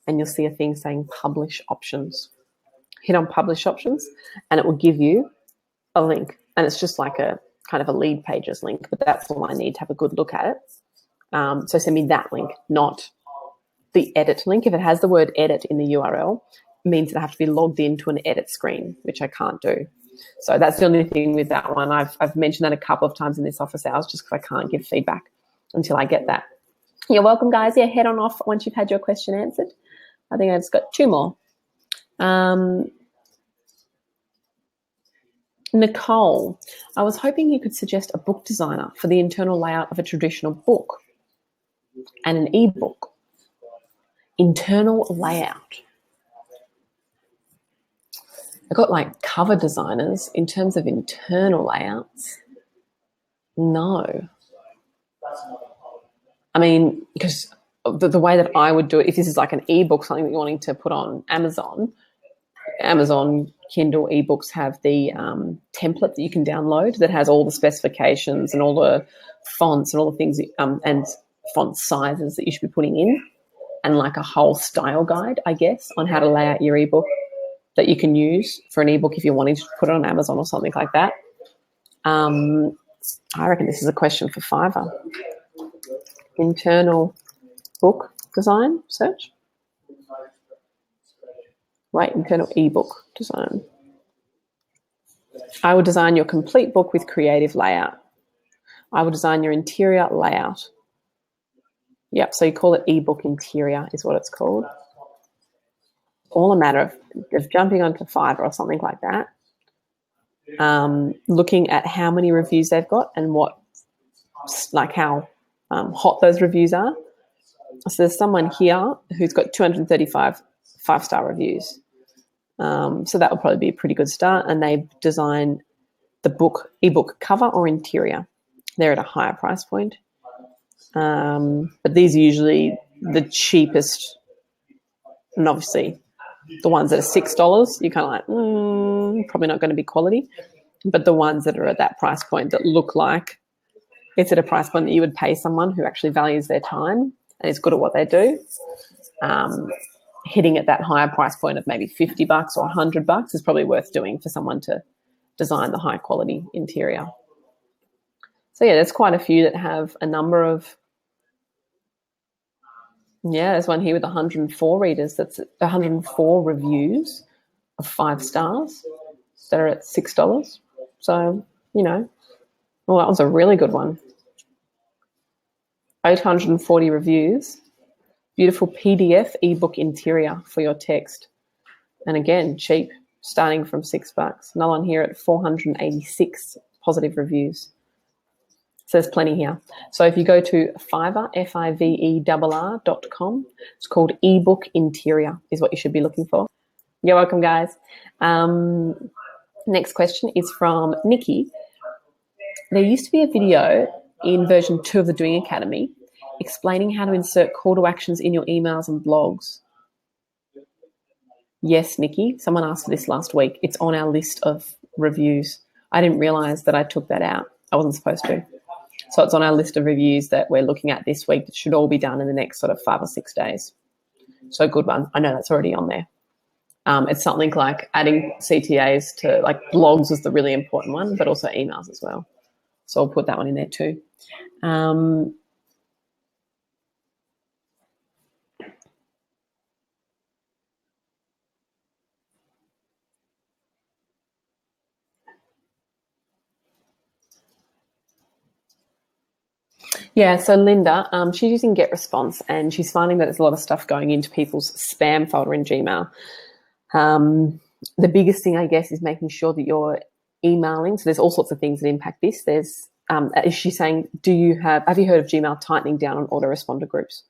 and you'll see a thing saying publish options. Hit on publish options and it will give you a link. And it's just like a kind of a lead pages link, but that's all I need to have a good look at it. So send me that link, not the edit link. If it has the word edit in the URL, it means that I have to be logged into an edit screen, which I can't do. So that's the only thing with that one. I've mentioned that a couple of times in this office hours just because I can't give feedback until I get that. You're welcome, guys. Yeah, head on off once you've had your question answered. I think I've just got two more. Nicole, I was hoping you could suggest a book designer for the internal layout of a traditional book and an ebook. Internal layout. I've got like cover designers. In terms of internal layouts, no. I mean, because the way that I would do it, if this is like an ebook, something that you're wanting to put on Amazon, Kindle ebooks have the template that you can download that has all the specifications and all the fonts and all the things and font sizes that you should be putting in, and like a whole style guide, I guess, on how to lay out your ebook that you can use for an ebook if you're wanting to put it on Amazon or something like that. I reckon this is a question for Fiverr. Internal book design search. Wait, internal ebook design. I will design your complete book with creative layout. I will design your interior layout. Yep, so you call it ebook interior is what it's called. All a matter of jumping onto Fiverr or something like that, looking at how many reviews they've got and what, like how hot those reviews are. So there's someone here who's got 235 5-star reviews. So that would probably be a pretty good start. And they design the book, ebook cover or interior. They're at a higher price point. But these are usually the cheapest, and obviously the ones that are $6, you're kind of like, probably not going to be quality. But the ones that are at that price point that look like it's at a price point that you would pay someone who actually values their time and is good at what they do, hitting at that higher price point of maybe $50 or $100 is probably worth doing for someone to design the high quality interior. So yeah, there's quite a few that have a number of, there's one here with 104 readers. That's 104 reviews of 5 stars that are at $6. So, well, that was a really good one. 840 reviews. Beautiful PDF ebook interior for your text. And again, cheap, starting from $6. Another one here at 486 positive reviews. So there's plenty here. So if you go to Fiverr, Fiverr.com, it's called ebook interior is what you should be looking for. You're welcome, guys. Next question is from Nikki. There used to be a video in version 2 of the Doing Academy, explaining how to insert call to actions in your emails and blogs. Yes, Nikki, someone asked for this last week. It's on our list of reviews. I didn't realize that I took that out. I wasn't supposed to. So it's on our list of reviews that we're looking at this week. It should all be done in the next sort of 5 or 6 days. So good one. I know that's already on there. It's something like adding CTAs to, like, blogs is the really important one, but also emails as well. So I'll put that one in there too. Yeah, so Linda, she's using GetResponse, and she's finding that there's a lot of stuff going into people's spam folder in Gmail. The biggest thing, I guess, is making sure that you're emailing. So there's all sorts of things that impact this. There's, is she saying, have you heard of Gmail tightening down on autoresponder groups?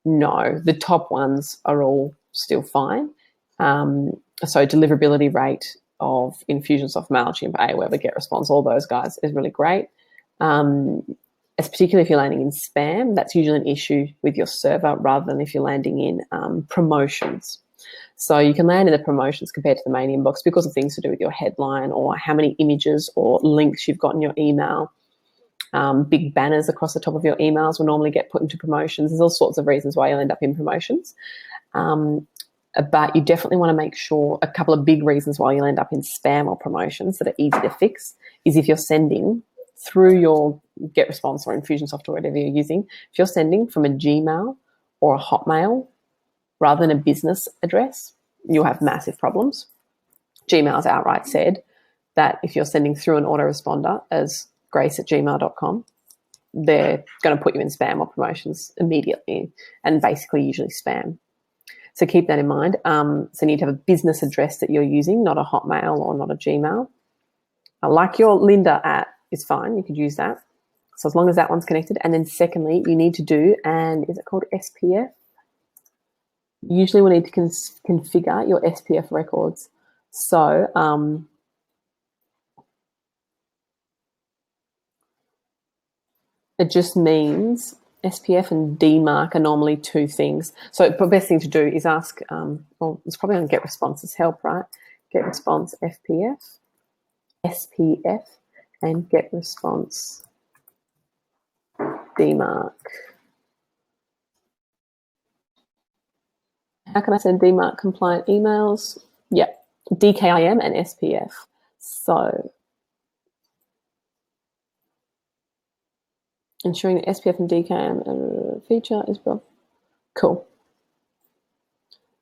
No, the top ones are all still fine. So deliverability rate of Infusionsoft, MailChimp, Aweber, GetResponse, all those guys is really great. It's particularly if you're landing in spam, that's usually an issue with your server rather than if you're landing in promotions. So you can land in the promotions compared to the main inbox because of things to do with your headline or how many images or links you've got in your email. Big banners across the top of your emails will normally get put into promotions. There's all sorts of reasons why you'll end up in promotions. But you definitely want to make sure, a couple of big reasons why you'll end up in spam or promotions that are easy to fix is if you're sending through your GetResponse or Infusionsoft or whatever you're using, if you're sending from a Gmail or a Hotmail rather than a business address, you'll have massive problems. Gmail's outright said that if you're sending through an autoresponder as grace@gmail.com, they're going to put you in spam or promotions immediately, and basically usually spam. So keep that in mind. So you need to have a business address that you're using, not a Hotmail or not a Gmail. Like your Linda @ is fine. You could use that. So as long as that one's connected. And then secondly, you need to do, and is it called SPF? Usually we need to configure your SPF records. So it just means SPF and DMARC are normally two things. So the best thing to do is ask, well, it's probably on GetResponse's help, right? GetResponse FPF, SPF, and GetResponse DMARC. How can I send DMARC compliant emails? Yeah, DKIM and SPF. So ensuring that SPF and DKIM feature is built. Cool.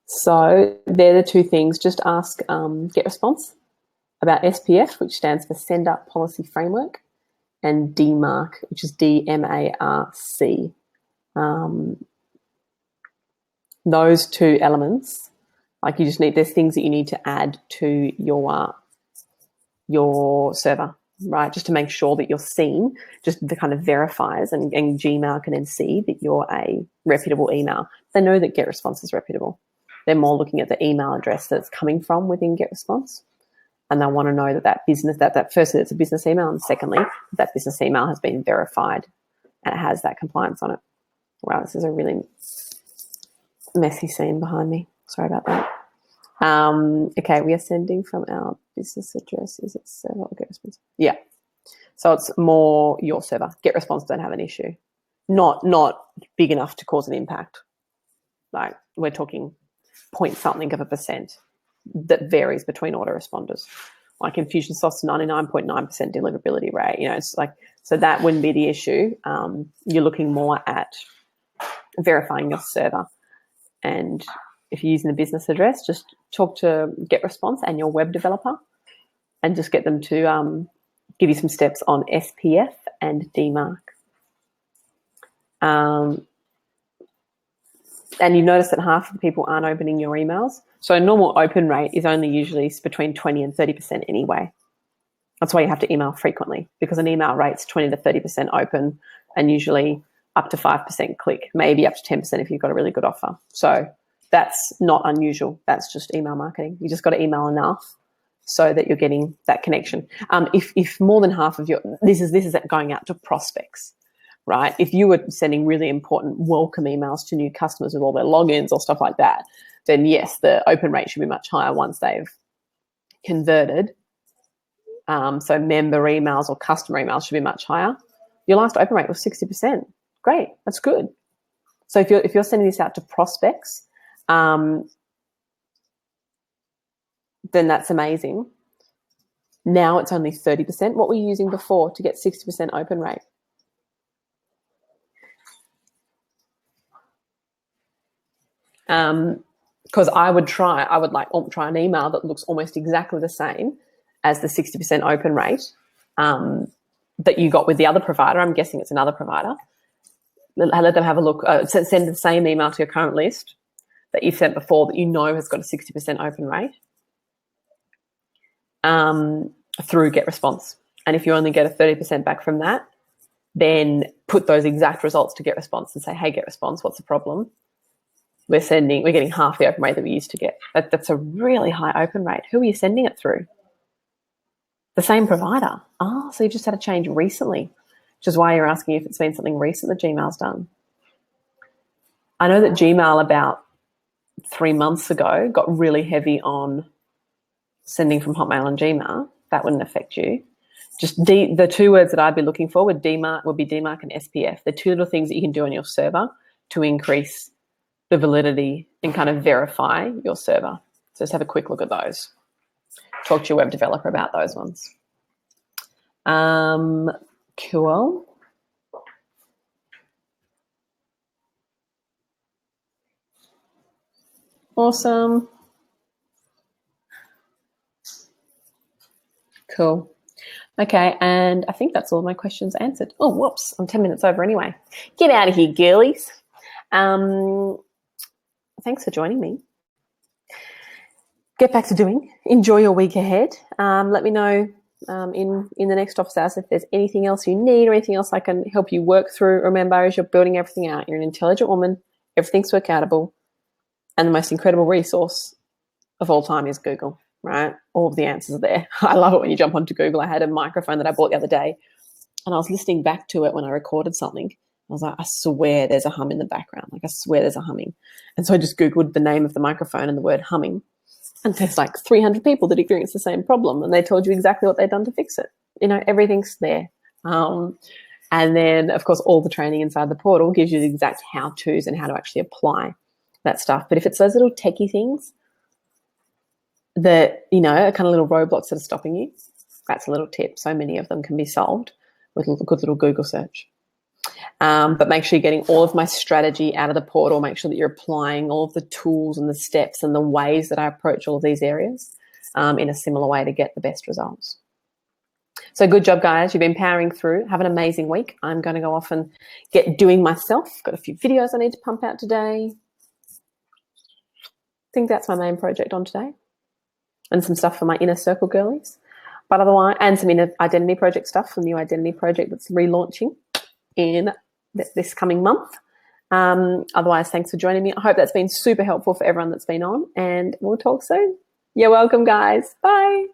So they're the two things. Just ask GetResponse about SPF, which stands for Send Up Policy Framework, and DMARC, which is DMARC. Those two elements, like, you just need, there's things that you need to add to your server, right? Just to make sure that you're seen, just the kind of verifiers, and Gmail can then see that you're a reputable email. They know that GetResponse is reputable. They're more looking at the email address that it's coming from within GetResponse. And they want to know that that business, that firstly, it's a business email, and secondly, that business email has been verified and it has that compliance on it. Wow, this is a really messy scene behind me. Sorry about that. Okay, we are sending from our business address. Is it server or GetResponse? Yeah. So it's more your server. GetResponse don't have an issue. Not big enough to cause an impact. Like, we're talking point something of a % that varies between autoresponders. Like Infusionsoft's 99.9% deliverability rate. You know, it's like, so that wouldn't be the issue. You're looking more at verifying your server. And if you're using the business address, just talk to GetResponse and your web developer and just get them to give you some steps on SPF and DMARC. And you notice that half of the people aren't opening your emails. So a normal open rate is only usually between 20 and 30% anyway. That's why you have to email frequently, because an email rate's 20 to 30% open and usually up to 5% click, maybe up to 10% if you've got a really good offer. So that's not unusual. That's just email marketing. You just got to email enough so that you're getting that connection. If more than half of your, this is going out to prospects. right? If you were sending really important welcome emails to new customers with all their logins or stuff like that, then yes, the open rate should be much higher once they've converted. So member emails or customer emails should be much higher. Your last open rate was 60%. Great, that's good. So if you're sending this out to prospects, then that's amazing. Now it's only 30%. What were you using before to get 60% open rate? Because I would try an email that looks almost exactly the same as the 60% open rate that you got with the other provider. I'm guessing it's another provider. Let them have a look. Send the same email to your current list that you've sent before that you know has got a 60% open rate through GetResponse. And if you only get a 30% back from that, then put those exact results to GetResponse and say, hey, GetResponse, what's the problem? We're getting half the open rate that we used to get. That's a really high open rate. Who are you sending it through? The same provider. Oh, so you just had a change recently, which is why you're asking if it's been something recent that Gmail's done. I know that Gmail about 3 months ago got really heavy on sending from Hotmail and Gmail. That wouldn't affect you. Just the two words that I'd be looking for would be DMARC and SPF. They're two little things that you can do on your server to increase the validity and kind of verify your server. So just have a quick look at those. Talk to your web developer about those ones. Cool. Awesome. Cool. Okay, and I think that's all my questions answered. Oh, whoops, I'm 10 minutes over anyway. Get out of here, girlies. Thanks for joining me. Get back to doing. Enjoy your week ahead. Let me know in the next office hours if there's anything else you need or anything else I can help you work through. Remember, as you're building everything out, you're an intelligent woman. Everything's workatable. And the most incredible resource of all time is Google, right? All of the answers are there. I love it when you jump onto Google. I had a microphone that I bought the other day, and I was listening back to it when I recorded something. I was like, I swear there's a hum in the background. Like, I swear there's a humming. And so I just Googled the name of the microphone and the word humming. And there's like 300 people that experience the same problem, and they told you exactly what they'd done to fix it. You know, everything's there. And then, of course, all the training inside the portal gives you the exact how-tos and how to actually apply that stuff. But if it's those little techie things that, you know, are kind of little roadblocks that are stopping you, that's a little tip. So many of them can be solved with a good little Google search. But make sure you're getting all of my strategy out of the portal. Make sure that you're applying all of the tools and the steps and the ways that I approach all of these areas in a similar way to get the best results. So good job, guys. You've been powering through. Have an amazing week. I'm going to go off and get doing myself. Got a few videos I need to pump out today. I think that's my main project on today. And some stuff for my inner circle girlies. But otherwise, and some inner identity project stuff, the new identity project that's relaunching in this coming month. Otherwise, thanks for joining me. I hope that's been super helpful for everyone that's been on, and we'll talk soon. You're welcome, guys. Bye.